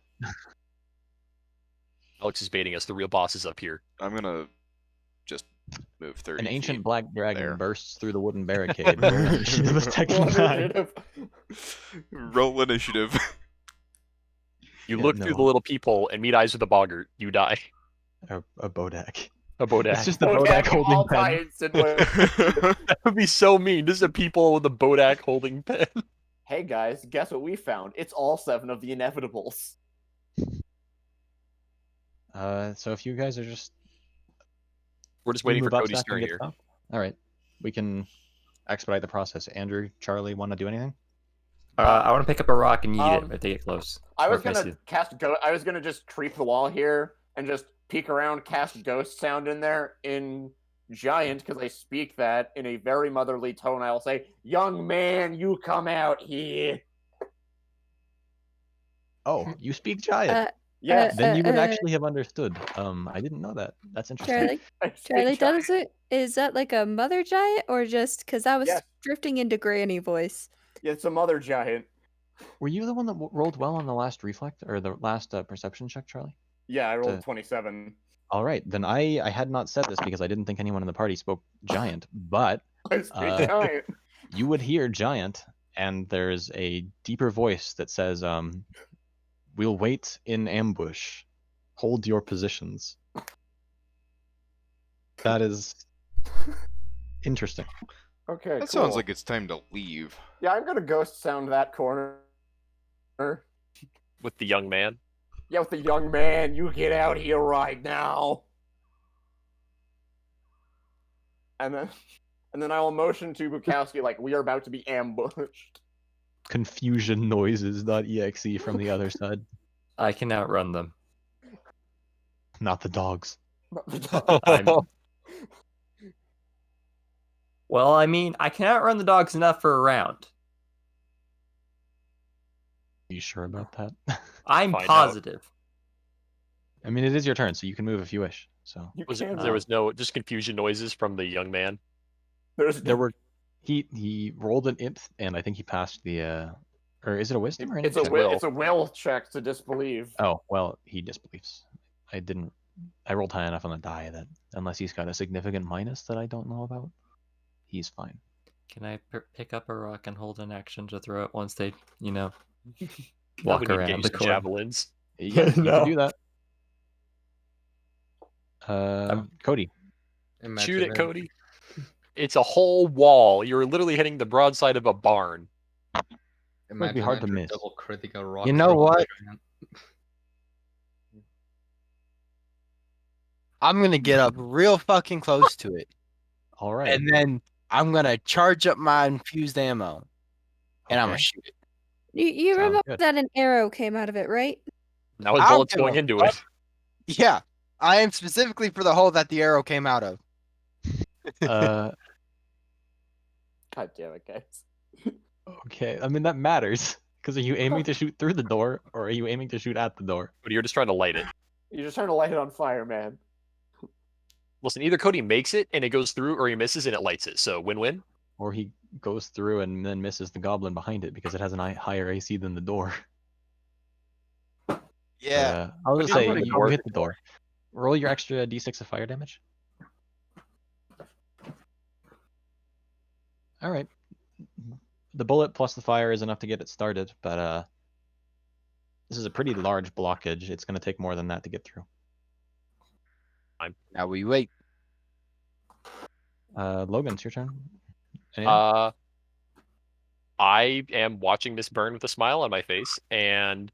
Alex is baiting us. The real boss is up here. I'm gonna just move 30 An ancient feet black dragon there. bursts through the wooden barricade. Roll initiative with Tech 9. Roll initiative. You Yeah, look through the no. little peephole and meet eyes with a boggart. You die. A Bodak. A bodak. It's just the Bodak holding pen. That would be so mean. This is a peephole with a bodak holding pen. Hey guys, guess what we found? It's all 7 of the inevitables. So if you guys are just We're just waiting for move up, Cody's Zach, and turn get here. stopped? All right, we can expedite the process. Andrew, Charlie, want to do anything? I want to pick up a rock and eat it if they get close. I Or was if I see gonna them. cast ghost. I was gonna just creep the wall here and just peek around, cast ghost sound in there in giant because I speak that in a very motherly tone. I will say, "Young man, you come out here." Oh, you speak giant. Yes, Then you would actually have understood. I didn't know that. That's interesting. Charlie, I speak Charlie, giant. is that like a mother giant or just because I was Yes. drifting into granny voice? Yeah, it's a mother giant. Were you the one that rolled well on the last reflect or the last perception check, Charlie? Yeah, I rolled To- 27. All right, then I had not said this because I didn't think anyone in the party spoke giant, but I speak Uh, giant. you would hear giant, and there's a deeper voice that says, "We'll wait in ambush. Hold your positions." That is interesting. Okay, That cool. sounds like it's time to leave. Yeah, I'm gonna ghost sound that corner. With the young man. Yeah, with the young man, you get out here right now. And then I will motion to Bukowski like we are about to be ambushed. Confusion noises.exe from the other side. I can outrun them. Not the dogs. Well, I mean, I can outrun the dogs enough for a round. Are you sure about that? I'm Find out. positive. I mean, it is your turn, so you can move if you wish. So You Was it, can't. there was no just confusion noises from the young man. there were. He rolled an int, and I think he passed the. Or is it a wisdom or an It's int a check? will. It's a will check to disbelieve. Oh, well, he disbelieves. I rolled high enough on the die that unless he's got a significant minus that I don't know about, he's fine. Can I pick up a rock and hold an action to throw it once they, Now walk we need around games the and corner? javelins. Yes, you No. can do that. Cody. Shoot it, Imagine Cody. It's a whole wall. You're literally hitting the broadside of a barn. It'd be hard to miss. Double critical rock You know throw what? giant. I'm gonna get up real fucking close to it, All right. and then I'm gonna charge up my infused ammo, and I'm gonna Okay. shoot it. You Sounds remember good. that an arrow came out of it, right? Now with I don't bullets give a going into fuck. it. Yeah, I am specifically for the hole that the arrow came out of. Uh, God damn it, guys. okay. I mean, that matters. Because are you aiming to shoot through the door, or are you aiming to shoot at the door? But you're just trying to light it. You're just trying to light it on fire, man. Listen, either Cody makes it and it goes through, or he misses and it lights it. So win-win. Or he goes through and then misses the goblin behind it because it has a higher AC than the door. Yeah. I'll But just I'm say gonna you ignore hit the the door. Roll your extra d6 of fire damage. All right. The bullet plus the fire is enough to get it started, but this is a pretty large blockage. It's going to take more than that to get through. Now we wait. Logan, it's your turn. Anything? I am watching this burn with a smile on my face, and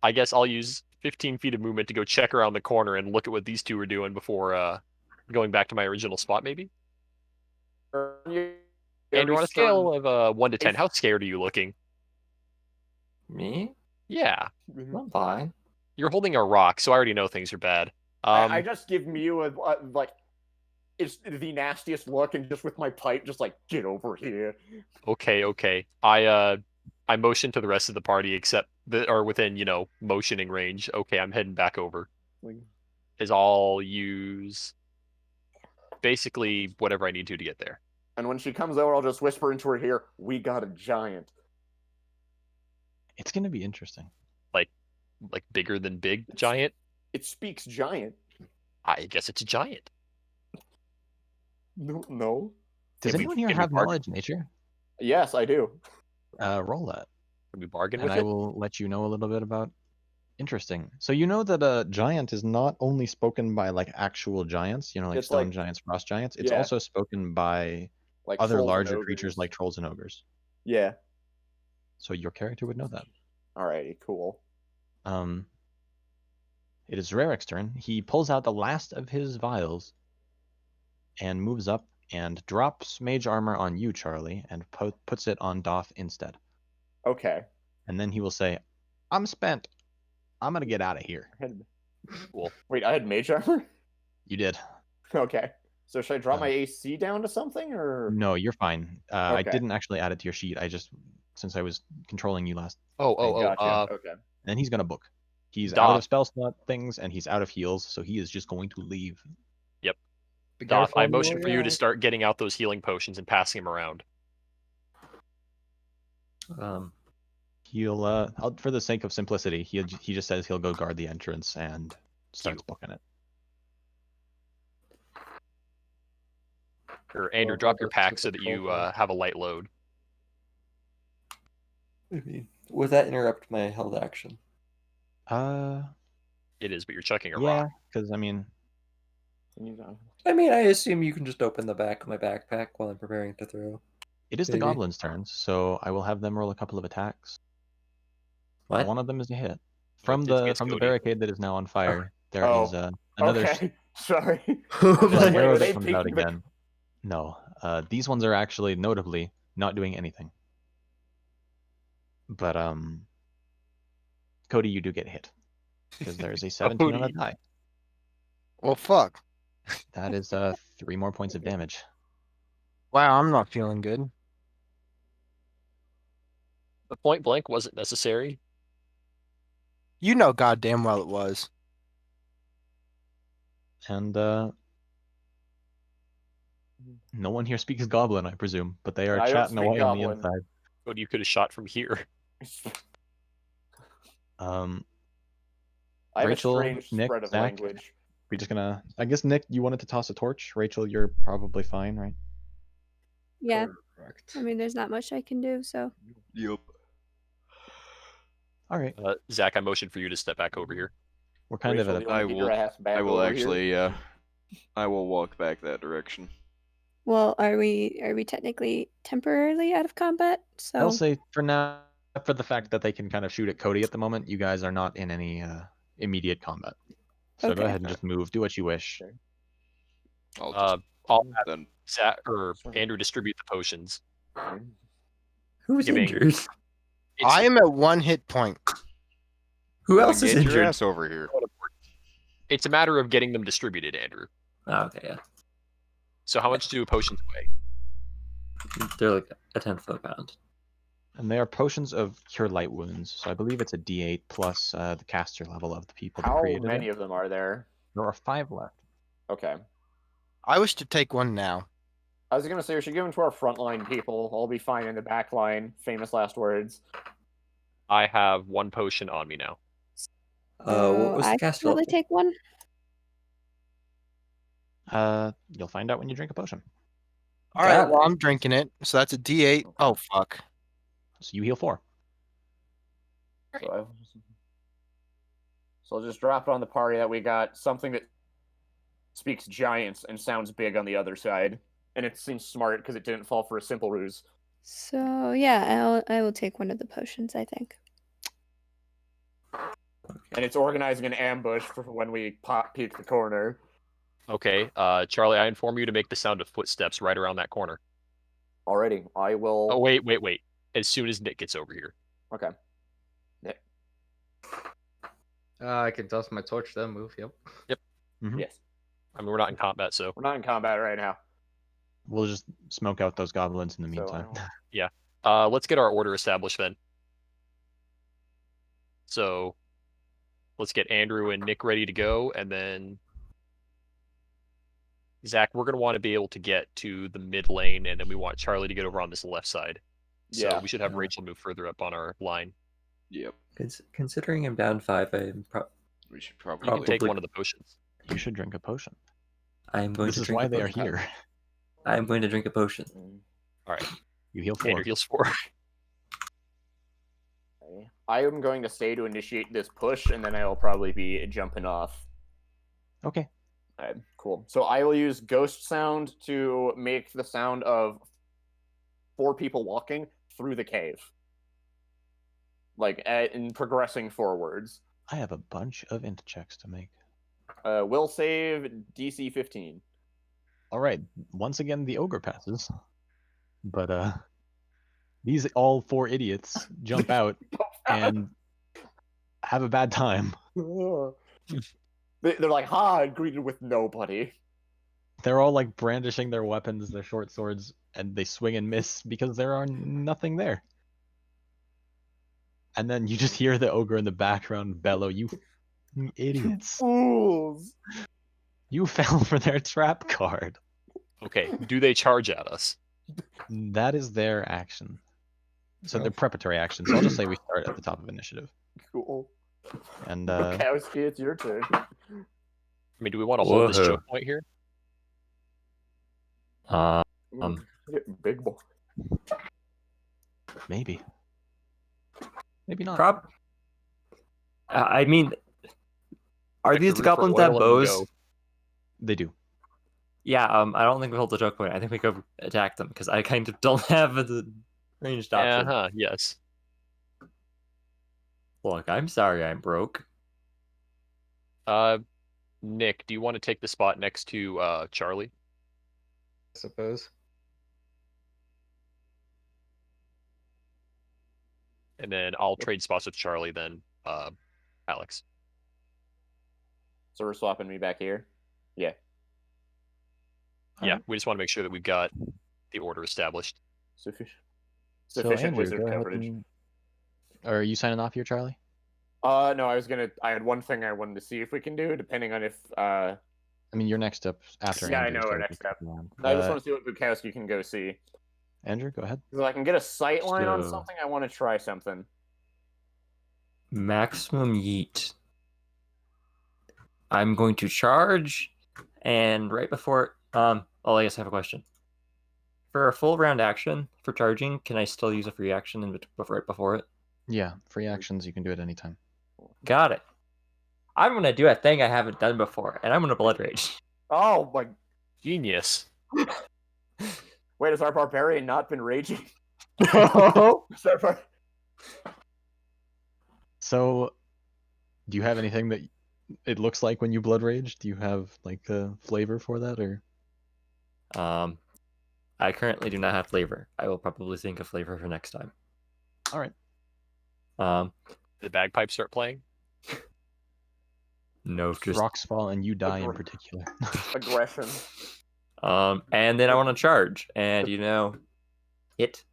I guess I'll use 15 feet of movement to go check around the corner and look at what these two are doing before going back to my original spot, maybe. Andrew, on a scale of 1 to 10, how scared are you looking? Me? Yeah. I'm fine. You're holding a rock, so I already know things are bad. I just give Mew a like, it's the nastiest look, and just with my pipe, just like, get over here. Okay. I motion to the rest of the party, except that are within, motioning range. Okay, I'm heading back over. Is I'll use basically whatever I need to get there. And when she comes over, I'll just whisper into her ear, "We got a giant." It's going to be interesting. Like bigger than big giant? It speaks giant. I guess it's a giant. No. Does Can we- anyone here can we have bargain? knowledge nature? Yes, I do. Roll that. Can we bargain And with I it? will let you know a little bit about. Interesting. So you know that a giant is not only spoken by like actual giants, like It's stone like- giants, frost giants. It's yeah. also spoken by Like other trolls and larger ogres. creatures like trolls and ogres. Yeah. So your character would know that. Alrighty, cool. It is Rarek's turn. He pulls out the last of his vials and moves up and drops mage armor on you, Charlie, and puts it on Doth instead. Okay. And then he will say, "I'm spent. I'm gonna get out of here." Cool. Wait, I had mage armor? You did. Okay. So should I drop my AC down to something, or? No, you're fine. I Okay. didn't actually add it to your sheet. Since I was controlling you last. Gotcha. Okay. And then he's gonna book. He's Doth. out of spell slot things and he's out of heals, so he is just going to leave. Yep. Be Doth, careful I of motion your for you to eye. start getting out those healing potions and passing them around. He'll for the sake of simplicity, he just says he'll go guard the entrance and starts booking it. Or Andrew, Well, drop I'll your just pack take so a that you profile. have a light load. Would that interrupt my held action? It is, but you're chucking a Yeah, rock. because I mean, I mean, I assume you can just open the back of my backpack while I'm preparing to throw. it is the Maybe. goblins' turns, so I will have them roll a couple of attacks. What? One of them is a hit. From it's the against from the Cody. barricade that is now on fire, there Oh, is another Okay. Sorry. there's Like, an arrow are that they comes out peeking the- again. No, these ones are actually notably not doing anything. But Cody, you do get hit because there is a 17 on a Cody. die. Well, fuck. That is 3 more points of damage. Wow, I'm not feeling good. The point blank wasn't necessary. You know goddamn well it was. And no one here speaks Goblin, I presume, but they are I don't chatting speak away on the Goblin. inside. Cody, you could have shot from here. I have Rachel, a strange Nick, spread of Zach? language. We're just gonna. I guess Nick, you wanted to toss a torch. Rachel, you're probably fine, right? Yeah. Correct. I mean, there's not much I can do, so. Yup. All right. Zach, I motion for you to step back over here. We're kind Rachel, of do at you a. wanna get your ass back I will over actually, here? I will walk back that direction. Well, are we technically temporarily out of combat? So I'll say for now, for the fact that they can kind of shoot at Cody at the moment, you guys are not in any immediate combat. So go Okay. ahead and just move. Do what you wish. I'll just I'll have then. Zach or Andrew distribute the potions. Who's Giving- injured? It's- I am at 1 hit point. Who else is Get your injured? ass over here. It's a matter of getting them distributed, Andrew. Oh, okay, yeah. So how much do potions weigh? They're like a tenth of a pound. And they are potions of cure light wounds. So I believe it's a D8 plus the caster level of the people that How created many it. of them are there? There are 5 left. Okay. I wish to take one now. I was gonna say we should give them to our frontline people. I'll be fine in the back line. Famous last words. I have 1 potion on me now. What So was I the should cast probably level? take one. You'll find out when you drink a potion. All right, Got well, it. I'm drinking it. So that's a D8. Oh, fuck. So you heal 4. So I'll just drop it on the party that we got something that speaks giants and sounds big on the other side. And it seems smart because it didn't fall for a simple ruse. So yeah, I will take one of the potions, I think. And it's organizing an ambush for when we peek the corner. Okay, Charlie, I inform you to make the sound of footsteps right around that corner. Alrighty, I will. Oh, wait. As soon as Nick gets over here. Okay. I can toss my torch, then move. Yep. Mhm. Yes. I mean, we're not in combat, so. We're not in combat right now. We'll just smoke out those goblins in the meantime. Let's get our order established then. So, let's get Andrew and Nick ready to go, and then Zach, we're going to want to be able to get to the mid lane, and then we want Charlie to get over on this left side. So Yeah. we should have Rachel move further up on our line. Yep. Considering I'm down 5, We should probably. You can take Probably. one of the potions. You should drink a potion. I'm going This to is drink why a they are potion. here. I'm going to drink a potion. All right. You heal 4. Andrew heals 4. Okay. I am going to stay to initiate this push, and then I will probably be jumping off. Okay. Alright, cool. So I will use ghost sound to make the sound of 4 people walking through the cave. Like, in progressing forwards. I have a bunch of int checks to make. Will save DC 15. All right. Once again, the ogre passes. But these all 4 idiots jump out and have a bad time. They're like, ha, greeted with nobody. They're all like brandishing their weapons, their short swords, and they swing and miss because there are nothing there. And then you just hear the ogre in the background bellow, "You idiots. Fools! You fell for their trap card." Okay, do they charge at us? That is their action. So they're preparatory actions. So I'll just say we start at the top of initiative. Cool. And Kowski, it's your turn. I mean, do we want to hold this Whoa. choke point here? Big boy. maybe. Maybe not. I mean, are Check the these roof for goblins oil that and bows? go. They do. Yeah, I don't think we hold the choke point. I think we go attack them because I kind of don't have the ranged option. Yes. Look, I'm sorry I'm broke. Nick, do you want to take the spot next to Charlie? I suppose. And then I'll trade spots with Charlie, then Alex. So we're swapping me back here? Yeah. Yeah, we just want to make sure that we've got the order established. Sufficient Andrew, wizard go ahead coverage. Are you signing off here, Charlie? No, I had one thing I wanted to see if we can do, depending on if, I mean, you're next up after Yeah, I Andrew. know so we're if next you up. come around. I just want to see what Bukowski can go see. Andrew, go ahead. If I can get a sight line on So- something, I want to try something. Maximum yeet. I'm going to charge, and right before I guess I have a question. For a full round action for charging, can I still use a free action right before it? Yeah, free actions. You can do it anytime. Got it. I'm gonna do a thing I haven't done before, and I'm gonna blood rage. Oh my! Genius. Wait, has our barbarian not been raging? No. So, do you have anything that it looks like when you blood rage? Do you have like a flavor for that, or? I currently do not have flavor. I will probably think of flavor for next time. All right. The bagpipes start playing. No, just Rocks fall and you die in particular. Aggression. and then I want to charge, and hit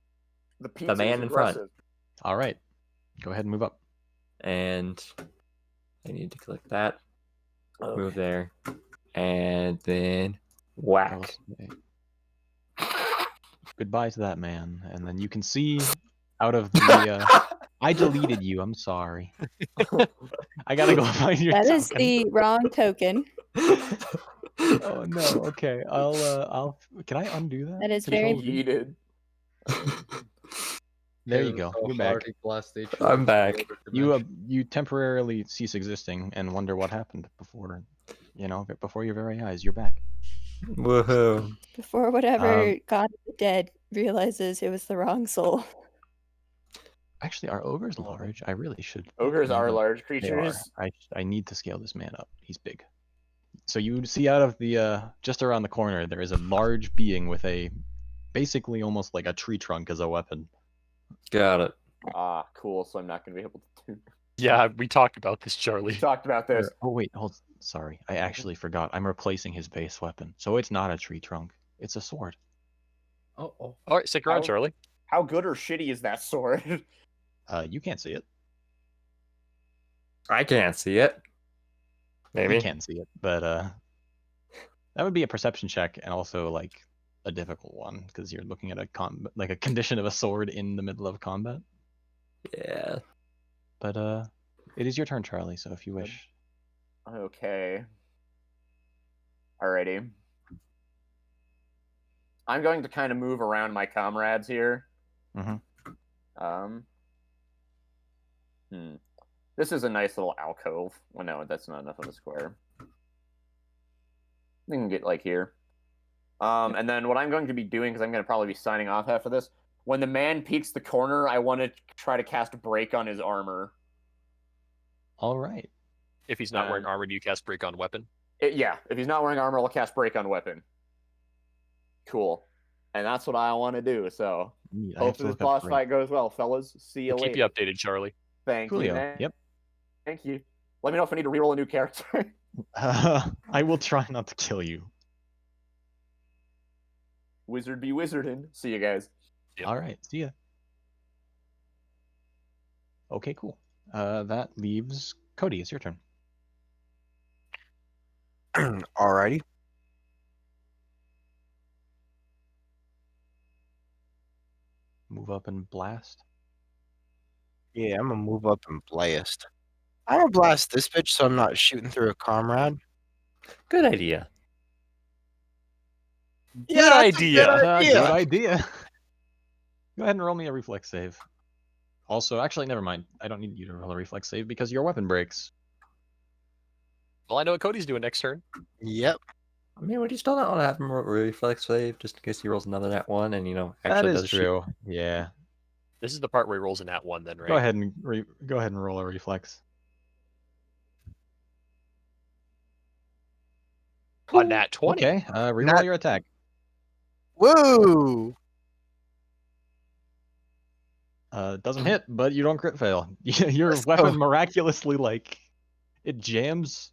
The pizza man is in front. aggressive. All right. Go ahead and move up. And I need to click that, Okay. move there, and then whack. Goodbye to that man, and then you can see out of the I deleted you. I'm sorry. I gotta go find your That is token. the wrong token. Oh no. Okay. I'll. Can I undo that? That is very. Control V? Yeeted. There you Him go. so You're back. hard he blast each I'm other back. to the other You dimension. you temporarily cease existing and wonder what happened before, before your very eyes. You're back. Woohoo! Before whatever God of the Dead realizes it was the wrong soul. Actually, are ogres large? I really should. Ogres need are a- large They are. creatures. I need to scale this man up. He's big. So you see out of the just around the corner, there is a large being with a basically almost like a tree trunk as a weapon. Got it. Ah, cool. So I'm not going to be able to do. Yeah, we talked about this, We Charlie. talked about this. Oh wait, hold. Sorry, I actually forgot. I'm replacing his base weapon, so it's not a tree trunk. It's a sword. Oh. All right, stick around, How- Charlie. How good or shitty is that sword? You can't see it. I can't see it. Maybe. You can see it, but that would be a perception check and also like a difficult one because you're looking at a condition of a sword in the middle of combat. Yeah. But it is your turn, Charlie. So if you wish. Okay. Alrighty. I'm going to kind of move around my comrades here. Mhm. This is a nice little alcove. Well, no, that's not enough of a square. We can get like here. And then what I'm going to be doing, because I'm going to probably be signing off after this, when the man peeks the corner, I want to try to cast break on his armor. All right. If he's not wearing armor, do you cast break on weapon? Yeah, if he's not wearing armor, I'll cast break on weapon. Cool. And that's what I want to do, so Neat. I have to hopefully this look up boss break. fight goes well, fellas. See you We'll later. keep you updated, Charlie. Thank you. Coolio. Yep. Thank you. Let me know if I need to reroll a new character. I will try not to kill you. Wizard be wizarding. See you guys. Yep. All right. See ya. Okay, cool. That leaves Cody. It's your turn. Alrighty. Move up and blast. Yeah, I'm gonna move up and blast. I'm gonna blast this bitch so I'm not shooting through a comrade. Good idea. Yeah, Good that's a idea. good idea. Good idea. Go ahead and roll me a reflex save. Also, actually, never mind. I don't need you to roll a reflex save because your weapon breaks. Well, I know what Cody's doing next turn. Yep. I mean, would you still not want to have him roll a reflex save just in case he rolls another nat one and That actually is does shoot? true. Yeah. This is the part where he rolls a nat 1 then, right? Go ahead and roll a reflex. A nat 20. Okay. Reroll Nat- your attack. Woo! Doesn't hit, but you don't crit fail. Your Let's weapon go. miraculously it jams,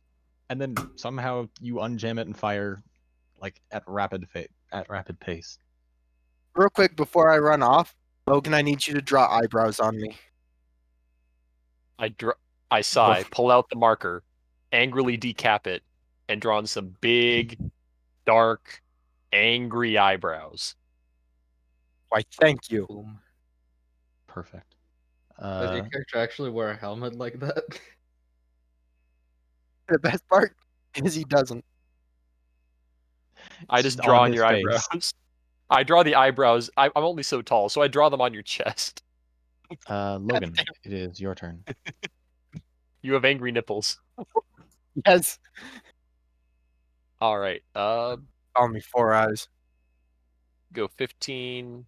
and then somehow you unjam it and fire at rapid pace. Real quick before I run off, Logan, I need you to draw eyebrows on me. I sigh, pull out the marker, angrily decap it, and draw on some big, dark, angry eyebrows. Why, thank you. Boom. Perfect. Does your character actually wear a helmet like that? The best part is he doesn't. I Just just draw on on your his face. eyebrows. I draw the eyebrows. I'm only so tall, so I draw them on your chest. Logan, it is your turn. You have angry nipples. Yes. All right. Call me 4 eyes. Go 15.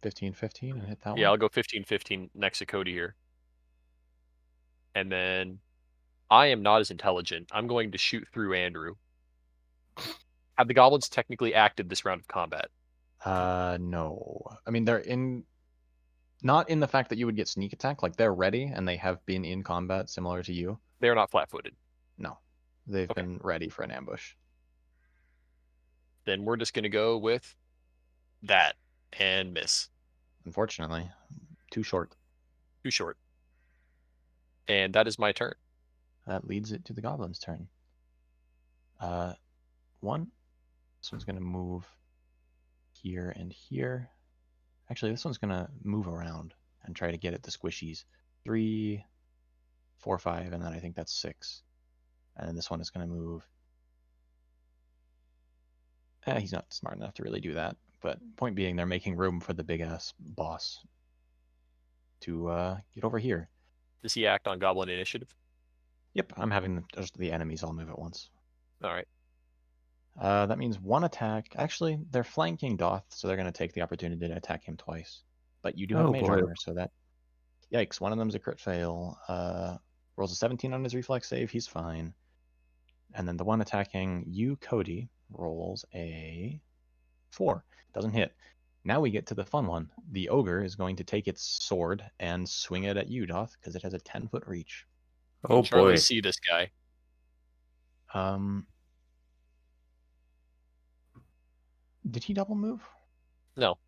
15-15 and hit that Yeah, one. I'll go 15-15 next to Cody here. And then I am not as intelligent. I'm going to shoot through Andrew. Have the goblins technically acted this round of combat? No. I mean, not in the fact that you would get sneak attack. Like, they're ready and they have been in combat similar to you. They're not flat-footed. No. They've been ready for an ambush. Then we're just going to go with that and miss. Unfortunately, too short. Too short. And that is my turn. That leads it to the goblin's turn. One. This one's going to move here and here. Actually, this one's gonna move around and try to get at the squishies. 3, 4, 5, and then I think that's 6. And then this one is gonna move. He's not smart enough to really do that. But point being, they're making room for the big ass boss to get over here. Does he act on Goblin initiative? Yep, I'm having just the enemies all move at once. All right. That means one attack. Actually, they're flanking Doth, so they're going to take the opportunity to attack him twice. But you do have Oh, mage boy. armor, so that... Yikes, one of them's a crit fail. Rolls a 17 on his reflex save, he's fine. And then the one attacking you, Cody, rolls a 4. Doesn't hit. Now we get to the fun one. The ogre is going to take its sword and swing it at you, Doth, because it has a 10-foot reach. Oh Charlie, boy. see this guy. Did he double move? No.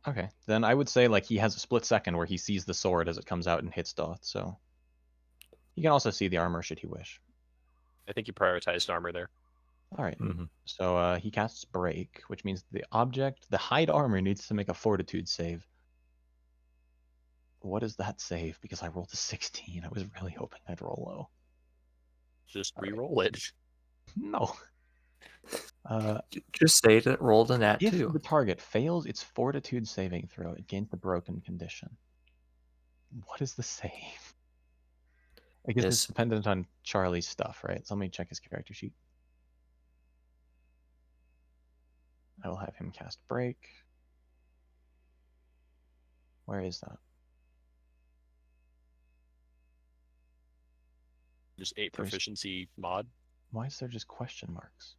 Okay, then I would say like he has a split second where he sees the sword as it comes out and hits Doth, so he can also see the armor should he wish. I think you prioritized armor there. All right, Mhm. so he casts Break, which means the object, the hide armor, needs to make a Fortitude save. What is that save? Because I rolled a 16. I was really hoping I'd roll low. Just re-roll it. No. Just say that it rolled a nat If 2. the target fails its Fortitude saving throw, it gains the broken condition. What is the save? I guess it's Yes. dependent on Charlie's stuff, right? So let me check his character sheet. I will have him cast Break. Where is that? Just 8 There's- proficiency mod. Why is there just question marks?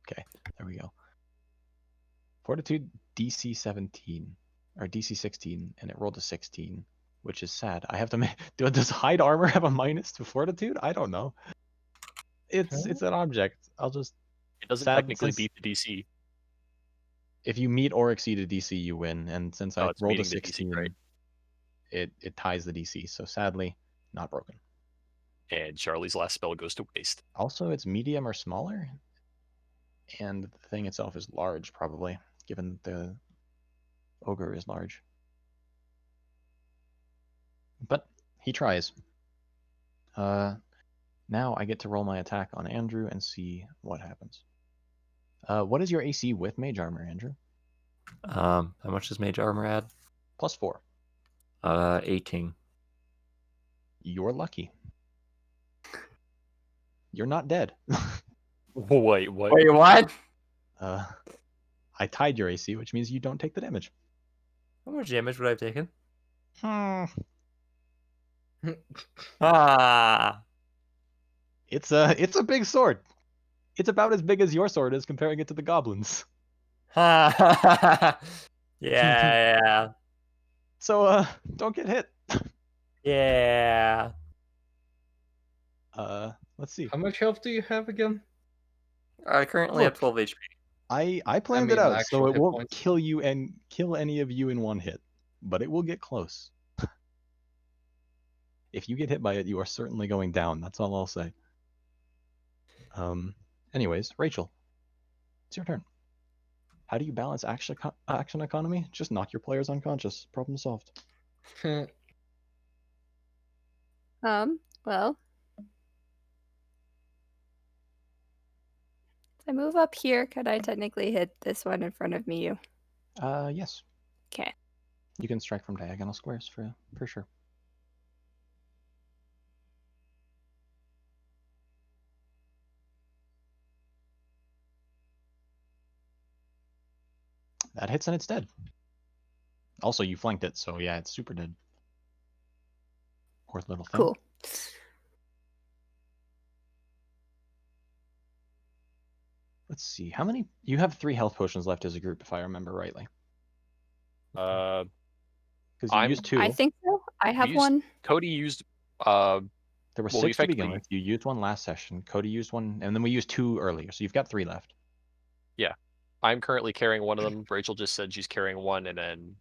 Okay, there we go. Fortitude DC 17 or DC 16, and it rolled a 16, which is sad. I have to make. Does hide armor have a minus to Fortitude? I don't know. It's an object. I'll just. It doesn't Sad technically since- beat the DC. If you meet or exceed a DC, you win. And since I it's rolled a meeting the DC, 16, right? it ties the DC. So sadly, not broken. And Charlie's last spell goes to waste. Also, it's medium or smaller, and the thing itself is large, probably, given the ogre is large. But he tries. Now I get to roll my attack on Andrew and see what happens. What is your AC with mage armor, Andrew? How much does mage armor add? +4. 18. You're lucky. You're not dead. Wait, what? Wait, what? I tied your AC, which means you don't take the damage. How much damage would I have taken? Hmm. Ah. It's a big sword. It's about as big as your sword is comparing it to the goblins. Yeah. So don't get hit. Yeah. Let's see. How much health do you have again? I currently have 12 HP. I planned it mean, out so actual it hit won't points. kill you and kill any of you in one hit, but it will get close. If you get hit by it, you are certainly going down. That's all I'll say. Anyways, Rachel, it's your turn. How do you balance action economy? Just knock your players unconscious. Problem solved. Well. If I move up here, could I technically hit this one in front of me, you? Yes. Okay. You can strike from diagonal squares for sure. That hits and it's dead. Also, you flanked it, so yeah, it's super dead. Poor little thing. Cool. Let's see. How many? You have 3 health potions left as a group, if I remember rightly. Because you I'm- used 2. I think so. I have used- one. Cody used There were well, 6 to begin effectively- with. You used 1 last session. Cody used 1, and then we used 2 earlier. So you've got 3 left. I'm currently carrying one of them. Rachel just said she's carrying one, and then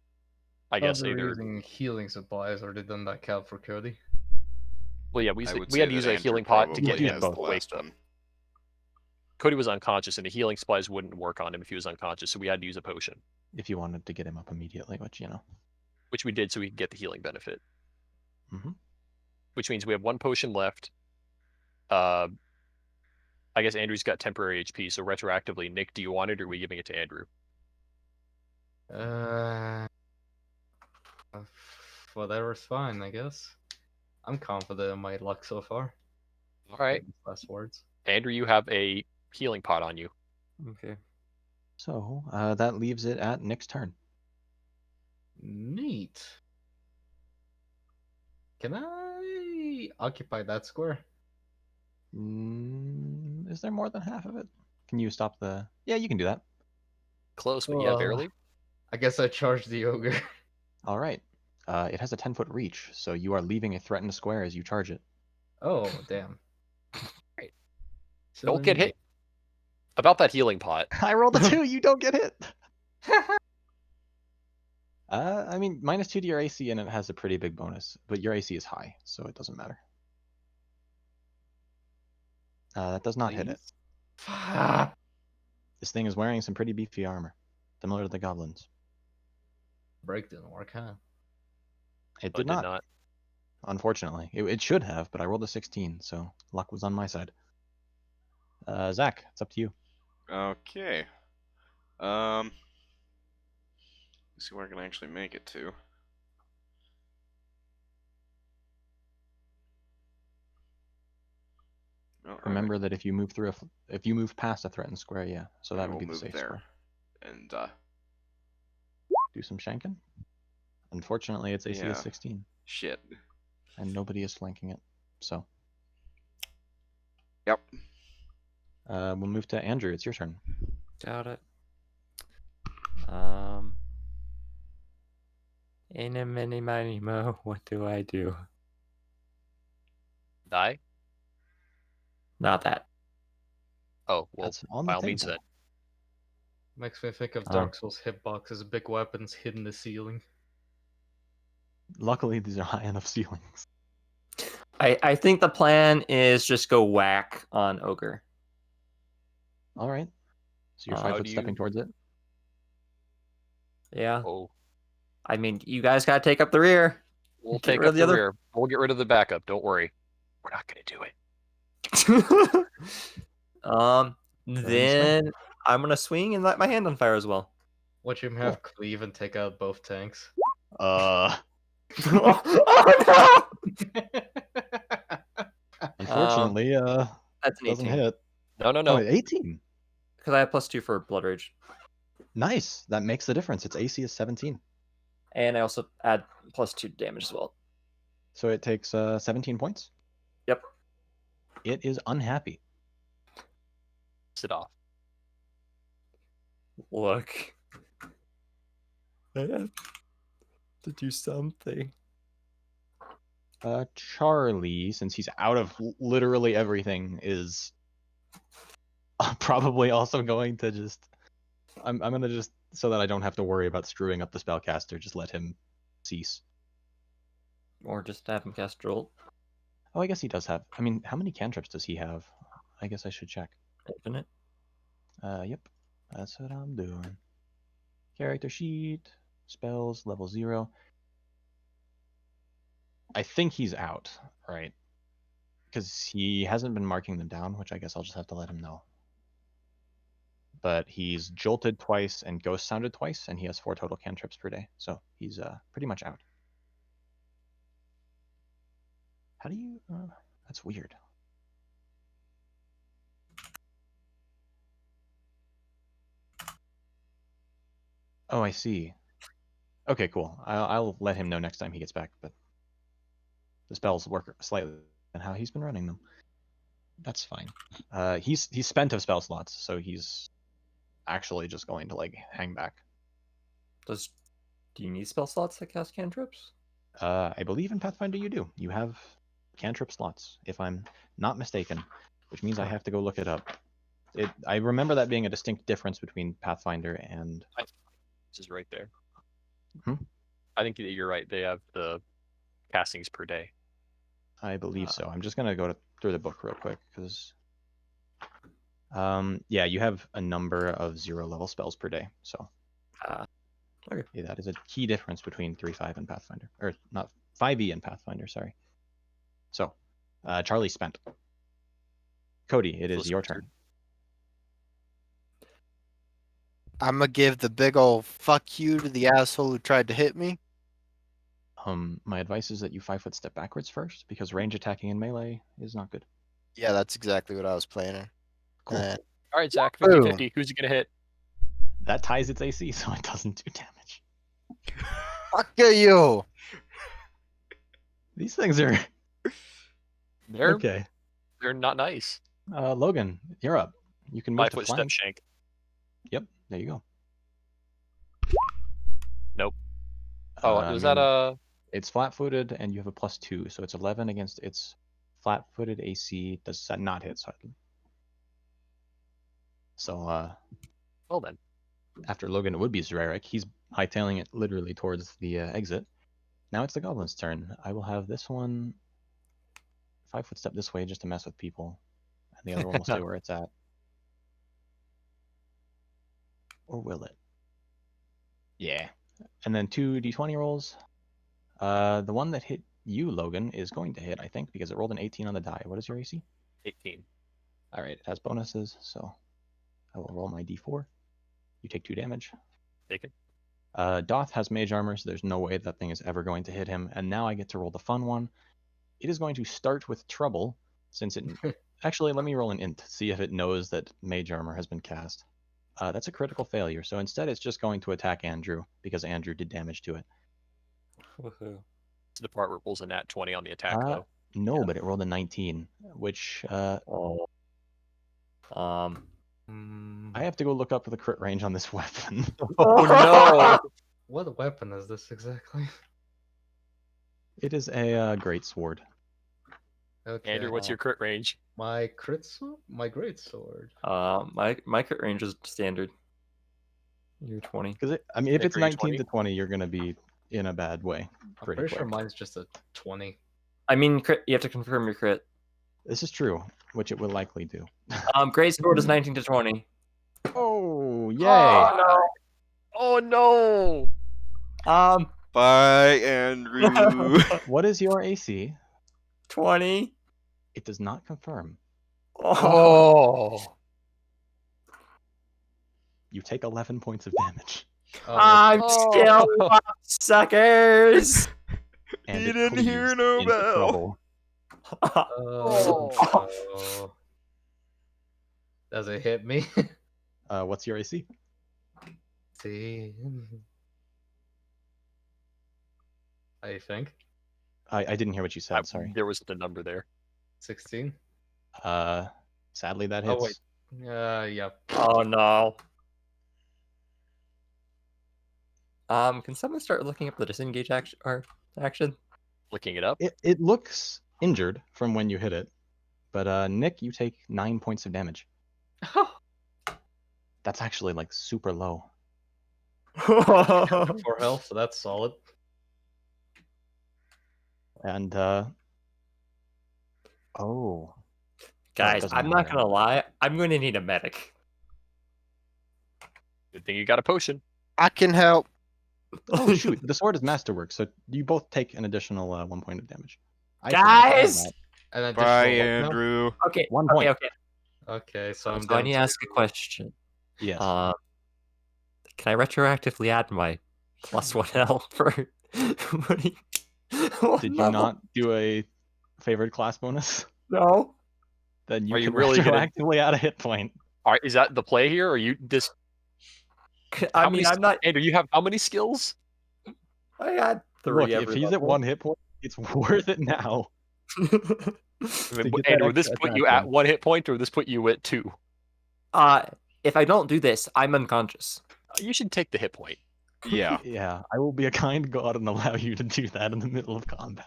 I guess they're either. using healing supplies, or did that count for Cody? Well, yeah, we I would we had say to use that a Andrew healing pot to get probably him has the awake. last one. Cody was unconscious, and the healing supplies wouldn't work on him if he was unconscious, so we had to use a potion. if you wanted to get him up immediately, which, you know. Which we did so we could get the healing benefit. Mm-hmm. Which means we have 1 potion left. I guess Andrew's got temporary HP, so retroactively, Nick, do you want it, or are we giving it to Andrew? Whatever's fine, I guess. I'm confident in my luck so far. All right. Last words. Andrew, you have a healing pot on you. Okay. So that leaves it at Nick's turn. Neat. Can I occupy that square? Is there more than half of it? Can you stop the... Yeah, you can do that. Close, but yeah, barely. I guess I charged the ogre. All right. It has a 10-foot reach, so you are leaving a threatened square as you charge it. Oh, damn. Right. So Don't get hit. About that healing pot. I rolled a 2. You don't get hit. I mean, -2 to your AC, and it has a pretty big bonus, but your AC is high, so it doesn't matter. That does not hit it. This thing is wearing some pretty beefy armor, similar to the goblins. Break didn't work, huh? It did not. Unfortunately. It should have, but I rolled a 16, so luck was on my side. Zach, it's up to you. Okay. Let's see where I can actually make it to. Oh, Remember that if you move through if you move past a threatened square, yeah. So that would be the safe square. And do some shanking. Unfortunately, its AC is 16. Shit. And nobody is flanking it. So. Yep. We'll move to Andrew. It's your turn. Got it. Eeny, miny, miny, mo. What do I do? Die? Not that. Oh, well, That's on by the all means table. then. Makes me think of Dark Souls hitboxes, big weapons hidden in the ceiling. Luckily, these are high enough ceilings. I think the plan is just go whack on Ogre. All right. So you're How 5 foot do stepping you- towards it. Yeah. Oh, I mean, you guys gotta take up the rear. we'll Get take rid up of the the other- rear. We'll get rid of the backup. Don't worry. We're not gonna do it. Then I'm gonna swing and light my hand on fire as well. Watch him have cleave and take out both tanks. Oh Unfortunately, that's an doesn't 18. hit. No. Oh, 18. Because I have +2 for Blood Rage. Nice. That makes the difference. Its AC is 17. And I also add +2 damage as well. So it takes 17 points. Yep. It is unhappy. Sit off. Look. I have to do something. Charlie, since he's out of literally everything, is probably also going to just... I'm gonna just, so that I don't have to worry about screwing up the spellcaster, just let him cease. Or just have him cast Jolt. Oh, I guess he does have... I mean, how many cantrips does he have? I guess I should check. Infinite. Yep. That's what I'm doing. Character sheet. Spells, level 0. I think he's out, right? Because he hasn't been marking them down, which I guess I'll just have to let him know. But he's jolted twice and ghost sounded twice, and he has 4 total cantrips per day. So he's pretty much out. How do you... that's weird. Oh, I see. Okay, cool. I'll let him know next time he gets back, but the spells work slightly than how he's been running them. That's fine. He's spent of spell slots, so he's actually just going to like hang back. Do you need spell slots to cast cantrips? I believe in Pathfinder you do. You have cantrip slots, if I'm not mistaken, which means I have to go look it up. I remember that being a distinct difference between Pathfinder and... This is right there. Hmm? I think that you're right. They have the castings per day. I believe so. I'm just gonna go through the book real quick because, yeah, you have a number of 0 level spells per day. So, Yeah, that is a key difference between 3.5 and Pathfinder, or not 5e and Pathfinder. Sorry. So, Charlie spent. Cody, it is Close your wizard. turn. I'm gonna give the big ol' fuck you to the asshole who tried to hit me. My advice is that you 5-foot step backwards first, because range attacking in melee is not good. Yeah, that's exactly what I was planning. Cool. Uh, All right, Zach, Boom. 50-50. Who's he gonna hit? That ties its AC, so it doesn't do damage. fuck you! These things are They're okay. they're not nice. Logan, you're up. You can move 5 to foot step flank. shank. Yep, there you go. Nope. Oh, I was that mean, It's flat-footed, and you have a +2, so it's 11 against its flat-footed AC. Does that not hit? So, well then? after Logan, it would be Zrarek. He's hightailing it literally towards the exit. Now it's the Goblin's turn. I will have this one 5-foot step this way just to mess with people, and the other one will stay where it's at. Or will it? Yeah. And then 2 d20 rolls. The one that hit you, Logan, is going to hit, I think, because it rolled an 18 on the die. What is your AC? 18. All right, it has bonuses, so I will roll my d4. You take 2 damage. Taken. Doth has mage armor, so there's no way that thing is ever going to hit him. And now I get to roll the fun one. It is going to start with trouble, since it... Actually, let me roll an int, see if it knows that mage armor has been cast. That's a critical failure, so instead it's just going to attack Andrew, because Andrew did damage to it. Woohoo. It's the part where it rolls a nat 20 on the attack, though. No, but it rolled a 19, which... I have to go look up the crit range on this weapon. Oh no! What weapon is this exactly? It is a great sword. Okay. Andrew, what's your crit range? My crit sword? My great sword. My crit range is standard. You're 20. Because I mean, if Nick, it's are you 19 20? to 20, you're gonna be in a bad way. I'm Pretty pretty sure quick. mine's just a 20. I mean, crit, you have to confirm your crit. This is true, which it will likely do. Great sword is 19 to 20. Oh, yay! Oh no! Bye, Andrew. What is your AC? 20. It does not confirm. Oh! You take 11 points of damage. I'm still up, suckers. And He it didn't hear cleaves no into bell. trouble. Oh. Does it hit me? What's your AC? See. I think. I didn't hear what you said. Sorry. There was the number there. 16. Sadly, that Oh, hits. wait. Yeah. Oh no. Can someone start looking up the disengage action? Looking it up. It looks injured from when you hit it, but Nick, you take 9 points of damage. That's actually like super low. 4 health, so that's solid. And oh, Guys, doesn't I'm not matter. gonna lie. I'm going to need a medic. Good thing you got a potion. I can help. Oh shoot, the sword is masterwork, so you both take an additional 1 point of damage. I forgot Guys! that. And then Bye, additional what now? Andrew. Okay. 1 point. Okay. Okay, so I'm So I down need to to ask a question. Yes. Can I retroactively add my +1 health for putting? Did you not do a favored class bonus? No. Then you Are you can really gonna- retroactively add a hit point. All right, is that the play here, or you just? I mean, I'm not. Andrew, you have how many skills? I had 3 Look, every if he's at level. 1 hit point, it's worth it now. I mean, To get that Andrew, would this extra put you attack at 1 hit point, or would this put you at 2? If I don't do this, I'm unconscious. You should take the hit point. Yeah. Yeah, I will be a kind god and allow you to do that in the middle of combat.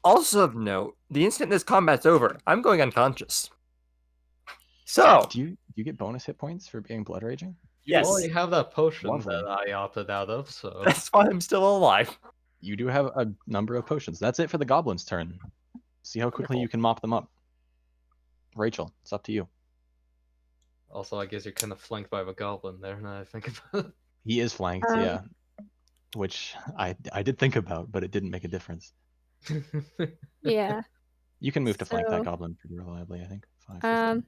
Also of note, the instant this combat's over, I'm going unconscious. So, Do you get bonus hit points for being blood raging? You yes, already have that potion Lovely. that I opted out of, so that's why I'm still alive. You do have a number of potions. That's it for the goblin's turn. See how quickly you can mop them up. Rachel, it's up to you. also I guess you're kind of flanked by a goblin there. Now I think about it. He is flanked, Um, yeah. Which I did think about, but it didn't make a difference. Yeah. You can move to flank that So, goblin pretty reliably, I think. 5, 15. Um,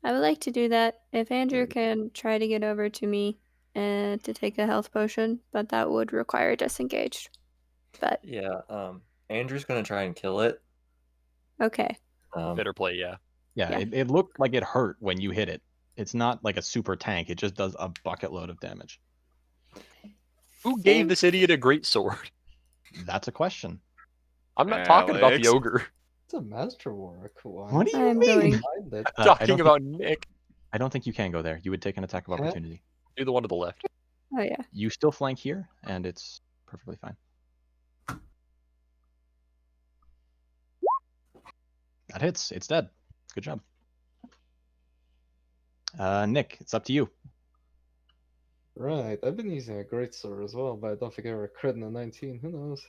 I would like to do that. If Andrew can try to get over to me and to take a health potion, but that would require disengaged. But Yeah. Andrew's gonna try and kill it. okay. Better play, yeah. Yeah, Yeah. it looked like it hurt when you hit it. It's not like a super tank. It just does a bucket load of damage. Who gave this idiot a great sword? That's a question. I'm not talking about the Alex. ogre. It's a masterwork one. What do you I'm mean? going. Find it. I Talking don't about Nick. I don't think you can go there. You would take an attack of Huh? opportunity. Do the one to the left. Oh yeah. You still flank here, and it's perfectly fine. That hits. It's dead. Good job. Nick, it's up to you. Right, I've been using a greatsword as well, but I don't think I ever crit in a 19. Who knows?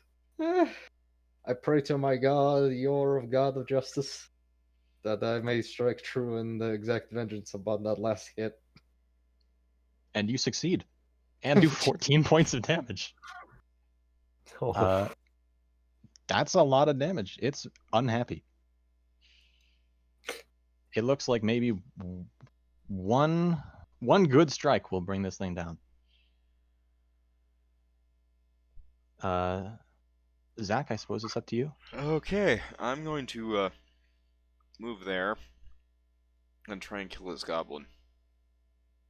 I pray to my god, Yor of God of Justice, that I may strike true in the exact vengeance upon that last hit. And you succeed. And do 14 points of damage. Oh. That's a lot of damage. It's unhappy. It looks like maybe one good strike will bring this thing down. Zach, I suppose it's up to you. Okay, I'm going to move there and try and kill this goblin.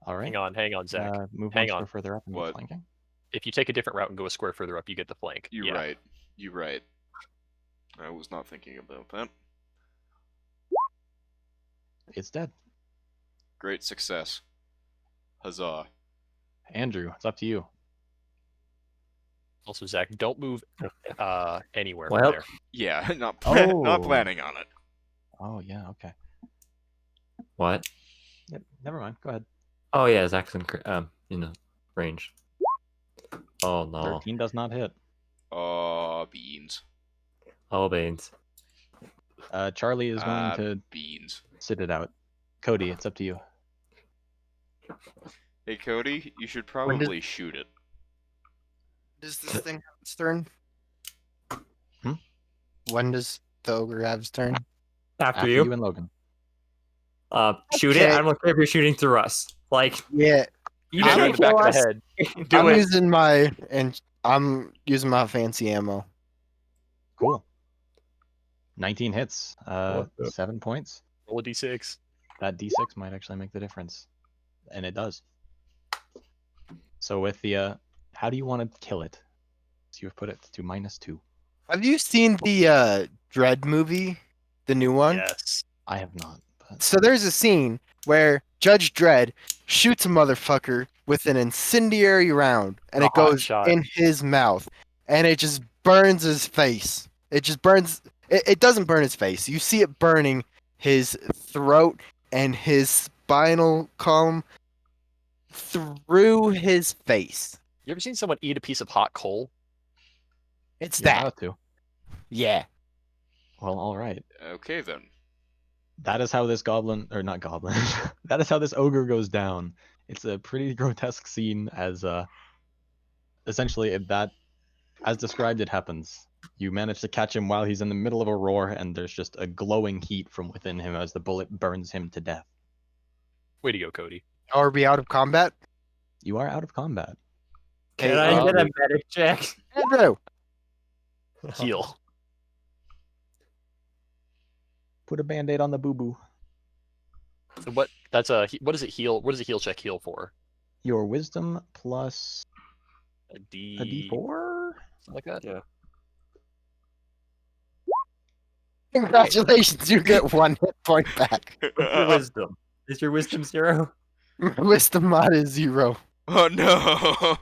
All right. Hang on, Zach. Move Hang one on. square further up and get What? flanking. If you take a different route and go a square further up, you get the flank. You're Yeah. right. You're right. I was not thinking about that. It's dead. Great success. Huzzah. Andrew, it's up to you. Also, Zach, don't move anywhere Well, from there. Yeah, not Oh. planning on it. Oh yeah, okay. What? Yep, never mind. Go ahead. Oh yeah, Zach's in range. Oh no. 13 does not hit. Beans. Oh Baines. Charlie is going to Beans. sit it out. Cody, it's up to you. Hey, Cody, you should probably shoot it. Does this thing have its turn? Hmm? When does the ogre have its turn? After you. and Logan. Shoot it. Okay. I don't care if you're shooting through us. Like Yeah, You I'm shoot in the back of the head. Do I'm it. using my fancy ammo. Cool. 19 hits. What the- 7 points. Roll a d6. That d6 might actually make the difference. And it does. So with the how do you want to kill it? So you've put it to -2. Have you seen the Dread movie, the new one? Yes. I have not. But... So there's a scene where Judge Dredd shoots a motherfucker with an incendiary round, and A it hot goes shot. in his mouth, and it just burns his face. It just burns. It doesn't burn his face. You see it burning his throat and his spinal column through his face. You ever seen someone eat a piece of hot coal? It's You're that. allowed to. Yeah. Well, all right. Okay, then. That is how this goblin, or not goblin, that is how this ogre goes down. It's a pretty grotesque scene as essentially if that, as described, it happens. You manage to catch him while he's in the middle of a roar, and there's just a glowing heat from within him as the bullet burns him to death. Way to go, Cody. Are we out of combat? You are out of combat. Can Okay, I get a medic check? Andrew. Heal. Put a band-aid on the boo-boo. So what? That's a. What does it heal? What does a heal check heal for? Your wisdom plus A D. a d4? Something like that. Yeah. Congratulations, you get 1 hit point back. What's your wisdom? Is your wisdom 0? My wisdom mod is 0. Oh no!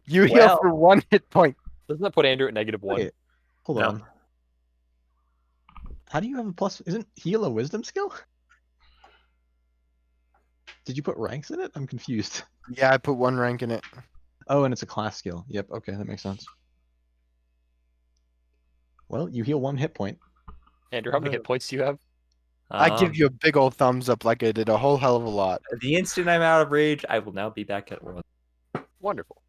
You heal Well. for 1 hit point. Doesn't that put Andrew at -1? Wait, hold No. on. How do you have a plus? Isn't heal a wisdom skill? Did you put ranks in it? I'm confused. Yeah, I put 1 rank in it. Oh, and it's a class skill. Yep, okay, that makes sense. Well, you heal 1 hit point. Andrew, how many hit points do you have? I give you a big old thumbs up like I did a whole hell of a lot. The instant I'm out of rage, I will now be back at 1. Wonderful.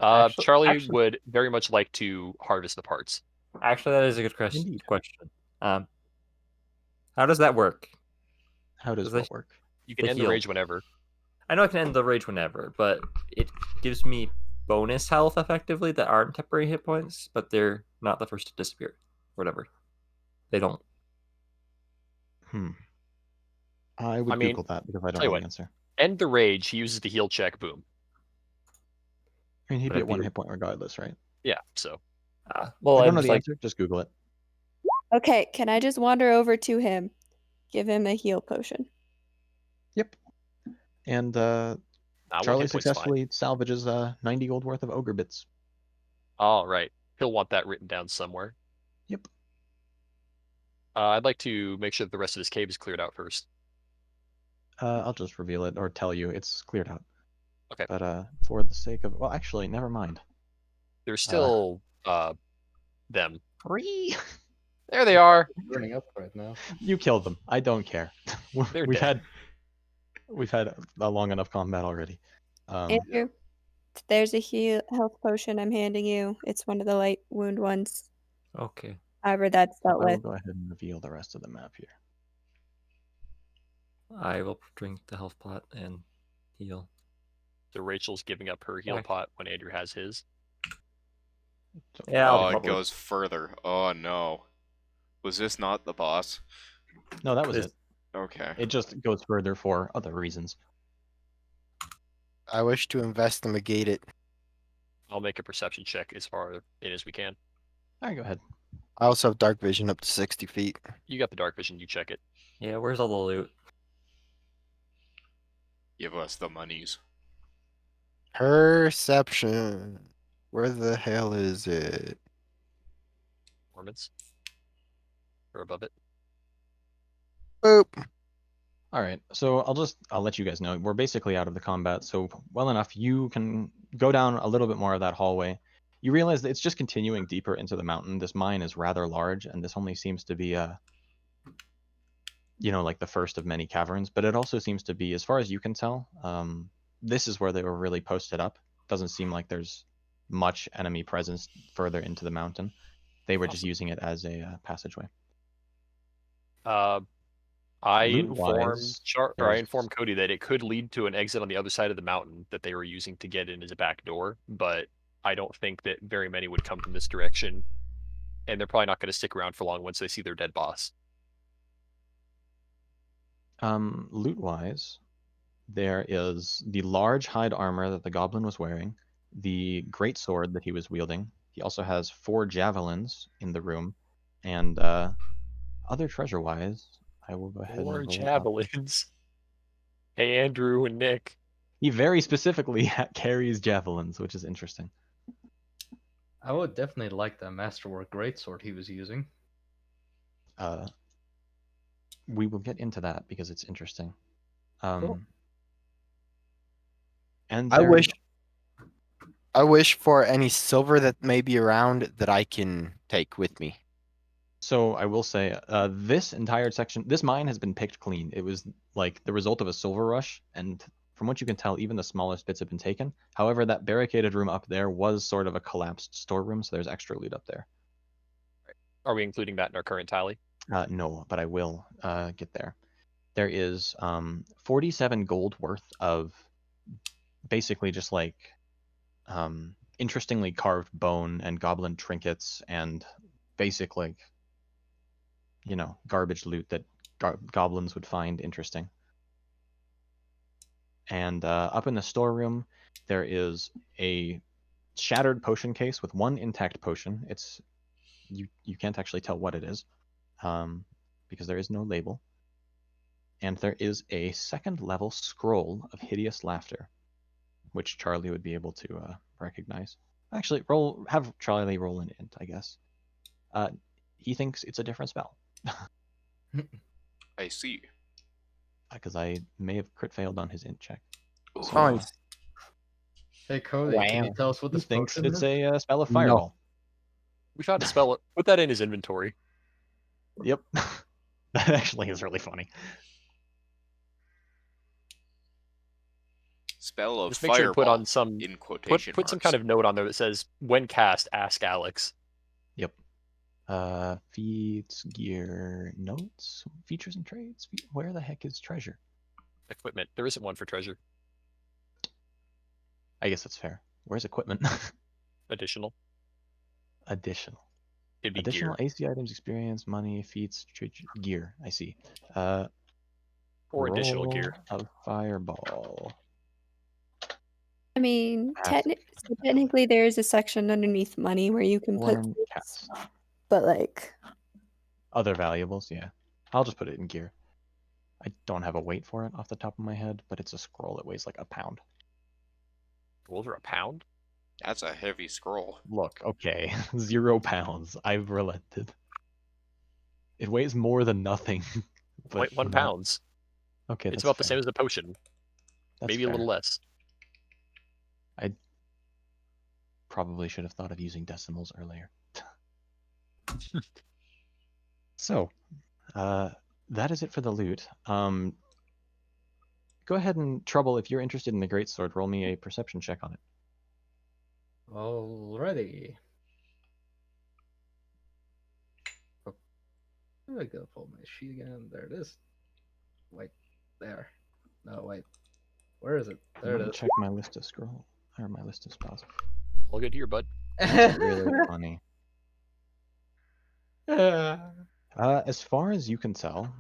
Actually- Charlie actually- would very much like to harvest the parts. Actually, that is a good question. Indeed. How does that work? How does Does what that- work? You can The end the heal. rage whenever. I know I can end the rage whenever, but it gives me bonus health effectively that aren't temporary hit points, but they're not the first to disappear. Whatever. They don't. I would I mean, Google that because I don't tell you know what. the answer. End the rage, he uses the heal check, boom. I mean, he'd But be if at 1 you- hit point regardless, right? Yeah, so. Well, I I'm don't know just the like, answer. Just Google it. Okay, can I just wander over to him? Give him a heal potion. Yep. And One Charlie hit point's fine. successfully salvages 90 gold worth of ogre bits. All right. He'll want that written down somewhere. Yep. I'd like to make sure that the rest of this cave is cleared out first. I'll just reveal it or tell you it's cleared out. Okay. But for the sake of, well, actually, never mind. There's still them. 3. There they are. Burning up right now. You killed them. I don't care. They're we've dead. had a long enough combat already. Andrew, there's a health potion I'm handing you. It's one of the light wound ones. okay. However, that's I dealt will with. go ahead and reveal the rest of the map here. I will drink the health pot and heal. So Rachel's giving up her heal Okay. pot when Andrew has his. Yeah, Oh, I'll it probably- goes further. Oh no. Was this not the boss? No, that was This- it. Okay. It just goes further for other reasons. I wish to investigate it. I'll make a perception check as far in as we can. All right, go ahead. I also have dark vision up to 60 feet. You got the dark vision, you check it. Yeah, where's all the loot? Give us the monies. Perception. Where the hell is it? Performance. Or above it. Boop. All right, so I'll let you guys know. We're basically out of the combat, so well enough you can go down a little bit more of that hallway. You realize that it's just continuing deeper into the mountain. This mine is rather large, and this only seems to be like the first of many caverns, but it also seems to be, as far as you can tell, this is where they were really posted up. Doesn't seem like there's much enemy presence further into the mountain. They were just using it as a passageway. I Loot-wise, informed Cody that it could lead to an exit on the other side of the mountain that they were using to get in as a back door, but I don't think that very many would come from this direction, and they're probably not going to stick around for long once they see their dead boss. Loot-wise, there is the large hide armor that the goblin was wearing, the great sword that he was wielding. He also has 4 javelins in the room, and other treasure-wise, I will go ahead and More roll up. javelins. Hey, Andrew and Nick. He very specifically carries javelins, which is interesting. I would definitely like that masterwork greatsword he was using. We will get into that because it's interesting. Cool. And I there- wish for any silver that may be around that I can take with me. So I will say, this entire section, this mine has been picked clean. It was like the result of a silver rush, and from what you can tell, even the smallest bits have been taken. However, that barricaded room up there was sort of a collapsed storeroom, so there's extra loot up there. Are we including that in our current tally? No, but I will get there. There is 47 gold worth of basically just like interestingly carved bone and goblin trinkets and basic like garbage loot that goblins would find interesting. And up in the storeroom, there is a shattered potion case with 1 intact potion. It's you can't actually tell what it is, because there is no label. And there is a 2nd level scroll of hideous laughter, which Charlie would be able to recognize. Actually, have Charlie roll an int, I guess. He thinks it's a different spell. I see. Because I may have crit failed on his int check. So, Oh, Hey Cody, can you tell us what he this thinks potion it's is? a spell of No. fireball. We found a spell. Put that in his inventory. Yep. That actually is really funny. Spell of Just make sure to put fireball on some in quotation put some marks. kind of note on there that says when cast, ask Alex. Yep. Feats, gear, notes, features and traits. Where the heck is treasure? Equipment. There isn't one for treasure. I guess that's fair. Where's equipment? Additional. Additional. It'd be Additional gear. AC items, experience, money, feats, gear. I see. Or additional Roll gear. a fireball. I mean, Ask technically there is a section underneath money where you can put Learn things, cast. but like, Other valuables, yeah. I'll just put it in gear. I don't have a weight for it off the top of my head, but it's a scroll that weighs like a pound. Gold are a pound? That's a heavy scroll. Look, okay, 0 pounds. I've relented. It weighs more than nothing. But 0.1 not... pounds. Okay, It's that's about the fair. same as a potion. That's Maybe fair. a little less. I probably should have thought of using decimals earlier. So, that is it for the loot. Go ahead and Trouble, if you're interested in the greatsword, roll me a perception check on it. Alrighty. Oh, I gotta pull my sheet again. There it is. Wait, there. No, wait. Where is it? There Let it me is. check my list of scroll or my list of spells. All good here, bud. That's really funny. As far as you can tell,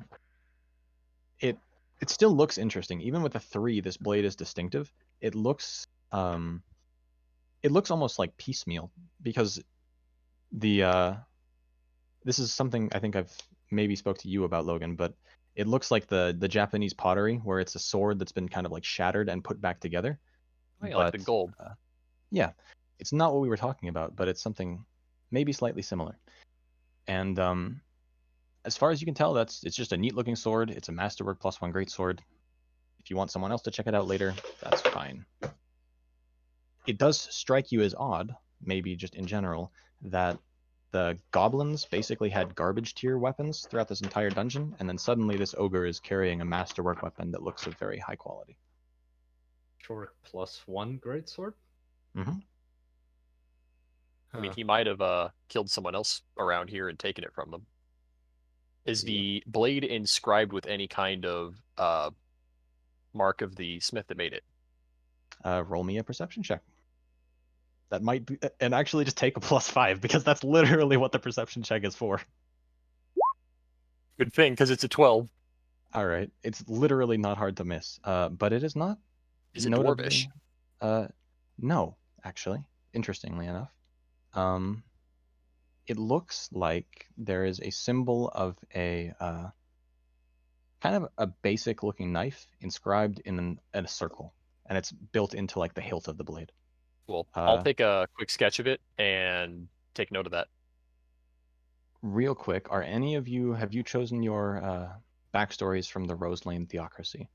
it still looks interesting. Even with the 3, this blade is distinctive. It looks almost like piecemeal because the this is something I think I've maybe spoke to you about, Logan, but it looks like the Japanese pottery where it's a sword that's been kind of like shattered and put back together. Oh, yeah, like the But, gold. Yeah, it's not what we were talking about, but it's something maybe slightly similar. And as far as you can tell, it's just a neat looking sword. It's a masterwork +1 great sword. If you want someone else to check it out later, that's fine. It does strike you as odd, maybe just in general, that the goblins basically had garbage tier weapons throughout this entire dungeon, and then suddenly this ogre is carrying a masterwork weapon that looks of very high quality. Short +1 greatsword? Mm-hmm. I mean, he might have killed someone else around here and taken it from them. Is the blade inscribed with any kind of mark of the smith that made it? Roll me a perception check. That might be, and actually just take a +5 because that's literally what the perception check is for. Good thing, because it's a 12. All right, it's literally not hard to miss. But it is not. Is it notably, dwarvish? No, actually. Interestingly enough, it looks like there is a symbol of a kind of a basic looking knife inscribed in a circle, and it's built into like the hilt of the blade. Well, I'll take a quick sketch of it and take note of that. Real quick, have you chosen your backstories from the Roselane Theocracy?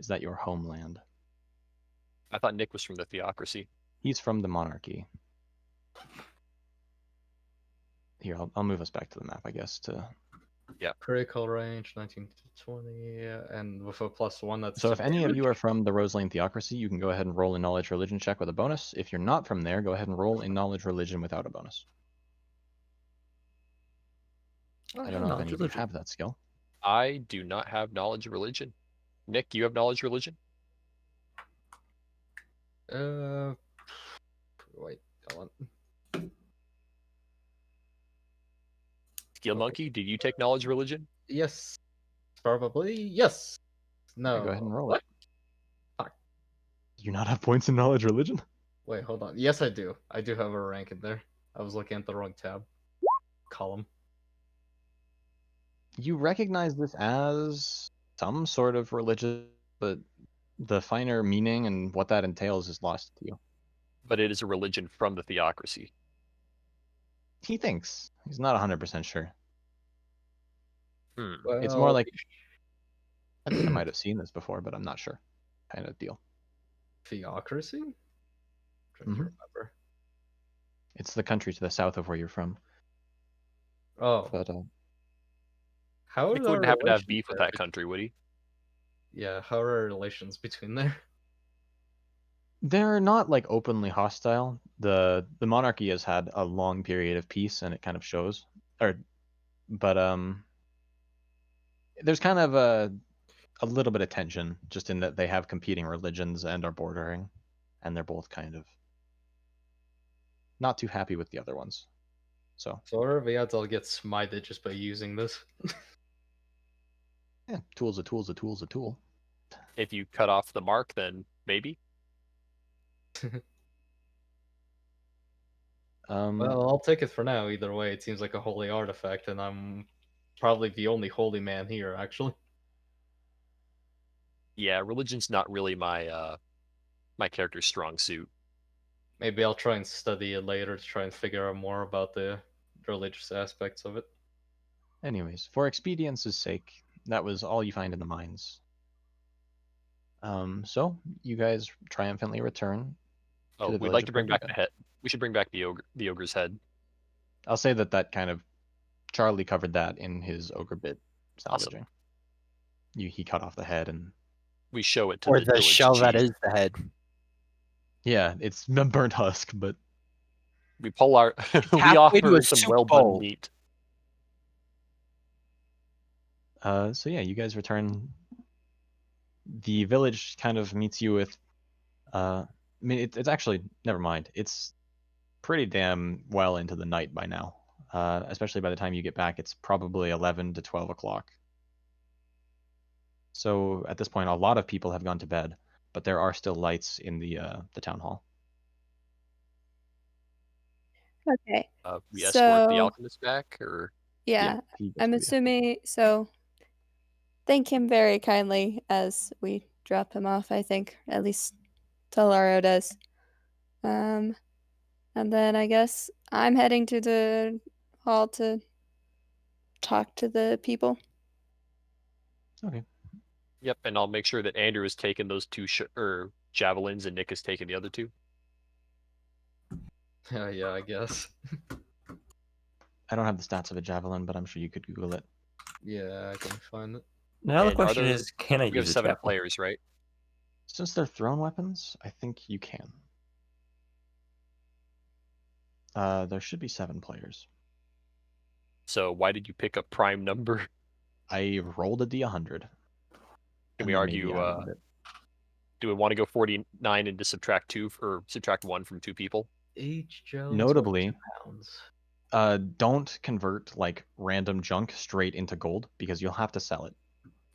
Is that your homeland? I thought Nick was from the Theocracy. He's from the Monarchy. Here, I'll move us back to the map, I guess. Yeah. Critical range 19 to 20, and with a +1, that's. So if any of you are from the Roselane Theocracy, you can go ahead and roll a knowledge religion check with a bonus. If you're not from there, go ahead and roll a knowledge religion without a bonus. I don't know if any of you have that skill. I do not have knowledge of religion. Nick, you have knowledge of religion? Wait, hold on. Skill Monkey, did you take knowledge of religion? Yes. Probably. Yes. No. Okay, go ahead and roll it. Fuck. Do you not have points in knowledge religion? Wait, hold on. Yes, I do. I do have a rank in there. I was looking at the wrong tab. Column. You recognize this as some sort of religion, but the finer meaning and what that entails is lost to you. But it is a religion from the Theocracy. He thinks. He's not 100% sure. Well, It's more like, I think I might have seen this before, but I'm not sure. Kind of deal. Theocracy? Trying to remember. It's the country to the south of where you're from. Oh. But Nick wouldn't happen to have beef with that country, would he? Yeah, how are relations between there? They're not like openly hostile. The monarchy has had a long period of peace, and it kind of shows. But there's kind of a little bit of tension, just in that they have competing religions and are bordering, and they're both kind of not too happy with the other ones. So So what are the odds I'll get smited just by using this? yeah, tool's a tool's a tool's a tool. If you cut off the mark, then maybe. Well, I'll take it for now. Either way, it seems like a holy artifact, and I'm probably the only holy man here, actually. Yeah, religion's not really my my character's strong suit. Maybe I'll try and study it later to try and figure out more about the religious aspects of it. Anyways, for expedience's sake, that was all you find in the mines. So you guys triumphantly return. Oh, the we'd village like of to bring back Carduga. the head. We should bring back the ogre's head. I'll say that kind of Charlie covered that in his ogre bit salvaging. Awesome. He cut off the head, and We show it to Or the the village shell that chief. is the head. yeah, it's a burnt husk, but We pull our we Halfway to offer a some soup well done bowl. meat. so yeah, you guys return. The village kind of meets you with I mean, it's actually, never mind. It's pretty damn well into the night by now. Especially by the time you get back, it's probably 11 to 12 o'clock. So at this point, a lot of people have gone to bed, but there are still lights in the town hall. Okay. We escort the So- alchemist back, or Yeah, he gets I'm to you. assuming so. Thank him very kindly as we drop him off, I think. At least Talaro does. And then I guess I'm heading to the hall to talk to the people. Okay. Yep, and I'll make sure that Andrew has taken those two javelins, and Nick has taken the other two. Yeah, I guess. I don't have the stats of a javelin, but I'm sure you could Google it. Yeah, I can find it. Now the And are question there- is, can I We have use a 7 javelin? players, right? Since they're thrown weapons, I think you can. There should be 7 players. So why did you pick up prime number? I rolled a d100. Can and we then argue? maybe added a bit. Do we want to go 49 and just subtract 2 or subtract 1 from 2 people? Each gel. Notably, 22 pounds. don't convert like random junk straight into gold, because you'll have to sell it.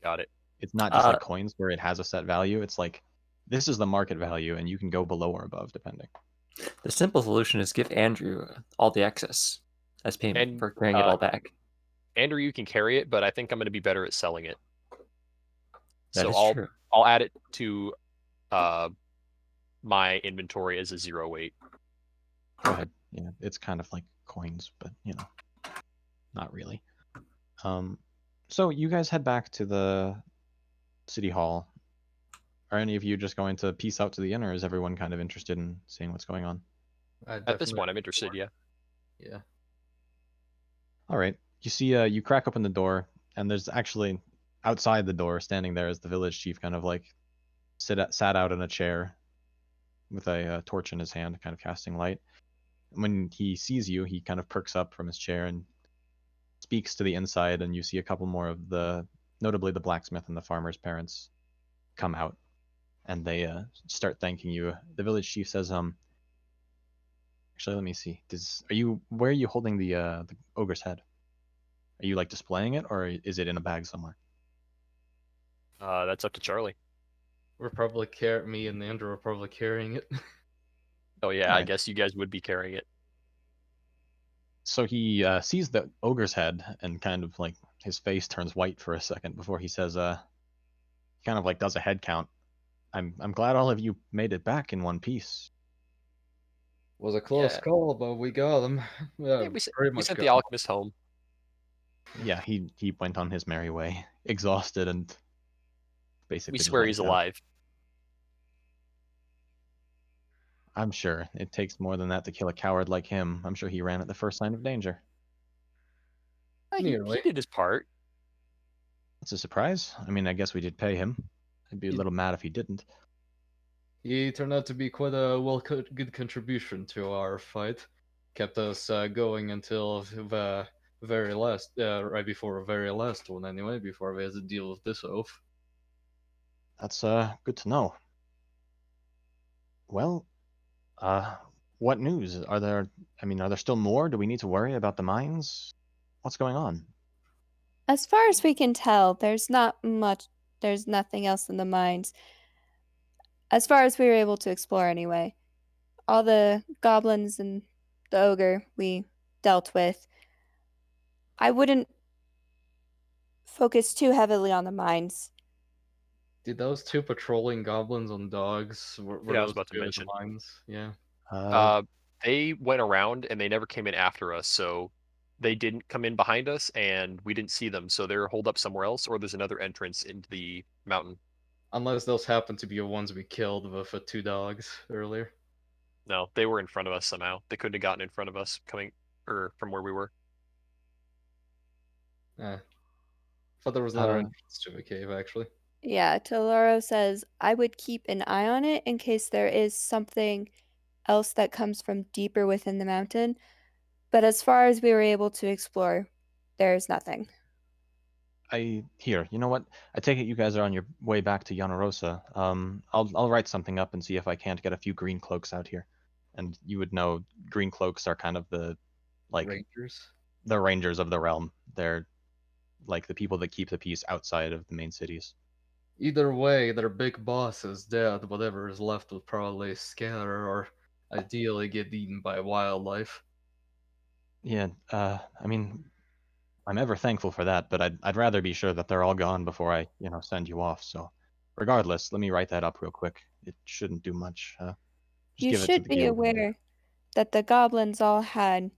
Got it. It's not just like coins where it has a set value. It's like, this is the market value, and you can go below or above depending. The simple solution is give Andrew all the excess as payment And, for carrying it all back. Andrew, you can carry it, but I think I'm going to be better at selling it. That So is true. I'll add it to my inventory as a 0 weight. Go ahead. Yeah, it's kind of like coins, but not really. So you guys head back to the city hall. Are any of you just going to peace out to the inn, or is everyone kind of interested in seeing what's going on? At this Definitely- point, I'm interested. Yeah. Yeah. All right. You see, you crack open the door, and there's actually outside the door, standing there, is the village chief, kind of like sat out in a chair with a torch in his hand, kind of casting light. When he sees you, he kind of perks up from his chair and speaks to the inside, and you see a couple more of notably the blacksmith and the farmer's parents, come out, and they start thanking you. The village chief says, actually, let me see. Where are you holding the ogre's head? Are you like displaying it, or is it in a bag somewhere? That's up to Charlie. We're probably me and Andrew are probably carrying it. Oh yeah, I Alright. guess you guys would be carrying it. So he sees the ogre's head, and kind of like his face turns white for a second before he says, kind of like does a head count. I'm glad all of you made it back in one piece. Was a close Yeah. call, but we got him. Yeah, we sent the alchemist home. Yeah, he went on his merry way, exhausted and basically. We just swear let he's go. alive. I'm sure it takes more than that to kill a coward like him. I'm sure he ran at the first sign of danger. He Nearly. did his part. That's a surprise. I mean, I guess we did pay him. I'd be a little mad if he didn't. He turned out to be quite a good contribution to our fight. Kept us going until the very last, right before the very last one anyway, before we had to deal with this oath. That's good to know. Well, what news? Are there still more? Do we need to worry about the mines? What's going on? As far as we can tell, there's not much. There's nothing else in the mines. As far as we were able to explore, anyway. All the goblins and the ogre we dealt with. I wouldn't focus too heavily on the mines. Did those two patrolling goblins on dogs? Were Yeah, I was those about to two in the mention. mines? Yeah. They went around and they never came in after us, so they didn't come in behind us and we didn't see them, so they're holed up somewhere else, or there's another entrance into the mountain. Unless those happen to be the ones we killed with the two dogs earlier. No, they were in front of us somehow. They couldn't have gotten in front of us from where we were. Thought there was another entrance to the cave, actually. Yeah, Toloro says, I would keep an eye on it in case there is something else that comes from deeper within the mountain. But as far as we were able to explore, there's nothing. You know what? I take it you guys are on your way back to Yanarosa. I'll write something up and see if I can't get a few green cloaks out here. And you would know green cloaks are kind of the Rangers. The rangers of the realm. They're like the people that keep the peace outside of the main cities. Either way, their big boss is dead. Whatever is left will probably scatter or ideally get eaten by wildlife. Yeah, I mean, I'm ever thankful for that, but I'd rather be sure that they're all gone before I, send you off. So, regardless, let me write that up real quick. It shouldn't do much. Just You give it to should the be guild. aware that the goblins all had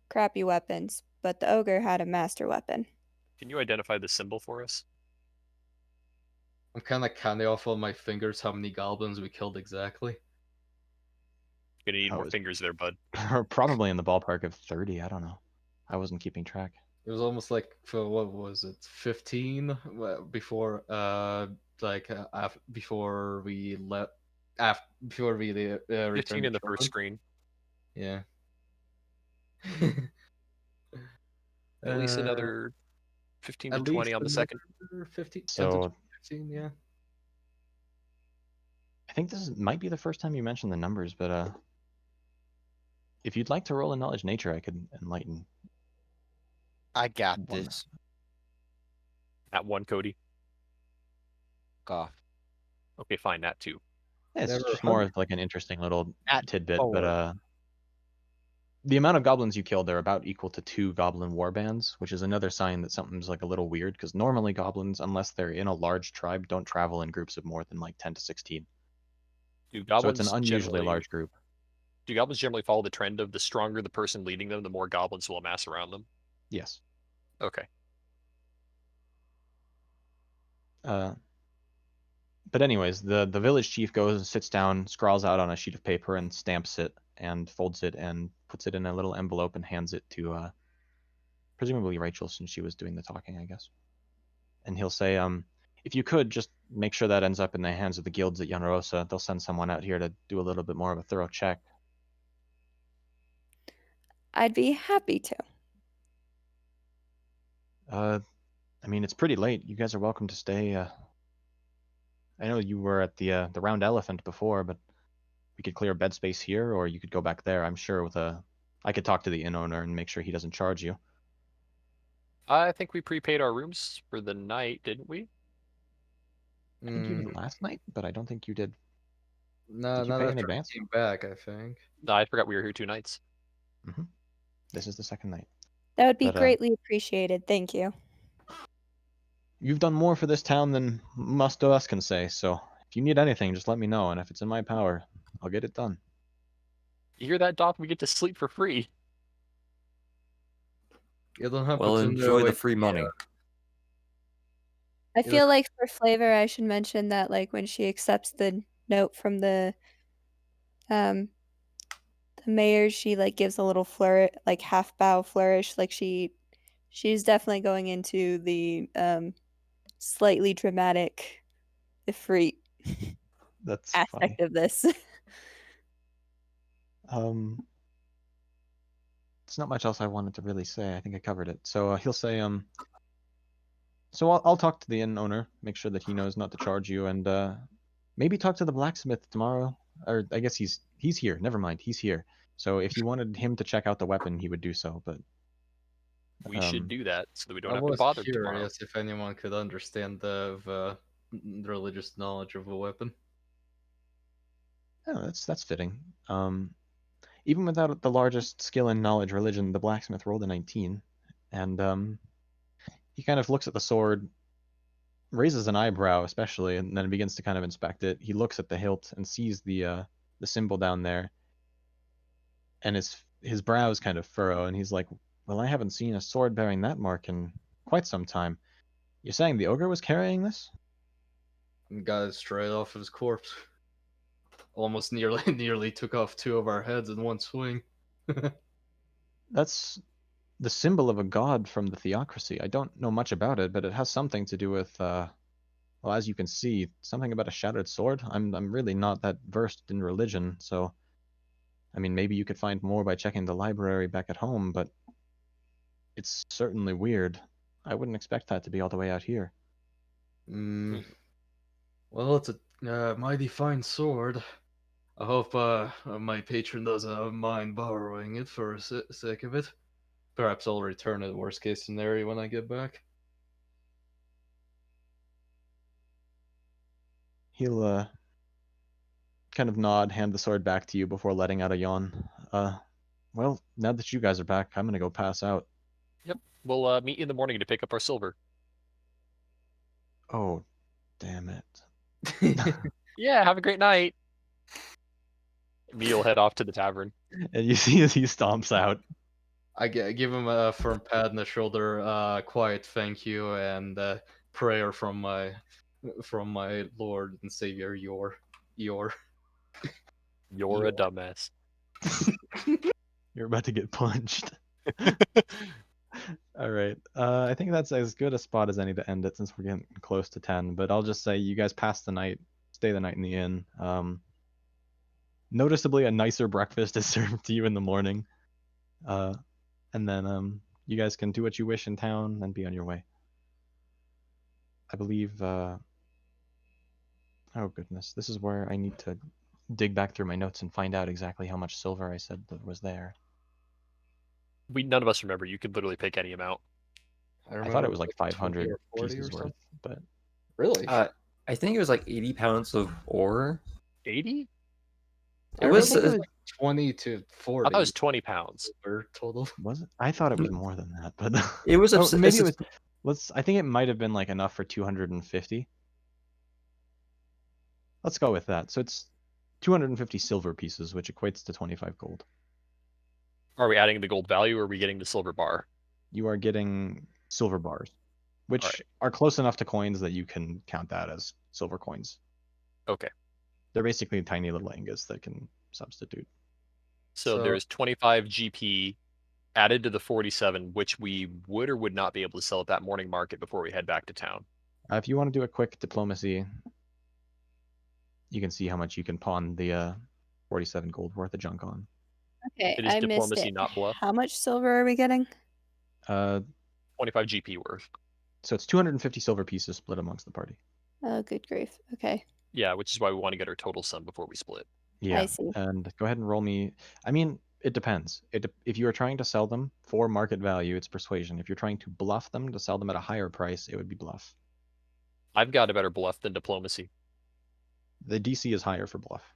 crappy weapons, but the ogre had a master weapon. Can you identify the symbol for us? I'm kind of counting off on my fingers how many goblins we killed exactly. You're gonna need more fingers there, bud. Probably in the ballpark of 30. I don't know. I wasn't keeping track. It was almost like for what was it, 15 before before we let before we returned 15 in the to first Jordan. screen. Yeah. At least another 15 to 20 on the second. 15, So 10 to 15, yeah. I think might be the first time you mentioned the numbers, but if you'd like to roll a knowledge nature, I could enlighten. I got this. At 1, Cody. Off. Okay, fine, that 2. Yeah, it's just more of like an interesting little tidbit, 4. but the amount of goblins you killed are about equal to 2 goblin warbands, which is another sign that something's like a little weird, because normally goblins, unless they're in a large tribe, don't travel in groups of more than like 10 to 16. So it's an unusually large group. Do goblins generally follow the trend of the stronger the person leading them, the more goblins will amass around them? Yes. Okay. But anyways, the village chief goes and sits down, scrawls out on a sheet of paper and stamps it and folds it and puts it in a little envelope and hands it to presumably Rachel, since she was doing the talking, I guess. And he'll say, if you could just make sure that ends up in the hands of the guilds at Yanarosa, they'll send someone out here to do a little bit more of a thorough check. I'd be happy to. I mean, it's pretty late. You guys are welcome to stay. I know you were at the Round Elephant before, but we could clear bed space here, or you could go back there. I'm sure I could talk to the inn owner and make sure he doesn't charge you. I think we prepaid our rooms for the night, didn't we? I think you did last night, but I don't think you did. No, did you not pay in after advance? I came back, I think. No, I forgot we were here 2 nights. Mm-hmm. This is the second night. That would be greatly appreciated. Thank you. You've done more for this town than most of us can say, so if you need anything, just let me know, and if it's in my power, I'll get it done. You hear that, Doc? We get to sleep for free. You don't have Well, to enjoy the free money. I feel like for flavor, I should mention that like when she accepts the note from the mayor, she like gives a little flourish, like half bow flourish, like she's definitely going into the slightly dramatic the fruit That's aspect funny. of this. It's not much else I wanted to really say. I think I covered it. So he'll say, so I'll talk to the inn owner, make sure that he knows not to charge you, and maybe talk to the blacksmith tomorrow. Or I guess he's here. Never mind, he's here. So if you wanted him to check out the weapon, he would do so. But We should do that so that we don't I have to was bother tomorrow. curious if anyone could understand the religious knowledge of a weapon. Oh, that's fitting. Even without the largest skill and knowledge religion, the blacksmith rolled a 19, and he kind of looks at the sword, raises an eyebrow especially, and then begins to kind of inspect it. He looks at the hilt and sees the symbol down there, and his brows kind of furrow, and he's like, "Well, I haven't seen a sword bearing that mark in quite some time. You're saying the ogre was carrying this?" And got it straight off of his corpse. Almost nearly took off 2 of our heads in one swing. That's the symbol of a god from the theocracy. I don't know much about it, but it has something to do with, well, as you can see, something about a shattered sword. I'm really not that versed in religion, so I mean, maybe you could find more by checking the library back at home, but it's certainly weird. I wouldn't expect that to be all the way out here. Well, it's a mighty fine sword. I hope my patron doesn't mind borrowing it for the sake of it. Perhaps I'll return it worst case scenario when I get back. He'll kind of nod, hand the sword back to you before letting out a yawn. Well, now that you guys are back, I'm gonna go pass out. Yep. We'll meet you in the morning to pick up our silver. Oh, damn it. Yeah, have a great night. Me'll head off to the tavern. And you see as he stomps out. I give him a firm pat on the shoulder, quiet thank you, and prayer from my Lord and Savior, Yor. You're a dumbass. You're about to get punched. All right. I think that's as good a spot as any to end it since we're getting close to 10. But I'll just say you guys pass the night, stay the night in the inn. Noticeably, a nicer breakfast is served to you in the morning. And then you guys can do what you wish in town and be on your way. I believe. Oh goodness, this is where I need to dig back through my notes and find out exactly how much silver I said that was there. None of us remember. You could literally pick any amount. I thought it was like 500 pieces worth, but really, I think it was like 80 pounds of ore. 80? It was, like 20 to 40. I thought it was 20 pounds total. Was it? I thought it was more than that, but it was. Maybe it was. I think it might have been like enough for 250. Let's go with that. So it's 250 silver pieces, which equates to 25 gold. Are we adding the gold value or are we getting the silver bar? You are getting silver bars, which are close enough to coins that you can count that as silver coins. Okay. They're basically tiny little ingots that can substitute. So there's 25 GP added to the 47, which we would or would not be able to sell at that morning market before we head back to town. If you want to do a quick diplomacy, you can see how much you can pawn the 47 gold worth of junk on. Okay, It is I missed diplomacy, it. not bluff. How much silver are we getting? 25 GP worth. So it's 250 silver pieces split amongst the party. Oh, good grief. Okay. Yeah, which is why we want to get our total sum before we split. Yeah, I see. and go ahead and roll me. I mean, it depends. If you are trying to sell them for market value, it's persuasion. If you're trying to bluff them to sell them at a higher price, it would be bluff. I've got a better bluff than diplomacy. The DC is higher for bluff.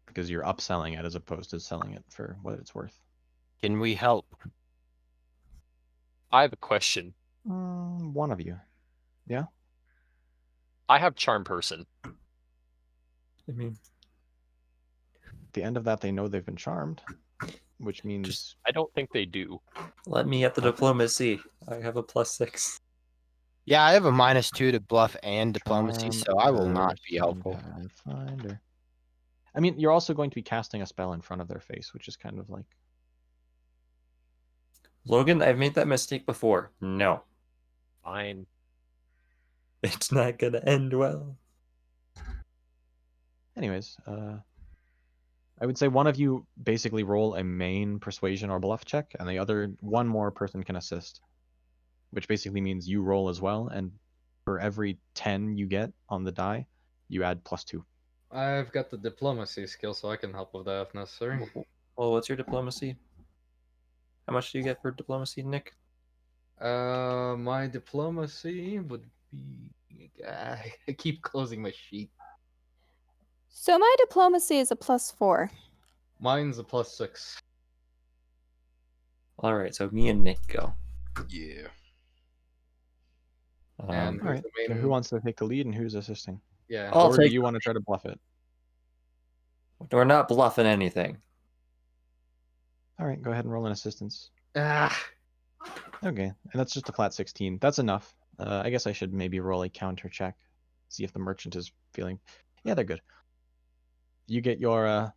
Because you're upselling it as opposed to selling it for what it's worth. Can we help? I have a question. One of you. Yeah? I have charm person. I mean, At the end of that, they know they've been charmed, which means... I don't think they do. Let me at the diplomacy. I have a +6. Yeah, I have a -2 to bluff and diplomacy, Charm so I will not be helpful. Pathfinder. I mean, you're also going to be casting a spell in front of their face, which is kind of like... Logan, I've made that mistake before. No. Fine. It's not gonna end well. Anyways, I would say one of you basically roll a main persuasion or bluff check, and the other one more person can assist, which basically means you roll as well, and for every 10 you get on the die, you add +2. I've got the diplomacy skill, so I can help with that if necessary. Well, what's your diplomacy? How much do you get for diplomacy, Nick? My diplomacy would be. I keep closing my sheet. So my diplomacy is a +4. Mine's a +6. All right, so me and Nick go. Yeah. And All right. who's the So main? who wants to take the lead and who's assisting? Yeah. I'll Or do take. you want to try to bluff it? We're not bluffing anything. All right, go ahead and roll an assistance. Ah. Okay, and that's just a flat 16. That's enough. I guess I should maybe roll a counter check, see if the merchant is feeling. Yeah, they're good. You get your.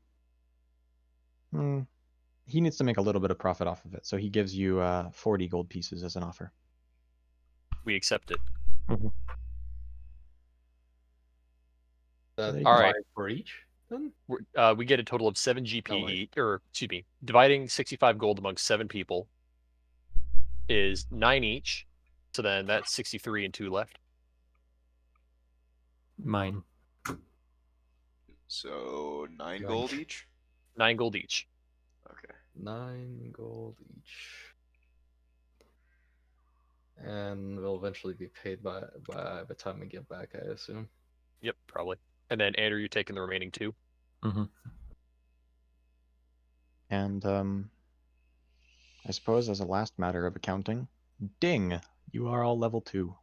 He needs to make a little bit of profit off of it, so he gives you 40 gold pieces as an offer. We accept it. That All right. 5 for each. Then? We get a total of 7 GP Oh, wait. each, or excuse me, dividing 65 gold among 7 people is 9 each. So then that's 63 and 2 left. Mine. So 9 Yoink. gold each? 9 gold each. Okay. 9 gold each. And will eventually be paid by the time we get back, I assume. Yep, probably. And then Andrew, you're taking the remaining 2. Mm-hmm. And I suppose as a last matter of accounting, ding, you are all level 2.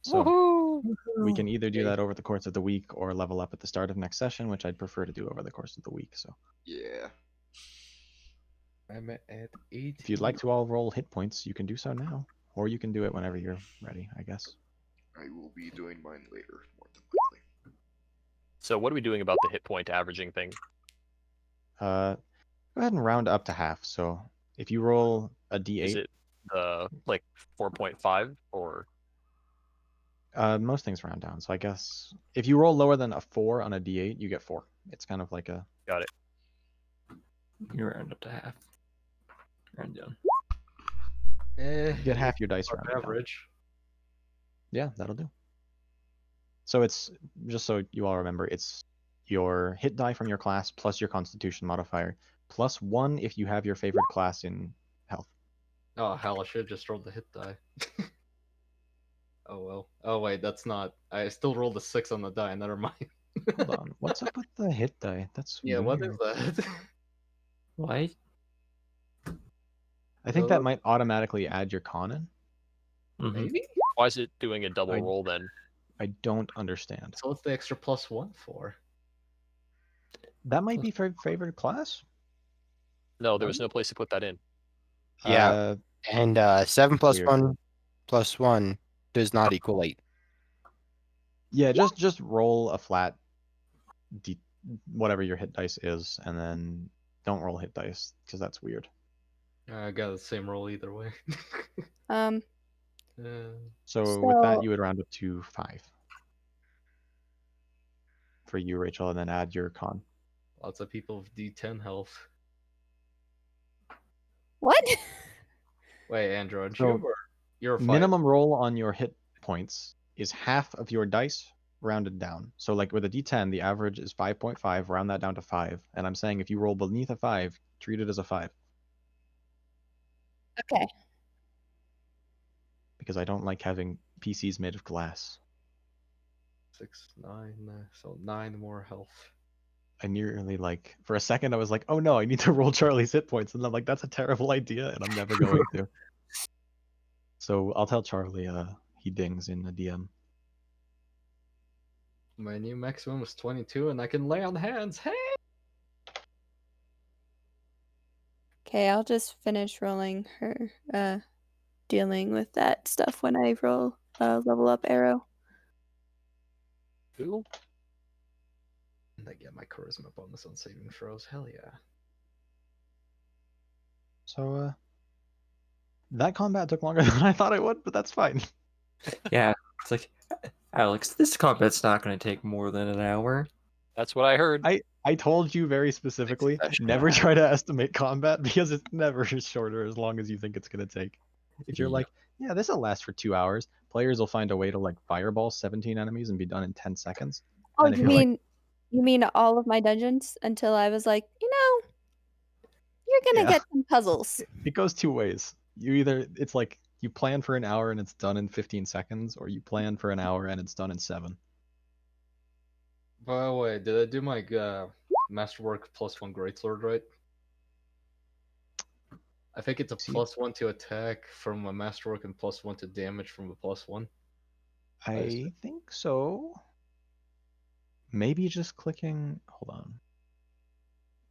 So Woohoo! we can either do that over the course of the week or level up at the start of next session, which I'd prefer to do over the course of the week. So Yeah. I'm at 8. if you'd like to all roll hit points, you can do so now, or you can do it whenever you're ready, I guess. I will be doing mine later, more than likely. So what are we doing about the hit point averaging thing? Go ahead and round up to half. So if you roll a d8, Is it like 4.5 or? Most things round down. So I guess if you roll lower than a 4 on a d8, you get 4. It's kind of like a. Got it. You round up to half. Round down. You get half your dice rounded down. Average. Yeah, that'll do. So it's just so you all remember, it's your hit die from your class plus your Constitution modifier plus 1 if you have your favorite class in health. Oh hell! I should have just rolled the hit die. Oh well. Oh wait, that's not. I still rolled a 6 on the die. Never mind. Hold on, what's up with the hit die? That's Yeah, what is weird. that? Why? I think that might automatically add your con in. Mm-hmm. Maybe. Why is it doing a double I- roll then? I don't understand. So what's the extra +1 for? That might be for favorite class. No, there was no place to put that in. Yeah. And 7 plus weird. 1 plus 1 does not equal 8. Yeah, just roll a flat whatever your hit dice is, and then don't roll hit dice because that's weird. I got the same roll either way. So with that, So- you would round up to 5 for you, Rachel, and then add your con. Lots of people with D10 health. What? Wait, Andrew, aren't So, you? Or you're a 5. Minimum roll on your hit points is half of your dice rounded down. So like with a D10, the average is 5.5. Round that down to 5. And I'm saying if you roll beneath a 5, treat it as a 5. Okay. Because I don't like having PCs made of glass. 6, 9, so 9 more health. I nearly like for a second I was like, oh no, I need to roll Charlie's hit points, and I'm like, that's a terrible idea, and I'm never going to. So I'll tell Charlie he dings in the DM. My new maximum is 22, and I can lay on hands. Hey! Okay, I'll just finish rolling her dealing with that stuff when I roll level up arrow. Cool. And I get my charisma bonus on saving throws. Hell yeah. So that combat took longer than I thought it would, but that's fine. Yeah, it's like, Alex, this combat's not going to take more than an hour. That's what I heard. I told you very specifically, never try to estimate combat because it's never shorter as long as you think it's gonna take. If you're Yeah. like, yeah, this will last for 2 hours, players will find a way to like fireball 17 enemies and be done in 10 seconds. Oh, And if you you're like, mean all of my dungeons until I was like, you're gonna Yeah. get some puzzles. it goes 2 ways. It's like you plan for an hour and it's done in 15 seconds, or you plan for an hour and it's done in 7. By the way, did I do my Masterwork +1 Greatsword right? I think it's a +1 to attack from a Masterwork and +1 to damage from a +1. I think so. Maybe just clicking. Hold on.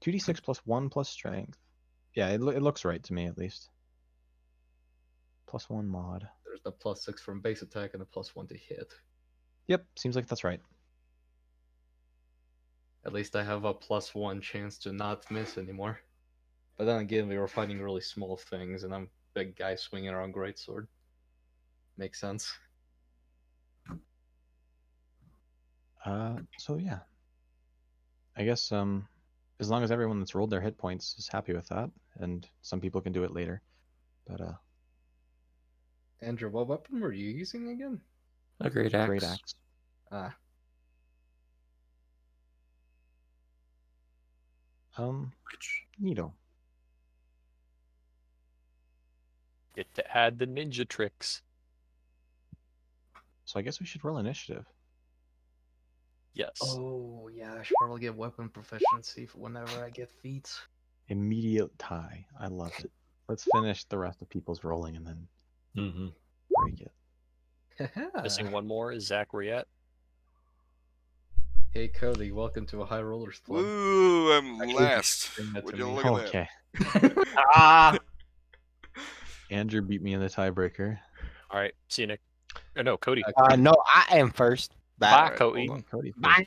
2d6 +1 plus strength. Yeah, it looks right to me at least. +1 mod. There's the +6 from base attack and a +1 to hit. Yep, seems like that's right. At least I have a +1 chance to not miss anymore. But then again, we were fighting really small things, and I'm a big guy swinging around greatsword. Makes sense. So yeah. I guess as long as everyone that's rolled their hit points is happy with that, and some people can do it later. But Andrew, what weapon were you using again? A great axe. Great axe. Ah. Neato. Get to add the ninja tricks. So I guess we should roll initiative. Yes. Oh, yeah, I should probably get weapon proficiency for whenever I get feats. Immediate tie. I love it. Let's finish the rest of people's rolling and then break it. Missing one more. Is Zach where you at? Hey, Cody, welcome to a High Rollers Club. Woo, I'm Actually, last. bring that Would to you me. look at Okay. that? Ah! Andrew beat me in the tiebreaker. All right. See you, Nick. No, Cody. No, I am first. Bye, Alright, Cody. hold on. Cody. Bye.